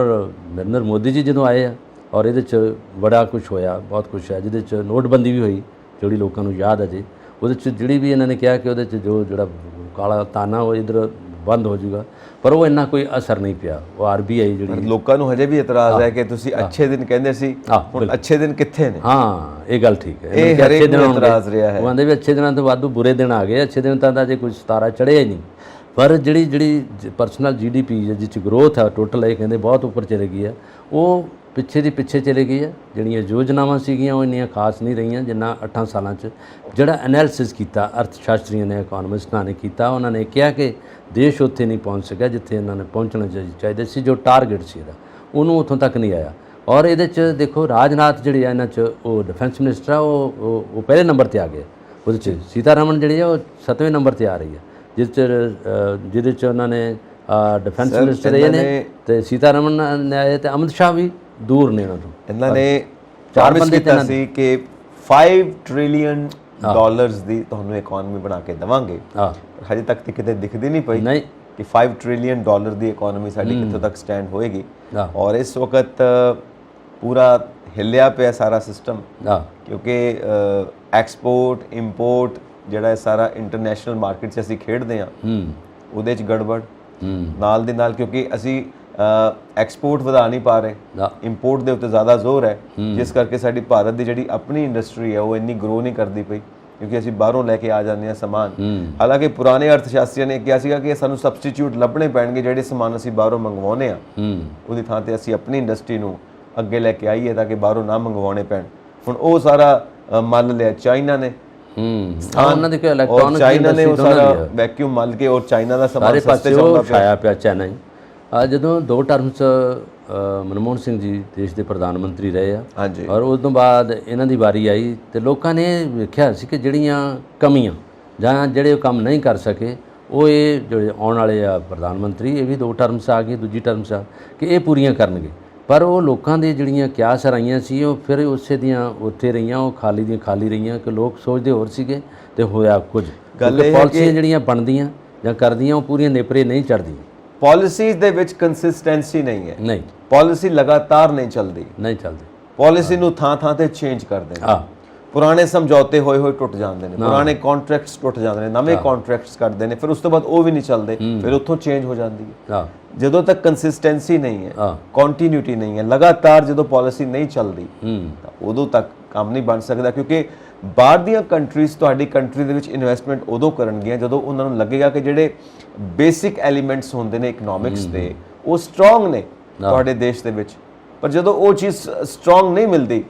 ਨਰਿੰਦਰ ਮੋਦੀ ਜੀ ਜਦੋਂ ਆਏ ਆ ਔਰ ਇਹਦੇ 'ਚ ਬੜਾ ਕੁਝ ਹੋਇਆ, ਬਹੁਤ ਕੁਝ ਹੈ ਜਿਹਦੇ 'ਚ ਨੋਟਬੰਦੀ ਵੀ ਹੋਈ ਜਿਹੜੀ ਲੋਕਾਂ ਨੂੰ ਯਾਦ ਹੈ ਜੀ। ਉਹਦੇ 'ਚ ਜਿਹੜੀ ਵੀ ਇਹਨਾਂ ਨੇ ਕਿਹਾ ਕਿ ਉਹਦੇ 'ਚ ਜਿਹੜਾ ਕਾਲਾ ਤਾਨਾ ਉਹ ਇੱਧਰ ਬੰਦ ਹੋ ਜਾਊਗਾ, ਪਰ ਉਹ ਇੰਨਾ ਕੋਈ ਅਸਰ ਨਹੀਂ ਪਿਆ। ਉਹ ਆਰਬੀਆਈ ਜਿਹੜੀ ਲੋਕਾਂ ਨੂੰ ਹਜੇ ਵੀ ਇਤਰਾਜ਼ ਹੈ ਕਿ ਤੁਸੀਂ ਅੱਛੇ ਦਿਨ ਕਹਿੰਦੇ ਸੀ, ਹੁਣ ਅੱਛੇ ਦਿਨ ਕਿੱਥੇ ਨੇ? ਹਾਂ ਇਹ ਗੱਲ ਠੀਕ ਹੈ, ਇਹ ਹਰੇਕ ਨੂੰ ਇਤਰਾਜ਼ ਰਿਹਾ ਹੈ। ਉਹ ਕਹਿੰਦੇ ਵੀ ਅੱਛੇ ਦਿਨਾਂ ਤੋਂ ਵਾਧੂ ਬੁਰੇ ਦਿਨ ਆ ਗਏ। ਅੱਛੇ ਦਿਨ ਤਾਂ ਜੇ ਕੋਈ ਸਿਤਾਰਾ ਚੜ੍ਹਿਆ ਹੀ ਨਹੀਂ, ਪਰ ਜਿਹੜੀ ਪਰਸਨਲ GDP ਜਿਸ 'ਚ ਗਰੋਥ ਹੈ ਟੋਟਲ, ਇਹ ਕਹਿੰਦੇ ਬਹੁਤ ਉੱਪਰ ਚਲੇ ਗਈ ਹੈ। ਉਹ ਪਿੱਛੇ ਦੀ ਪਿੱਛੇ ਚਲੇ ਗਈ ਹੈ। ਜਿਹੜੀਆਂ ਯੋਜਨਾਵਾਂ ਸੀਗੀਆਂ ਉਹ ਇੰਨੀਆਂ ਖਾਸ ਨਹੀਂ ਰਹੀਆਂ ਜਿੰਨਾ 8 ਸਾਲਾਂ 'ਚ ਜਿਹੜਾ ਐਨਾਲਿਸਿਸ ਕੀਤਾ ਅਰਥ ਸ਼ਾਸਤਰੀਆਂ ਨੇ, ਇਕੋਨੋਮਿਸਟਾਂ ਨੇ ਕੀਤਾ। ਉਹਨਾਂ ਨੇ ਕਿਹਾ ਕਿ ਦੇਸ਼ ਉੱਥੇ ਨਹੀਂ ਪਹੁੰਚ ਸਕਿਆ ਜਿੱਥੇ ਇਹਨਾਂ ਨੇ ਪਹੁੰਚਣਾ ਚਾਹੀਦਾ ਸੀ, ਜੋ ਟਾਰਗੇਟ ਸੀ ਇਹਦਾ, ਉਹਨੂੰ ਉੱਥੋਂ ਤੱਕ ਨਹੀਂ ਆਇਆ। ਔਰ ਇਹਦੇ 'ਚ ਦੇਖੋ ਰਾਜਨਾਥ ਜਿਹੜੇ ਆ ਇਹਨਾਂ 'ਚ, ਉਹ ਡਿਫੈਂਸ ਮਿਨਿਸਟਰ ਆ, ਉਹ ਪਹਿਲੇ ਨੰਬਰ 'ਤੇ ਆ ਗਏ। ਉਹਦੇ 'ਚ ਸੀਤਾਰਮਨ ਜਿਹੜੀ ਆ ਉਹ 7ਵੇਂ ਨੰਬਰ 'ਤੇ ਆ ਰਹੀ ਹੈ, ਜਿਹਦੇ 'ਚ ਉਹਨਾਂ ਨੇ ਡਿਫੈਂਸ ਮਿਨਿਸਟਰ ਰਹੇ ਨੇ ਤੇ ਸੀਤਾਰਮਨ ਨੇ ਆਏ ਤੇ ਅਮਿਤ ਸ਼ਾਹ ਵੀ ਦੂਰ ਨੇ ਇਹਨਾਂ ਤੋਂ। ਇਹਨਾਂ ਨੇ ਪ੍ਰੋਮਿਸ ਕੀਤਾ ਸੀ ਕਿ 5 ਟ੍ਰਿਲੀਅਨ ਡਾਲਰਸ ਦੀ ਤੁਹਾਨੂੰ ਇਕਨੋਮੀ ਬਣਾ ਕੇ ਦੇਵਾਂਗੇ। ਹਜੇ ਤੱਕ ਤੇ ਕਿਤੇ ਦਿਖਦੀ ਨਹੀਂ ਪਈ ਕਿ 5 ਟ੍ਰਿਲੀਅਨ ਡਾਲਰ ਦੀ ਇਕਨੋਮੀ ਸਾਡੀ ਕਿੱਥੋਂ ਤੱਕ ਸਟੈਂਡ ਹੋਏਗੀ। ਔਰ ਇਸ ਵਕਤ ਪੂਰਾ ਹਿੱਲਿਆ ਪਿਆ ਸਾਰਾ ਸਿਸਟਮ, ਕਿਉਂਕਿ ਐਕਸਪੋਰਟ ਇੰਪੋਰਟ ਜਿਹੜਾ ਇਹ ਸਾਰਾ ਇੰਟਰਨੈਸ਼ਨਲ ਮਾਰਕੀਟ 'ਚ ਅਸੀਂ ਖੇਡਦੇ ਹਾਂ ਉਹਦੇ 'ਚ ਗੜਬੜ ਨਾਲ ਦੀ ਨਾਲ, ਕਿਉਂਕਿ ਅਸੀਂ ਐਕਸਪੋਰਟ ਵਧਾ ਨਹੀਂ ਪਾ ਰਹੇ, ਇੰਪੋਰਟ ਦੇ ਉੱਤੇ ਜ਼ਿਆਦਾ ਜ਼ੋਰ ਹੈ, ਜਿਸ ਕਰਕੇ ਸਾਡੀ ਭਾਰਤ ਦੀ ਜਿਹੜੀ ਆਪਣੀ ਇੰਡਸਟਰੀ ਹੈ ਉਹ ਇੰਨੀ ਗਰੋ ਨਹੀਂ ਕਰਦੀ ਪਈ, ਕਿਉਂਕਿ ਅਸੀਂ ਬਾਹਰੋਂ ਲੈ ਕੇ ਆ ਜਾਂਦੇ ਹਾਂ ਸਮਾਨ। ਹਾਲਾਂਕਿ ਪੁਰਾਣੇ ਅਰਥਸ਼ਾਸਤਰੀਆਂ ਨੇ ਕਿਹਾ ਸੀਗਾ ਕਿ ਸਾਨੂੰ ਸਬਸਟੀਟਿਊਟ ਲੱਭਣੇ ਪੈਣਗੇ, ਜਿਹੜੇ ਸਮਾਨ ਅਸੀਂ ਬਾਹਰੋਂ ਮੰਗਵਾਉਂਦੇ ਹਾਂ ਉਹਦੀ ਥਾਂ ਤੇ ਅਸੀਂ ਆਪਣੀ ਇੰਡਸਟਰੀ ਨੂੰ ਅੱਗੇ ਲੈ ਕੇ ਆਈਏ ਤਾਂ ਕਿ ਬਾਹਰੋਂ ਨਾ ਮੰਗਵਾਉਣੇ ਪੈਣ। ਹੁਣ ਉਹ ਸਾਰਾ ਮੰਨ ਲਿਆ ਚਾਈਨਾ ਨੇ, ਉਹਨਾਂ ਦੀ ਕੋਈ ਇਲੈਕਟ੍ਰੋਨਿਕ ਚਾਈਨਾ ਨੇ ਉਹ ਸਾਰਾ ਵੈਕਿਊਮ ਮੱਲ ਕੇ ਔਰ ਚਾਈਨਾ ਦਾ ਸਮਾਨ ਸਸਤੇ ਚੱਲਦਾ ਪਿਆ ਪਿਆ ਚਾਈਨਾ ਹੀ। ਜਦੋਂ 2 ਟਰਮਸ ਮਨਮੋਹਨ ਸਿੰਘ ਜੀ ਦੇਸ਼ ਦੇ ਪ੍ਰਧਾਨ ਮੰਤਰੀ ਰਹੇ ਆ ਔਰ ਉਸ ਤੋਂ ਬਾਅਦ ਇਹਨਾਂ ਦੀ ਵਾਰੀ ਆਈ ਤੇ ਲੋਕਾਂ ਨੇ ਵੇਖਿਆ ਸੀ ਕਿ ਜਿਹੜੀਆਂ ਕਮੀਆਂ ਜਾਂ ਜਿਹੜੇ ਕੰਮ ਨਹੀਂ ਕਰ ਸਕੇ ਉਹ ਇਹ ਜਿਹੜੇ ਆਉਣ ਵਾਲੇ ਆ ਪ੍ਰਧਾਨ ਮੰਤਰੀ, ਇਹ ਵੀ 2 ਟਰਮਸ ਆ ਗਏ, ਦੂਜੀ ਟਰਮਸ ਆ ਕਿ ਇਹ ਪੂਰੀਆਂ ਕਰਨਗੇ। ਪਰ ਉਹ ਲੋਕਾਂ ਦੀ ਜਿਹੜੀਆਂ ਕਿਆਸ ਰਾਈਆਂ ਸੀ ਉਹ ਫਿਰ ਉਸੇ ਦੀਆਂ ਉੱਥੇ ਰਹੀਆਂ, ਉਹ ਖਾਲੀ ਦੀਆਂ ਖਾਲੀ ਰਹੀਆਂ ਕਿ ਲੋਕ ਸੋਚਦੇ ਹੋਰ ਸੀਗੇ ਤੇ ਹੋਇਆ ਕੁਝ। ਪਾਲਿਸੀਆਂ ਜਿਹੜੀਆਂ ਬਣਦੀਆਂ ਜਾਂ ਕਰਦੀਆਂ ਉਹ ਪੂਰੀਆਂ ਨੇਪਰੇ ਨਹੀਂ ਚੜ੍ਹਦੀਆਂ। ਪਾਲਿਸੀਜ਼ ਦੇ ਵਿੱਚ ਕੰਸਿਸਟੈਂਸੀ ਨਹੀਂ, ਪਾਲਿਸੀ ਲਗਾਤਾਰ ਨਹੀਂ ਚੱਲਦੀ, ਪਾਲਿਸੀ ਨੂੰ ਥਾਂ ਤੇ ਚੇਂਜ ਕਰਦੇ ਨੇ। ਪੁਰਾਣੇ ਸਮਝੌਤੇ ਹੋਏ ਟੁੱਟ ਜਾਂਦੇ ਨੇ, ਪੁਰਾਣੇ ਕੰਟਰੈਕਟਸ ਟੁੱਟ ਜਾਂਦੇ ਨੇ, ਨਵੇਂ ਕੰਟਰੈਕਟਸ ਕਰਦੇ ਨੇ, ਫਿਰ ਉਸ ਤੋਂ ਬਾਅਦ ਉਹ ਵੀ ਨਹੀਂ ਚੱਲਦੇ, ਫਿਰ ਉੱਥੋਂ ਚੇਂਜ ਹੋ ਜਾਂਦੀ ਹੈ। ਜਦੋਂ ਤੱਕ ਕੰਸਿਸਟੈਂਸੀ ਨਹੀਂ ਹੈ, ਕੰਟੀਨਿਊਟੀ ਨਹੀਂ ਹੈ, ਲਗਾਤਾਰ ਜਦੋਂ ਪਾਲਿਸੀ ਨਹੀਂ ਚੱਲਦੀ ਤਾਂ ਉਦੋਂ ਤੱਕ ਕੰਮ ਨਹੀਂ ਬਣ ਸਕਦਾ। ਕਿਉਂਕਿ ਬਾਹਰ ਦੀਆਂ ਕੰਟਰੀਜ਼ ਤੁਹਾਡੀ ਕੰਟਰੀ ਦੇ ਵਿੱਚ ਇਨਵੈਸਟਮੈਂਟ ਉਦੋਂ ਕਰਨਗੀਆਂ ਜਦੋਂ ਉਹਨਾਂ ਨੂੰ ਲੱਗੇਗਾ ਕਿ ਜਿਹੜੇ ਬੇਸਿਕ ਐਲੀਮੈਂਟਸ ਹੁੰਦੇ ਨੇ ਇਕਨੋਮਿਕਸ ਦੇ ਉਹ ਸਟਰੋਂਗ ਨੇ ਤੁਹਾਡੇ ਦੇਸ਼ ਦੇ ਵਿੱਚ। ਪਰ ਜਦੋਂ ਉਹ ਚੀਜ਼ ਸਟਰੋਂਗ ਨਹੀਂ ਮਿਲਦੀ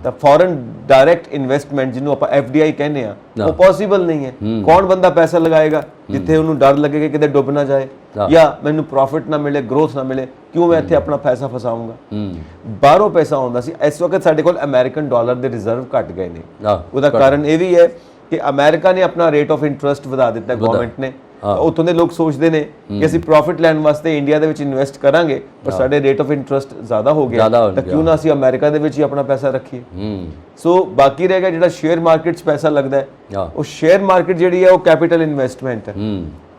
ਤਾਂ ਫੋਰਨ ਡਾਇਰੈਕਟ ਇਨਵੈਸਟਮੈਂਟ ਜਿਹਨੂੰ ਆਪਾਂ FDI ਕਹਿੰਦੇ ਆ ਉਹ ਪੋਸੀਬਲ ਨਹੀਂ ਹੈ। ਕੌਣ ਬੰਦਾ ਪੈਸਾ ਲਗਾਏਗਾ ਜਿੱਥੇ ਉਹਨੂੰ ਡਰ ਲੱਗੇਗਾ ਕਿਤੇ ਡੁੱਬ ਨਾ ਜਾਏ ਜਾਂ ਮੈਨੂੰ ਪ੍ਰੋਫਿਟ ਨਾ ਮਿਲੇ, ਗਰੋਥ ਨਾ ਮਿਲੇ, ਕਿਉਂ ਮੈਂ ਇੱਥੇ ਆਪਣਾ ਪੈਸਾ ਫਸਾਉਂਗਾ। ਬਾਹਰੋਂ ਪੈਸਾ ਆਉਂਦਾ ਸੀ, ਇਸ ਵਕਤ ਸਾਡੇ ਕੋਲ ਅਮਰੀਕਨ ਡਾਲਰ ਦੇ ਰਿਜ਼ਰਵ ਘਟ ਗਏ ਨੇ। ਉਹਦਾ ਕਾਰਨ ਇਹ ਵੀ ਹੈ ਕਿ ਅਮਰੀਕਾ ਨੇ ਆਪਣਾ ਰੇਟ ਆਫ ਇੰਟਰਸਟ ਵਧਾ ਦਿੱਤਾ ਗਵਰਨਮੈਂਟ ਨੇ। ਉੱਥੋਂ ਦੇ ਲੋਕ ਸੋਚਦੇ ਨੇ ਕਿ ਅਸੀਂ ਪ੍ਰੋਫਿਟ ਲੈਣ ਵਾਸਤੇ ਇੰਡੀਆ ਦੇ ਵਿੱਚ ਇਨਵੈਸਟ ਕਰਾਂਗੇ ਪਰ ਸਾਡੇ ਰੇਟ ਆਫ ਇੰਟਰਸਟ ਜ਼ਿਆਦਾ ਹੋ ਗਿਆ ਤਾਂ ਕਿਉਂ ਨਾ ਅਸੀਂ ਅਮਰੀਕਾ ਦੇ ਵਿੱਚ ਹੀ ਆਪਣਾ ਪੈਸਾ ਰੱਖੀਏ। ਸੋ ਬਾਕੀ ਰਹਿ ਗਿਆ ਜਿਹੜਾ ਸ਼ੇਅਰ ਮਾਰਕੀਟ 'ਚ ਪੈਸਾ ਲੱਗਦਾ ਹੈ, ਉਹ ਸ਼ੇਅਰ ਮਾਰਕੀਟ ਜਿਹੜੀ ਹੈ ਉਹ ਕੈਪੀਟਲ ਇਨਵੈਸਟਮੈਂਟ ਹੈ,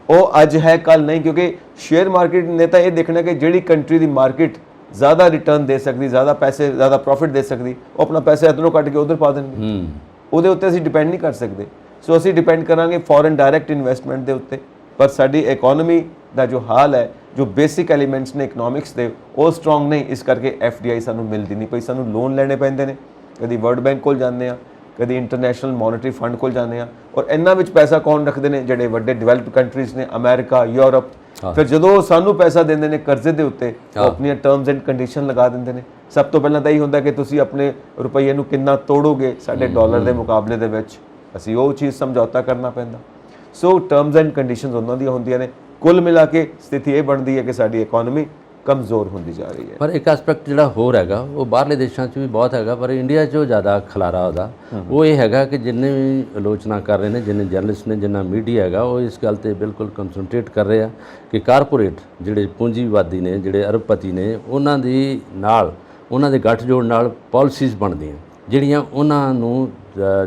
ਉਹ ਅੱਜ ਹੈ ਕੱਲ ਨਹੀਂ। ਕਿਉਂਕਿ ਸ਼ੇਅਰ ਮਾਰਕੀਟ ਨੇ ਤਾਂ ਇਹ ਦੇਖਣਾ ਕਿ ਜਿਹੜੀ ਕੰਟਰੀ ਦੀ ਮਾਰਕੀਟ ਜ਼ਿਆਦਾ ਰਿਟਰਨ ਦੇ ਸਕਦੀ, ਜ਼ਿਆਦਾ ਪੈਸੇ, ਜ਼ਿਆਦਾ ਪ੍ਰੋਫਿਟ ਦੇ ਸਕਦੀ, ਉਹ ਆਪਣਾ ਪੈਸਾ ਇੱਧਰੋਂ ਕੱਢ ਕੇ ਉੱਧਰ ਪਾ ਦੇਣਗੇ। ਉਹਦੇ ਉੱਤੇ ਅਸੀਂ ਡਿਪੈਂਡ ਨਹੀਂ ਕਰ ਸਕਦੇ। ਸੋ ਅਸੀਂ ਡਿਪੈਂਡ ਕਰਾਂਗੇ ਫੋਰਨ ਡਾਇਰੈਕਟ ਇਨਵੈਸਟਮੈਂਟ ਦੇ ਉੱਤੇ। ਪਰ ਸਾਡੀ ਇਕਨੋਮੀ ਦਾ ਜੋ ਹਾਲ ਹੈ, ਜੋ ਬੇਸਿਕ ਐਲੀਮੈਂਟਸ ਨੇ ਇਕਨੋਮਿਕਸ ਦੇ, ਉਹ ਸਟਰੋਂਗ ਨਹੀਂ। ਇਸ ਕਰਕੇ FDI ਸਾਨੂੰ ਮਿਲਦੀ ਨਹੀਂ ਪਈ, ਸਾਨੂੰ ਲੋਨ ਲੈਣੇ ਪੈਂਦੇ ਨੇ। ਕਦੀ ਵਰਲਡ ਬੈਂਕ ਕੋਲ ਜਾਂਦੇ ਆ, ਕਦੀ ਇੰਟਰਨੈਸ਼ਨਲ ਮੋਨਿਟਰੀ ਫੰਡ ਕੋਲ ਜਾਂਦੇ ਆ। ਔਰ ਇਹਨਾਂ ਵਿੱਚ ਪੈਸਾ ਕੌਣ ਰੱਖਦੇ ਨੇ? ਜਿਹੜੇ ਵੱਡੇ ਡਿਵੈਲਪਡ ਕੰਟਰੀਜ਼ ਨੇ, ਅਮਰੀਕਾ, ਯੂਰਪ। ਫਿਰ ਜਦੋਂ ਸਾਨੂੰ ਪੈਸਾ ਦਿੰਦੇ ਨੇ ਕਰਜ਼ੇ ਦੇ ਉੱਤੇ, ਉਹ ਆਪਣੀਆਂ ਟਰਮਸ ਐਂਡ ਕੰਡੀਸ਼ਨ ਲਗਾ ਦਿੰਦੇ ਨੇ। ਸਭ ਤੋਂ ਪਹਿਲਾਂ ਤਾਂ ਇਹ ਹੁੰਦਾ ਕਿ ਤੁਸੀਂ ਆਪਣੇ ਰੁਪਈਏ ਨੂੰ ਕਿੰਨਾ ਤੋੜੋਗੇ ਸਾਡੇ ਡਾਲਰ ਦੇ ਮੁਕਾਬਲੇ ਦੇ ਵਿੱਚ, ਅਸੀਂ ਉਹ ਚੀਜ਼ ਸਮਝੌਤਾ ਕਰਨਾ ਪੈਂਦਾ। ਸੋ ਟਰਮਸ ਐਂਡ ਕੰਡੀਸ਼ਨਸ ਉਹਨਾਂ ਦੀਆਂ ਹੁੰਦੀਆਂ ਨੇ। ਕੁੱਲ ਮਿਲਾ ਕੇ ਸਥਿਤੀ ਇਹ ਬਣਦੀ ਹੈ ਕਿ ਸਾਡੀ ਇਕਨੋਮੀ ਕਮਜ਼ੋਰ ਹੁੰਦੀ ਜਾ ਰਹੀ ਹੈ। ਪਰ ਇੱਕ ਐਸਪੈਕਟ ਜਿਹੜਾ ਹੋਰ ਹੈਗਾ, ਉਹ ਬਾਹਰਲੇ ਦੇਸ਼ਾਂ 'ਚ ਵੀ ਬਹੁਤ ਹੈਗਾ, ਪਰ ਇੰਡੀਆ 'ਚ ਜ਼ਿਆਦਾ ਖਲਾਰਾ ਉਹਦਾ। ਉਹ ਇਹ ਹੈਗਾ ਕਿ ਜਿੰਨੇ ਵੀ ਆਲੋਚਨਾ ਕਰ ਰਹੇ ਨੇ, ਜਿੰਨੇ ਜਰਨਲਿਸਟ ਨੇ, ਜਿੰਨਾ ਮੀਡੀਆ ਹੈਗਾ, ਉਹ ਇਸ ਗੱਲ ਤੇ ਬਿਲਕੁਲ ਕੰਸਨਟਰੇਟ ਕਰ ਰਹੇ ਆ ਕਿ ਕਾਰਪੋਰੇਟ ਜਿਹੜੇ ਪੂੰਜੀਵਾਦੀ ਨੇ, ਜਿਹੜੇ ਅਰਬਪਤੀ ਨੇ, ਉਹਨਾਂ ਦੀ ਨਾਲ, ਉਹਨਾਂ ਦੇ ਗੱਠਜੋੜ ਨਾਲ ਪਾਲਿਸੀਜ਼ ਬਣਦੀਆਂ ਜਿਹੜੀਆਂ ਉਹਨਾਂ ਨੂੰ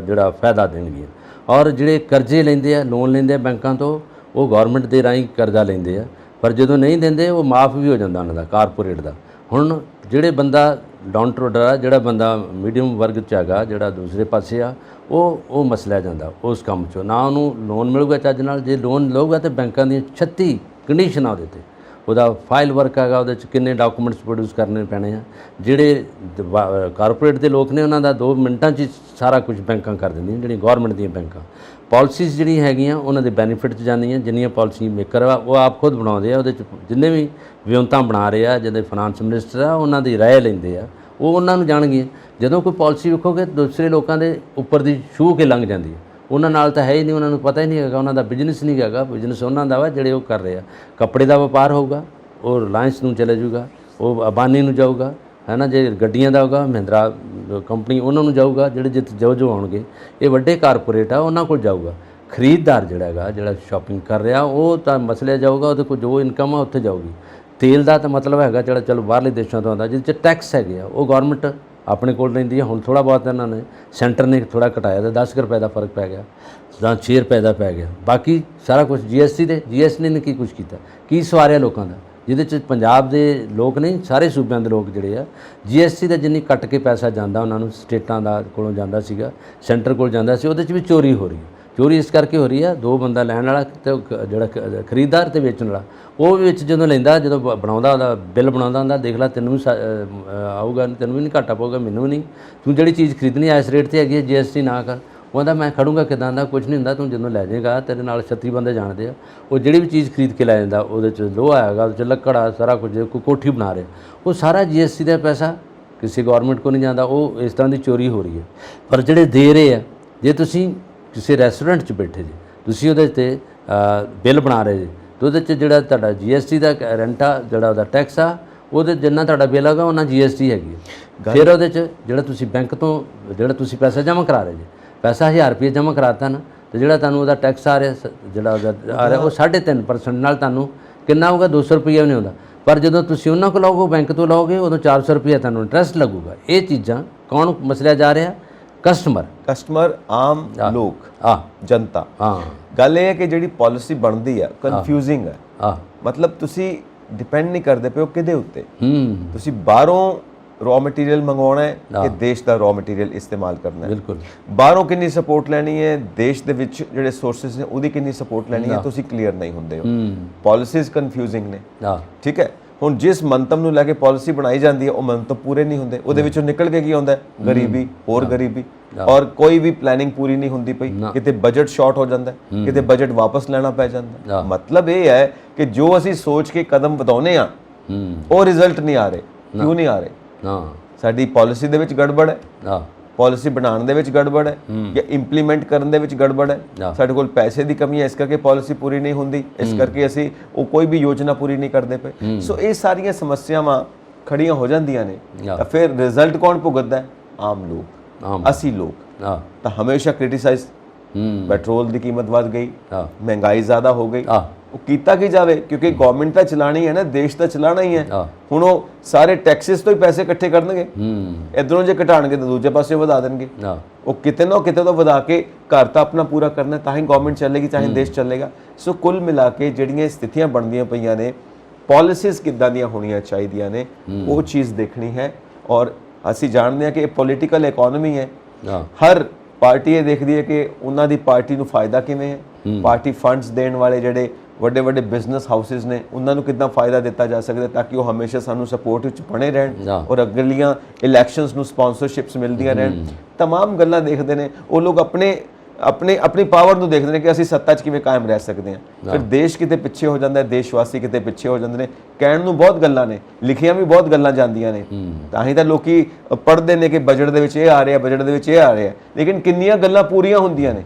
ਜਿਹੜਾ ਫਾਇਦਾ ਦੇਣਗੀਆਂ। ਔਰ ਜਿਹੜੇ ਕਰਜ਼ੇ ਲੈਂਦੇ ਆ, ਲੋਨ ਲੈਂਦੇ ਆ ਬੈਂਕਾਂ ਤੋਂ, ਉਹ ਗੌਰਮੈਂਟ ਦੇ ਰਾਹੀਂ ਕਰਜ਼ਾ ਲੈਂਦੇ ਆ, ਪਰ ਜਦੋਂ ਨਹੀਂ ਦਿੰਦੇ ਉਹ ਮਾਫ ਵੀ ਹੋ ਜਾਂਦਾ ਉਹਨਾਂ ਦਾ, ਕਾਰਪੋਰੇਟ ਦਾ। ਹੁਣ ਜਿਹੜੇ ਬੰਦਾ ਡਾਊਨ ਟਰੋਡਰ ਆ, ਜਿਹੜਾ ਬੰਦਾ ਮੀਡੀਅਮ ਵਰਗ 'ਚ ਹੈਗਾ, ਜਿਹੜਾ ਦੂਸਰੇ ਪਾਸੇ ਆ, ਉਹ ਮਸਲਿਆ ਜਾਂਦਾ ਉਸ ਕੰਮ 'ਚੋਂ। ਨਾ ਉਹਨੂੰ ਲੋਨ ਮਿਲੂਗਾ ਚੱਜ ਨਾਲ। ਜੇ ਲੋਨ ਲਊਗਾ ਤਾਂ ਬੈਂਕਾਂ ਦੀਆਂ 36 ਕੰਡੀਸ਼ਨਾਂ ਉਹਦੇ 'ਤੇ, ਉਹਦਾ ਫਾਈਲ ਵਰਕ ਹੈਗਾ, ਉਹਦੇ 'ਚ ਕਿੰਨੇ ਡਾਕੂਮੈਂਟਸ ਪ੍ਰੋਡਿਊਸ ਕਰਨੇ ਪੈਣੇ ਆ। ਜਿਹੜੇ ਕਾਰਪੋਰੇਟ ਦੇ ਲੋਕ ਨੇ, ਉਹਨਾਂ ਦਾ 2 ਮਿੰਟਾਂ 'ਚ ਸਾਰਾ ਕੁਝ ਬੈਂਕਾਂ ਕਰ ਦਿੰਦੀਆਂ, ਜਿਹੜੀਆਂ ਗੌਰਮੈਂਟ ਦੀਆਂ ਬੈਂਕਾਂ। ਪਾਲਿਸੀਜ਼ ਜਿਹੜੀਆਂ ਹੈਗੀਆਂ ਉਹਨਾਂ ਦੇ ਬੈਨੀਫਿਟ 'ਚ ਜਾਂਦੀਆਂ। ਜਿੰਨੀਆਂ ਪਾਲਿਸੀ ਮੇਕਰ ਆ ਉਹ ਆਪ ਖੁਦ ਬਣਾਉਂਦੇ ਆ, ਉਹਦੇ 'ਚ ਜਿੰਨੇ ਵੀ ਵਿਉਂਤਾਂ ਬਣਾ ਰਹੇ ਆ, ਜਿਹਦੇ ਫਾਈਨਾਂਸ ਮਿਨਿਸਟਰ ਆ, ਉਹਨਾਂ ਦੀ ਰਾਏ ਲੈਂਦੇ ਆ, ਉਹ ਉਹਨਾਂ ਨੂੰ ਜਾਣਗੀਆਂ। ਜਦੋਂ ਕੋਈ ਪਾਲਿਸੀ ਵੇਖੋਗੇ ਦੂਸਰੇ ਲੋਕਾਂ ਦੇ ਉੱਪਰ ਦੀ ਛੂਹ ਕੇ ਲੰਘ ਜਾਂਦੀ ਹੈ। ਉਹਨਾਂ ਨਾਲ ਤਾਂ ਹੈ ਹੀ ਨਹੀਂ, ਉਹਨਾਂ ਨੂੰ ਪਤਾ ਹੀ ਨਹੀਂ ਹੈਗਾ, ਉਹਨਾਂ ਦਾ ਬਿਜ਼ਨਸ ਨਹੀਂ ਹੈਗਾ। ਬਿਜ਼ਨਸ ਉਹਨਾਂ ਦਾ ਵਾ ਜਿਹੜੇ ਉਹ ਕਰ ਰਹੇ ਆ। ਕੱਪੜੇ ਦਾ ਵਪਾਰ ਹੋਊਗਾ, ਉਹ ਰਿਲਾਇੰਸ ਨੂੰ ਚਲੇ ਜਾਊਗਾ, ਉਹ ਅਬਾਨੀ ਨੂੰ ਜਾਊਗਾ, ਹੈ ਨਾ। ਜੇ ਗੱਡੀਆਂ ਦਾ ਹੋਗਾ, ਮਹਿੰਦਰਾ ਕੰਪਨੀ ਉਹਨਾਂ ਨੂੰ ਜਾਊਗਾ। ਜਿਹੜੇ ਜਿੱਥੇ ਜੋ ਆਉਣਗੇ, ਇਹ ਵੱਡੇ ਕਾਰਪੋਰੇਟ ਆ, ਉਹਨਾਂ ਕੋਲ ਜਾਊਗਾ। ਖਰੀਦਦਾਰ ਜਿਹੜਾ ਹੈਗਾ, ਜਿਹੜਾ ਸ਼ਾਪਿੰਗ ਕਰ ਰਿਹਾ, ਉਹ ਤਾਂ ਮਸਲੇ ਜਾਊਗਾ, ਉਹਦੇ ਕੋਲ ਜੋ ਇਨਕਮ ਆ ਉੱਥੇ ਜਾਊਗੀ। ਤੇਲ ਦਾ ਤਾਂ ਮਤਲਬ ਹੈਗਾ ਜਿਹੜਾ ਚਲੋ ਬਾਹਰਲੇ ਦੇਸ਼ਾਂ ਤੋਂ ਆਉਂਦਾ, ਜਿਹਦੇ 'ਚ ਟੈਕਸ ਹੈਗੇ ਆ, ਉਹ ਗੌਰਮੈਂਟ ਆਪਣੇ ਕੋਲ ਰਹਿੰਦੀ ਹੈ। ਹੁਣ ਥੋੜ੍ਹਾ ਬਹੁਤ ਇਹਨਾਂ ਨੇ ਸੈਂਟਰ ਨੇ ਥੋੜ੍ਹਾ ਘਟਾਇਆ, ਤਾਂ 10 ਰੁਪਏ ਦਾ ਫਰਕ ਪੈ ਗਿਆ, ਜਾਂ 6 ਰੁਪਏ ਦਾ ਪੈ ਗਿਆ। ਬਾਕੀ ਸਾਰਾ ਕੁਝ GST ਨੇ ਕੀ ਕੁਝ ਕੀਤਾ, ਕੀ ਸਵਾਰਿਆ ਲੋਕਾਂ ਦਾ, ਜਿਹਦੇ 'ਚ ਪੰਜਾਬ ਦੇ ਲੋਕ ਨਹੀਂ, ਸਾਰੇ ਸੂਬਿਆਂ ਦੇ ਲੋਕ ਜਿਹੜੇ ਆ, GST ਦਾ ਜਿੰਨੀ ਕੱਟ ਕੇ ਪੈਸਾ ਜਾਂਦਾ ਉਹਨਾਂ ਨੂੰ, ਸਟੇਟਾਂ ਦਾ ਕੋਲੋਂ ਜਾਂਦਾ ਸੀਗਾ, ਸੈਂਟਰ ਕੋਲ ਜਾਂਦਾ ਸੀ, ਉਹਦੇ 'ਚ ਵੀ ਚੋਰੀ ਹੋ ਰਹੀ ਹੈ। ਚੋਰੀ ਇਸ ਕਰਕੇ ਹੋ ਰਹੀ ਆ, 2 ਬੰਦਾ ਲੈਣ ਵਾਲਾ ਤੇ ਜਿਹੜਾ ਖਰੀਦਦਾਰ ਤੇ ਵੇਚਣ ਵਾਲਾ, ਉਹ ਵਿੱਚ ਜਦੋਂ ਲੈਂਦਾ, ਜਦੋਂ ਬਣਾਉਂਦਾ, ਉਹਦਾ ਬਿੱਲ ਬਣਾਉਂਦਾ ਹੁੰਦਾ, ਦੇਖ ਲੈ ਤੈਨੂੰ ਵੀ ਆਊਗਾ, ਤੈਨੂੰ ਵੀ ਨਹੀਂ ਘਾਟਾ ਪਊਗਾ, ਮੈਨੂੰ ਵੀ ਨਹੀਂ। ਤੂੰ ਜਿਹੜੀ ਚੀਜ਼ ਖਰੀਦਣੀ ਇਸ ਰੇਟ 'ਤੇ ਹੈਗੀ ਹੈ, GST ਨਾ ਕਰ। ਉਹ ਕਹਿੰਦਾ ਮੈਂ ਖੜੂੰਗਾ ਕਿੱਦਾਂ ਦਾ, ਕੁਝ ਨਹੀਂ ਹੁੰਦਾ, ਤੂੰ ਜਦੋਂ ਲੈ ਜਾਏਗਾ, ਤੇਰੇ ਨਾਲ 36 ਬੰਦੇ ਜਾਣਦੇ ਆ। ਉਹ ਜਿਹੜੀ ਵੀ ਚੀਜ਼ ਖਰੀਦ ਕੇ ਲੈ ਜਾਂਦਾ, ਉਹਦੇ 'ਚ ਲੋਹਾ ਹੈਗਾ, ਉਹਦੇ 'ਚ ਲੱਕੜ ਆ, ਸਾਰਾ ਕੁਝ, ਕੋਈ ਕੋਠੀ ਬਣਾ ਰਿਹਾ, ਉਹ ਸਾਰਾ GST ਦਾ ਪੈਸਾ ਕਿਸੇ ਗੌਰਮੈਂਟ ਕੋਲ ਨਹੀਂ ਜਾਂਦਾ। ਉਹ ਇਸ ਤਰ੍ਹਾਂ ਦੀ ਚੋਰੀ ਹੋ ਰਹੀ ਹੈ। ਪਰ ਜਿਹੜੇ ਦੇ ਰਹੇ ਆ, ਜੇ ਤੁਸੀਂ ਕਿਸੇ ਰੈਸਟੋਰੈਂਟ 'ਚ ਬੈਠੇ ਜੀ, ਤੁਸੀਂ ਉਹਦੇ 'ਤੇ ਬਿੱਲ ਬਣਾ ਰਹੇ ਜੀ, ਅਤੇ ਉਹਦੇ 'ਚ ਜਿਹੜਾ ਤੁਹਾਡਾ GST ਦਾ ਰੈਂਟ ਆ, ਜਿਹੜਾ ਉਹਦਾ ਟੈਕਸ ਆ, ਉਹਦੇ ਜਿੰਨਾ ਤੁਹਾਡਾ ਬਿੱਲ ਹੈਗਾ ਉਹਨਾਂ GST ਹੈਗੀ ਹੈ। ਫਿਰ ਉਹਦੇ 'ਚ ਜਿਹੜਾ ਤੁਸੀਂ ਬੈਂਕ ਤੋਂ ਜਿਹੜਾ ਤੁਸੀਂ ਪੈਸਾ ਜਮ੍ਹਾਂ ਕਰਾ ਰਹੇ ਜੀ, ਪੈਸਾ 1000 ਰੁਪਏ ਜਮ੍ਹਾਂ ਕਰਾਤਾ ਨਾ, ਅਤੇ ਜਿਹੜਾ ਤੁਹਾਨੂੰ ਉਹਦਾ ਟੈਕਸ ਆ ਰਿਹਾ, ਜਿਹੜਾ ਉਹਦਾ ਆ ਰਿਹਾ, ਉਹ 3.5% ਨਾਲ ਤੁਹਾਨੂੰ ਕਿੰਨਾ ਹੋਊਗਾ, 200 ਰੁਪਈਆ ਵੀ ਨਹੀਂ ਆਉਂਦਾ। ਪਰ ਜਦੋਂ ਤੁਸੀਂ ਉਹਨਾਂ ਕੋਲ ਲਓਗੇ, ਬੈਂਕ ਤੋਂ ਲਓਗੇ, ਉਦੋਂ 400 ਰੁਪਈਆ ਤੁਹਾਨੂੰ ਇੰਟਰਸਟ ਲੱਗੂਗਾ। ਇਹ ਚੀਜ਼ਾਂ ਕੌਣ ਮਸਲਿਆ ਜਾ ਰਿਹਾ? ਕਸਟਮਰ, ਆਮ ਲੋਕ, ਜਨਤਾ। ਗੱਲ ਇਹ ਹੈ ਕਿ ਜਿਹੜੀ ਪਾਲਿਸੀ ਬਣਦੀ ਹੈ ਕਨਫਿਊਜ਼ਿੰਗ ਹੈ। ਮਤਲਬ ਤੁਸੀਂ ਡਿਪੈਂਡ ਨਹੀਂ ਕਰਦੇ ਪਏ ਹੋ ਕਿਹਦੇ ਉੱਤੇ। ਤੁਸੀਂ ਬਾਹਰੋਂ ਰॉ ਮਟੀਰੀਅਲ ਮੰਗਵਾਉਣਾ ਹੈ ਕਿ ਦੇਸ਼ ਦਾ ਰॉ ਮਟੀਰੀਅਲ ਇਸਤੇਮਾਲ ਕਰਨਾ ਹੈ। ਬਿਲਕੁਲ। ਬਾਹਰੋਂ ਕਿੰਨੀ ਸਪੋਰਟ ਲੈਣੀ ਹੈ, ਦੇਸ਼ ਦੇ ਵਿੱਚ ਜਿਹੜੇ ਸੋਰਸਿਸ ਨੇ ਉਹਦੀ ਕਿੰਨੀ ਸਪੋਰਟ ਲੈਣੀ ਹੈ, ਤੁਸੀਂ ਕਲੀਅਰ ਨਹੀਂ ਹੁੰਦੇ ਹੋ। ਪਾਲਿਸੀਜ਼ ਕਨਫਿਊਜ਼ਿੰਗ ਨੇ। ਠੀਕ ਹੈ। ਹੁਣ ਜਿਸ ਮੰਤਵ ਨੂੰ ਲੈ ਕੇ ਪਾਲਿਸੀ ਬਣਾਈ ਜਾਂਦੀ ਹੈ, ਉਹ ਮੰਤਵ ਪੂਰੇ ਨਹੀਂ ਹੁੰਦੇ। ਉਹਦੇ ਵਿੱਚੋਂ ਨਿਕਲ ਕੇ ਕੀ ਆਉਂਦਾ? ਗਰੀਬੀ, ਹੋਰ ਗਰੀਬੀ, ਔਰ ਕੋਈ ਵੀ ਪਲੈਨਿੰਗ ਪੂਰੀ ਨਹੀਂ ਹੁੰਦੀ ਪਈ। ਕਿਤੇ ਬਜਟ ਸ਼ਾਰਟ ਹੋ ਜਾਂਦਾ, ਕਿਤੇ ਬਜਟ ਵਾਪਸ ਲੈਣਾ ਪੈ ਜਾਂਦਾ। ਮਤਲਬ ਇਹ ਹੈ ਕਿ ਜੋ ਅਸੀਂ ਸੋਚ ਕੇ ਕਦਮ ਵਧਾਉਨੇ ਆ, ਉਹ ਰਿਜ਼ਲਟ ਨਹੀਂ ਆ ਰਹੇ। ਕਿਉਂ ਨਹੀਂ ਆ ਰਹੇ? ਸਾਡੀ ਪਾਲਿਸੀ ਦੇ ਵਿੱਚ ਗੜਬੜ ਹੈ, ਪਾਲਿਸੀ ਬਣਾਉਣ ਦੇ ਵਿੱਚ ਗੜਬੜ ਹੈ, ਜਾਂ ਇੰਪਲੀਮੈਂਟ ਕਰਨ ਦੇ ਵਿੱਚ ਗੜਬੜ ਹੈ। ਸਾਡੇ ਕੋਲ ਪੈਸੇ ਦੀ ਕਮੀ ਹੈ, ਇਸ ਕਰਕੇ ਪਾਲਿਸੀ ਪੂਰੀ ਨਹੀਂ ਹੁੰਦੀ, ਇਸ ਕਰਕੇ ਅਸੀਂ ਉਹ ਕੋਈ ਵੀ ਯੋਜਨਾ ਪੂਰੀ ਨਹੀਂ ਕਰਦੇ ਪਏ। ਸੋ ਇਹ ਸਾਰੀਆਂ ਸਮੱਸਿਆਵਾਂ ਖੜੀਆਂ ਹੋ ਜਾਂਦੀਆਂ ਨੇ। ਤਾਂ ਫਿਰ ਰਿਜ਼ਲਟ ਕੌਣ ਭੁਗਤਦਾ ਹੈ? ਆਮ ਲੋਕ, ਅਸੀਂ ਲੋਕ। ਤਾਂ ਹਮੇਸ਼ਾ ਕ੍ਰਿਟਿਸਾਈਜ਼, ਪੈਟਰੋਲ ਦੀ ਕੀਮਤ ਵੱਧ ਗਈ, ਮਹਿੰਗਾਈ ਜ਼ਿਆਦਾ ਹੋ ਗਈ। ਉਹ ਕੀਤਾ ਕੀ ਜਾਵੇ, ਕਿਉਂਕਿ ਗਵਰਨਮੈਂਟ ਤਾਂ ਚਲਾਣੀ ਹੈ ਨਾ, ਦੇਸ਼ ਤਾਂ ਚਲਾਣਾ ਹੀ ਹੈ। ਹੁਣ ਉਹ ਸਾਰੇ ਟੈਕਸਿਸ ਤੋਂ ਹੀ ਪੈਸੇ ਇਕੱਠੇ ਕਰਨਗੇ, ਇਧਰੋਂ ਜੇ ਘਟਾਣਗੇ ਤਾਂ ਦੂਜੇ ਪਾਸੇ ਵਧਾ ਦੇਣਗੇ। ਉਹ ਕਿਤੇ ਨਾ ਕਿਤੇ ਤੋਂ ਵਧਾ ਕੇ ਘਰ ਤਾਂ ਆਪਣਾ ਪੂਰਾ ਕਰਨਾ, ਤਾਂ ਹੀ ਗਵਰਨਮੈਂਟ ਚੱਲੇਗੀ, ਤਾਂ ਹੀ ਦੇਸ਼ ਚੱਲੇਗਾ। ਸੋ ਕੁੱਲ ਮਿਲਾ ਕੇ ਜਿਹੜੀਆਂ ਸਥਿਤੀਆਂ ਬਣਦੀਆਂ ਪਈਆਂ ਨੇ, ਪਾਲਿਸੀਜ਼ ਕਿੱਦਾਂ ਦੀਆਂ ਹੋਣੀਆਂ ਚਾਹੀਦੀਆਂ ਨੇ, ਉਹ ਚੀਜ਼ ਦੇਖਣੀ ਹੈ। ਔਰ ਅਸੀਂ ਜਾਣਦੇ ਹਾਂ ਕਿ ਇਹ ਪੋਲੀਟੀਕਲ ਇਕੋਨਮੀ ਹੈ। ਹਰ ਪਾਰਟੀ ਇਹ ਦੇਖਦੀ ਹੈ ਕਿ ਉਹਨਾਂ ਦੀ ਪਾਰਟੀ ਨੂੰ ਫਾਇਦਾ ਕਿਵੇਂ ਹੈ, ਪਾਰਟੀ ਫੰਡਸ ਦੇਣ ਵਾਲੇ ਜਿਹੜੇ ਵੱਡੇ ਵੱਡੇ ਬਿਜ਼ਨਸ ਹਾਊਸਿਸ ਨੇ ਉਹਨਾਂ ਨੂੰ ਕਿੱਦਾਂ ਫਾਇਦਾ ਦਿੱਤਾ ਜਾ ਸਕਦਾ ਤਾਂ ਕਿ ਉਹ ਹਮੇਸ਼ਾ ਸਾਨੂੰ ਸਪੋਰਟ ਵਿੱਚ ਬਣੇ ਰਹਿਣ ਔਰ ਅਗਲੀਆਂ ਇਲੈਕਸ਼ਨਸ ਨੂੰ ਸਪਾਂਸਰਸ਼ਿਪਸ ਮਿਲਦੀਆਂ ਰਹਿਣ। तमाम ਗੱਲਾਂ ਦੇਖਦੇ ਨੇ ਉਹ ਲੋਕ ਆਪਣੀ ਪਾਵਰ ਨੂੰ ਦੇਖਦੇ ਨੇ ਕਿ ਅਸੀਂ ਸੱਤਾ 'ਚ ਕਿਵੇਂ ਕਾਇਮ ਰਹਿ ਸਕਦੇ ਹਾਂ। ਫਿਰ ਦੇਸ਼ ਕਿਤੇ ਪਿੱਛੇ ਹੋ ਜਾਂਦਾ ਹੈ, ਦੇਸ਼ ਵਾਸੀ ਕਿਤੇ ਪਿੱਛੇ ਹੋ ਜਾਂਦੇ ਨੇ। ਕਹਿਣ ਨੂੰ ਬਹੁਤ ਗੱਲਾਂ ਨੇ, ਲਿਖੀਆਂ ਵੀ ਬਹੁਤ ਗੱਲਾਂ ਜਾਂਦੀਆਂ ਨੇ, ਤਾਂ ਹੀ ਤਾਂ ਲੋਕੀ ਪੜ੍ਹਦੇ ਨੇ ਕਿ ਬਜਟ ਦੇ ਵਿੱਚ ਇਹ ਆ ਰਿਹਾ, ਬਜਟ ਦੇ ਵਿੱਚ ਇਹ ਆ ਰਿਹਾ, ਲੇਕਿਨ ਕਿੰਨੀਆਂ ਗੱਲਾਂ ਪੂਰੀਆਂ ਹੁੰਦੀਆਂ ਨੇ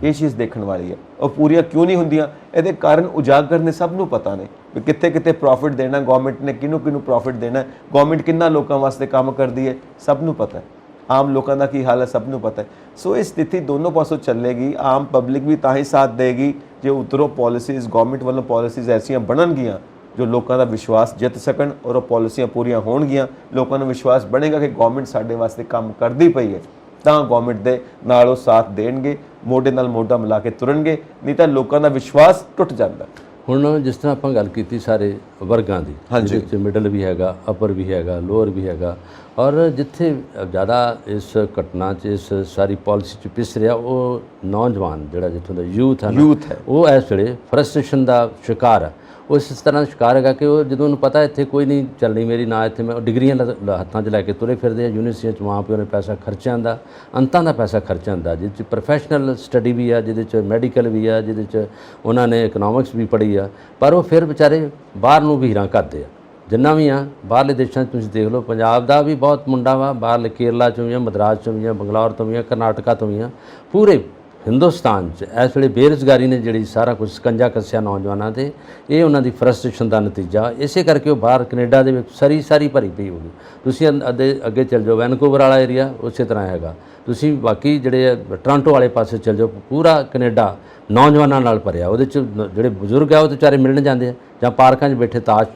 ਇਹ ਚੀਜ਼ ਦੇਖਣ ਵਾਲੀ ਹੈ। ਉਹ ਪੂਰੀਆਂ ਕਿਉਂ ਨਹੀਂ ਹੁੰਦੀਆਂ, ਇਹਦੇ ਕਾਰਨ ਉਜਾਗਰ ਨੇ, ਸਭ ਨੂੰ ਪਤਾ ਨੇ ਵੀ ਕਿੱਥੇ ਕਿੱਥੇ ਪ੍ਰੋਫਿਟ ਦੇਣਾ ਗਵਰਨਮੈਂਟ ਨੇ, ਕਿਹਨੂੰ ਕਿਹਨੂੰ ਪ੍ਰੋਫਿਟ ਦੇਣਾ, ਗਵਰਨਮੈਂਟ ਕਿੰਨਾ ਲੋਕਾਂ ਵਾਸਤੇ ਕੰਮ ਕਰਦੀ ਹੈ, ਸਭ ਨੂੰ ਪਤਾ ਹੈ। ਆਮ ਲੋਕਾਂ ਦਾ ਕੀ ਹਾਲ ਹੈ ਸਭ ਨੂੰ ਪਤਾ ਹੈ। ਸੋ ਇਹ ਸਥਿਤੀ ਦੋਨੋਂ ਪਾਸੋਂ ਚੱਲੇਗੀ। ਆਮ ਪਬਲਿਕ ਵੀ ਤਾਂ ਹੀ ਸਾਥ ਦੇਗੀ ਜੇ ਉੱਧਰੋਂ ਪਾਲਿਸੀਜ਼, ਗਵਰਨਮੈਂਟ ਵੱਲੋਂ ਪਾਲਿਸੀਜ਼ ਐਸੀਆਂ ਬਣਨਗੀਆਂ ਜੋ ਲੋਕਾਂ ਦਾ ਵਿਸ਼ਵਾਸ ਜਿੱਤ ਸਕਣ ਔਰ ਉਹ ਪਾਲਿਸੀਆਂ ਪੂਰੀਆਂ ਹੋਣਗੀਆਂ। ਲੋਕਾਂ ਨੂੰ ਵਿਸ਼ਵਾਸ ਬਣੇਗਾ ਕਿ ਗਵਰਨਮੈਂਟ ਸਾਡੇ ਵਾਸਤੇ ਕੰਮ ਕਰਦੀ ਪਈ ਹੈ, ਤਾਂ ਗਵਰਨਮੈਂਟ ਦੇ ਨਾਲ ਉਹ ਸਾਥ ਦੇਣਗੇ, ਮੋਢੇ ਨਾਲ ਮੋਢਾ ਮਿਲਾ ਕੇ ਤੁਰਨਗੇ। ਨਹੀਂ ਤਾਂ ਲੋਕਾਂ ਦਾ ਵਿਸ਼ਵਾਸ ਟੁੱਟ ਜਾਂਦਾ। ਹੁਣ ਜਿਸ ਤਰ੍ਹਾਂ ਆਪਾਂ ਗੱਲ ਕੀਤੀ ਸਾਰੇ ਵਰਗਾਂ ਦੀ, ਜਿਹਦੇ ਵਿੱਚ ਮਿਡਲ ਵੀ ਹੈਗਾ, ਅਪਰ ਵੀ ਹੈਗਾ, ਲੋਅਰ ਵੀ ਹੈਗਾ, ਔਰ ਜਿੱਥੇ ਜ਼ਿਆਦਾ ਇਸ ਘਟਨਾ 'ਚ, ਇਸ ਸਾਰੀ ਪਾਲਿਸੀ 'ਚ ਪਿਸ ਰਿਹਾ ਉਹ ਨੌਜਵਾਨ ਜਿਹੜਾ ਜਿੱਥੋਂ ਦਾ ਯੂਥ ਹੈ, ਉਹ ਇਸ ਵੇਲੇ ਫਰਸਟ੍ਰੇਸ਼ਨ ਦਾ ਸ਼ਿਕਾਰ ਹੈ। ਉਹ ਇਸ ਤਰ੍ਹਾਂ ਦਾ ਸ਼ਿਕਾਰ ਹੈਗਾ ਕਿ ਉਹ ਜਦੋਂ ਉਹਨੂੰ ਪਤਾ ਇੱਥੇ ਕੋਈ ਨਹੀਂ ਚੱਲਣੀ ਮੇਰੀ, ਨਾ ਇੱਥੇ ਮੈਂ ਡਿਗਰੀਆਂ ਹੱਥਾਂ 'ਚ ਲੈ ਕੇ ਤੁਰੇ ਫਿਰਦੇ ਆ ਯੂਨੀਵਰਸਿਟੀਆਂ 'ਚ, ਮਾਂ ਪਿਓ ਨੇ ਪੈਸਾ ਖਰਚਿਆਂ ਦਾ, ਅੰਤਾਂ ਦਾ ਪੈਸਾ ਖਰਚਿਆਂ ਦਾ, ਜਿਹਦੇ 'ਚ ਪ੍ਰੋਫੈਸ਼ਨਲ ਸਟੱਡੀ ਵੀ ਆ, ਜਿਹਦੇ 'ਚ ਮੈਡੀਕਲ ਵੀ ਆ, ਜਿਹਦੇ 'ਚ ਉਹਨਾਂ ਨੇ ਇਕਨੋਮਿਕਸ ਵੀ ਪੜ੍ਹੀ ਆ, ਪਰ ਉਹ ਫਿਰ ਵਿਚਾਰੇ ਬਾਹਰ ਨੂੰ ਵੀਰਾਂ ਕਰਦੇ ਆ। ਜਿੰਨਾ ਵੀ ਆ ਬਾਹਰਲੇ ਦੇਸ਼ਾਂ 'ਚ ਤੁਸੀਂ ਦੇਖ ਲਓ, ਪੰਜਾਬ ਦਾ ਵੀ ਬਹੁਤ ਮੁੰਡਾ ਵਾ, ਬਾਹਰਲੇ ਕੇਰਲਾ 'ਚੋਂ ਵੀ ਆ, ਮਦਰਾਸ 'ਚੋਂ ਵੀ ਆ, ਬੰਗਲੌਰ ਤੋਂ ਵੀ ਆ, ਕਰਨਾਟਕਾ ਤੋਂ ਵੀ ਆ। ਪੂਰੇ ਹਿੰਦੁਸਤਾਨ 'ਚ ਇਸ ਵੇਲੇ ਬੇਰੁਜ਼ਗਾਰੀ ਨੇ ਜਿਹੜੀ ਸਾਰਾ ਕੁਝ ਸਕੰਜਾ ਕੱਸਿਆ ਨੌਜਵਾਨਾਂ 'ਤੇ, ਇਹ ਉਹਨਾਂ ਦੀ ਫਰਸਟ੍ਰੇਸ਼ਨ ਦਾ ਨਤੀਜਾ। ਇਸੇ ਕਰਕੇ ਉਹ ਬਾਹਰ ਕੈਨੇਡਾ ਦੇ ਵਿੱਚ ਸਾਰੀ ਭਰੀ ਪਈ ਹੋਗੀ। ਤੁਸੀਂ ਅੱਗੇ ਚੱਲ ਜਾਓ, ਵੈਨਕੂਵਰ ਵਾਲਾ ਏਰੀਆ ਉਸੇ ਤਰ੍ਹਾਂ ਹੈਗਾ। ਤੁਸੀਂ ਬਾਕੀ ਜਿਹੜੇ ਟੋਰਾਂਟੋ ਵਾਲੇ ਪਾਸੇ ਚੱਲ ਜਾਓ, ਪੂਰਾ ਕੈਨੇਡਾ ਨੌਜਵਾਨਾਂ ਨਾਲ ਭਰਿਆ। ਉਹਦੇ 'ਚ ਜਿਹੜੇ ਬਜ਼ੁਰਗ ਆ ਉਹ ਤਾਂ ਵਿਚਾਰੇ ਮਿਲਣ ਜਾਂਦੇ ਆ ਜਾਂ ਪਾਰਕਾਂ 'ਚ ਬੈਠੇ ਤਾਸ਼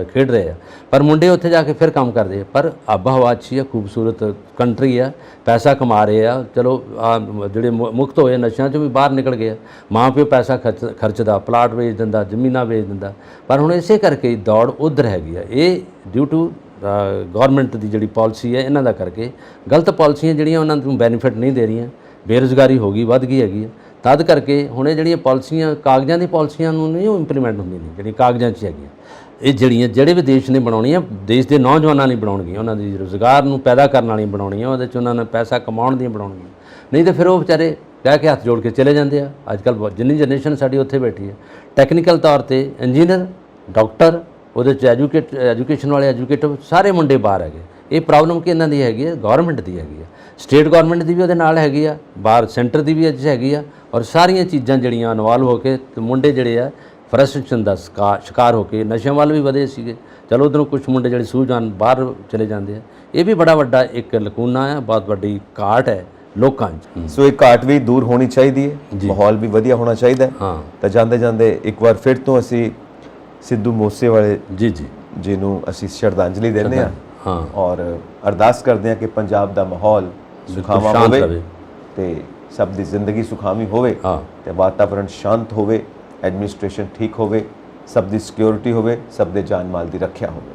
ਖੇਡ ਰਹੇ ਆ, ਪਰ ਮੁੰਡੇ ਉੱਥੇ ਜਾ ਕੇ ਫਿਰ ਕੰਮ ਕਰਦੇ ਆ। ਪਰ ਆਬਾ ਹਵਾ ਅੱਛੀ ਆ, ਖੂਬਸੂਰਤ ਕੰਟਰੀ ਆ, ਪੈਸਾ ਕਮਾ ਰਹੇ ਆ। ਚਲੋ ਜਿਹੜੇ ਮੁਕਤ ਹੋਏ ਨਸ਼ਿਆਂ 'ਚੋਂ ਵੀ ਬਾਹਰ ਨਿਕਲ ਗਏ ਆ। ਮਾਂ ਪਿਓ ਪੈਸਾ ਖਰਚਦਾ, ਪਲਾਟ ਵੇਚ ਦਿੰਦਾ, ਜ਼ਮੀਨਾਂ ਵੇਚ ਦਿੰਦਾ, ਪਰ ਹੁਣ ਇਸੇ ਕਰਕੇ ਦੌੜ ਉੱਧਰ ਹੈਗੀ ਆ। ਇਹ ਡਿਊ ਟੂ ਗੌਰਮੈਂਟ ਦੀ ਜਿਹੜੀ ਪਾਲਿਸੀ ਹੈ, ਇਹਨਾਂ ਦਾ ਕਰਕੇ ਗਲਤ ਪਾਲਿਸੀਆਂ ਜਿਹੜੀਆਂ ਉਹਨਾਂ ਨੂੰ ਬੈਨੀਫਿਟ ਨਹੀਂ ਦੇ ਰਹੀਆਂ। ਬੇਰੁਜ਼ਗਾਰੀ ਹੋ ਗਈ, ਵੱਧ ਗਈ ਹੈਗੀ ਆ। ਤਦ ਕਰਕੇ ਹੁਣ ਇਹ ਜਿਹੜੀਆਂ ਪਾਲਿਸੀਆਂ ਕਾਗਜ਼ਾਂ ਦੀ ਪਾਲਿਸੀਆਂ ਨੂੰ ਨਹੀਂ ਉਹ ਇੰਪਲੀਮੈਂਟ ਹੁੰਦੀਆਂ ਨਹੀਂ, ਜਿਹੜੀਆਂ ਕਾਗਜ਼ਾਂ 'ਚ ਹੈਗੀਆਂ। ਇਹ ਜਿਹੜੇ ਵੀ ਦੇਸ਼ ਨੇ ਬਣਾਉਣੀਆਂ, ਦੇਸ਼ ਦੇ ਨੌਜਵਾਨਾਂ ਲਈ ਬਣਾਉਣਗੀਆਂ, ਉਹਨਾਂ ਦੀ ਰੁਜ਼ਗਾਰ ਨੂੰ ਪੈਦਾ ਕਰਨ ਵਾਲੀਆਂ ਬਣਾਉਣੀਆਂ, ਉਹਦੇ 'ਚ ਉਹਨਾਂ ਨੇ ਪੈਸਾ ਕਮਾਉਣ ਦੀਆਂ ਬਣਾਉਣਗੀਆਂ। ਨਹੀਂ ਤਾਂ ਫਿਰ ਉਹ ਵਿਚਾਰੇ ਕਹਿ ਕੇ ਹੱਥ ਜੋੜ ਕੇ ਚਲੇ ਜਾਂਦੇ ਆ। ਅੱਜ ਕੱਲ੍ਹ ਜਿੰਨੀ ਜਨਰੇਸ਼ਨ ਸਾਡੀ ਉੱਥੇ ਬੈਠੀ ਹੈ, ਟੈਕਨੀਕਲ ਤੌਰ 'ਤੇ ਇੰਜੀਨੀਅਰ, ਡਾਕਟਰ, ਉਹਦੇ 'ਚ ਐਜੂਕੇਸ਼ਨ ਵਾਲੇ ਐਜੂਕੇਟਿਵ ਸਾਰੇ ਮੁੰਡੇ ਬਾਹਰ ਹੈਗੇ। ਇਹ ਪ੍ਰੋਬਲਮ ਕਿ ਇਹਨਾਂ ਦੀ ਹੈਗੀ ਹੈ, ਗੌਰਮੈਂਟ ਦੀ ਹੈਗੀ ਹੈ, ਸਟੇਟ ਗੌਰਮੈਂਟ ਦੀ ਵੀ ਉਹਦੇ ਨਾਲ ਹੈਗੀ ਆ, ਬਾਹਰ ਸੈਂਟਰ ਦੀ ਵੀ ਅੱਜ ਹੈਗੀ ਆ। ਔਰ ਸਾਰੀਆਂ ਚੀਜ਼ਾਂ ਜਿਹੜੀਆਂ ਇਨਵੋਲਵ ਹੋ ਕੇ ਮੁੰਡੇ ਜਿਹੜੇ ਆ ਫਰਸਟ੍ਰੇਸ਼ਨ ਦਾ ਸ਼ਿਕਾਰ ਹੋ ਕੇ ਨਸ਼ਿਆਂ ਵੱਲ ਵੀ ਵਧੇ ਸੀਗੇ। ਚਲੋ ਉੱਧਰੋਂ ਕੁਝ ਮੁੰਡੇ ਜਿਹੜੇ ਸੂਝਵਾਨ ਬਾਹਰ ਚਲੇ ਜਾਂਦੇ ਆ। ਇਹ ਵੀ ਬੜਾ ਵੱਡਾ ਇੱਕ ਲਕੂਨਾ ਹੈ, ਬਹੁਤ ਵੱਡੀ ਘਾਟ ਹੈ ਲੋਕਾਂ 'ਚ। ਸੋ ਇਹ ਘਾਟ ਵੀ ਦੂਰ ਹੋਣੀ ਚਾਹੀਦੀ ਹੈ, ਮਾਹੌਲ ਵੀ ਵਧੀਆ ਹੋਣਾ ਚਾਹੀਦਾ ਹੈ। ਹਾਂ, ਤਾਂ ਜਾਂਦੇ ਜਾਂਦੇ ਇੱਕ ਵਾਰ ਫਿਰ ਤੋਂ ਅਸੀਂ ਸਿੱਧੂ ਮੂਸੇਵਾਲੇ ਜੀ ਨੂੰ ਅਸੀਂ ਸ਼ਰਧਾਂਜਲੀ ਦਿੰਦੇ ਹਾਂ ਔਰ ਅਰਦਾਸ ਕਰਦੇ ਹਾਂ ਕਿ ਪੰਜਾਬ ਦਾ ਮਾਹੌਲ ਸੁਖਾਵਾਂ ਹੋਵੇ ਤੇ ਸਭ ਦੀ ਜ਼ਿੰਦਗੀ ਸੁਖਾਵੀਂ ਹੋਵੇ ਤੇ ਵਾਤਾਵਰਣ ਸ਼ਾਂਤ ਹੋਵੇ, ਐਡਮਿਨਿਸਟ੍ਰੇਸ਼ਨ ਠੀਕ ਹੋਵੇ, ਸਭ ਦੀ ਸਿਕਿਉਰਿਟੀ ਹੋਵੇ, ਸਭ ਦੇ ਜਾਨ ਮਾਲ ਦੀ ਰੱਖਿਆ ਹੋਵੇ।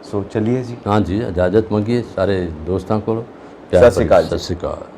ਸੋ ਚਲਿਏ ਜੀ। हाँ जी, इजाज़त मंगिए सारे दोस्तों को। सत श्री अकाल। सत श्री अकाल।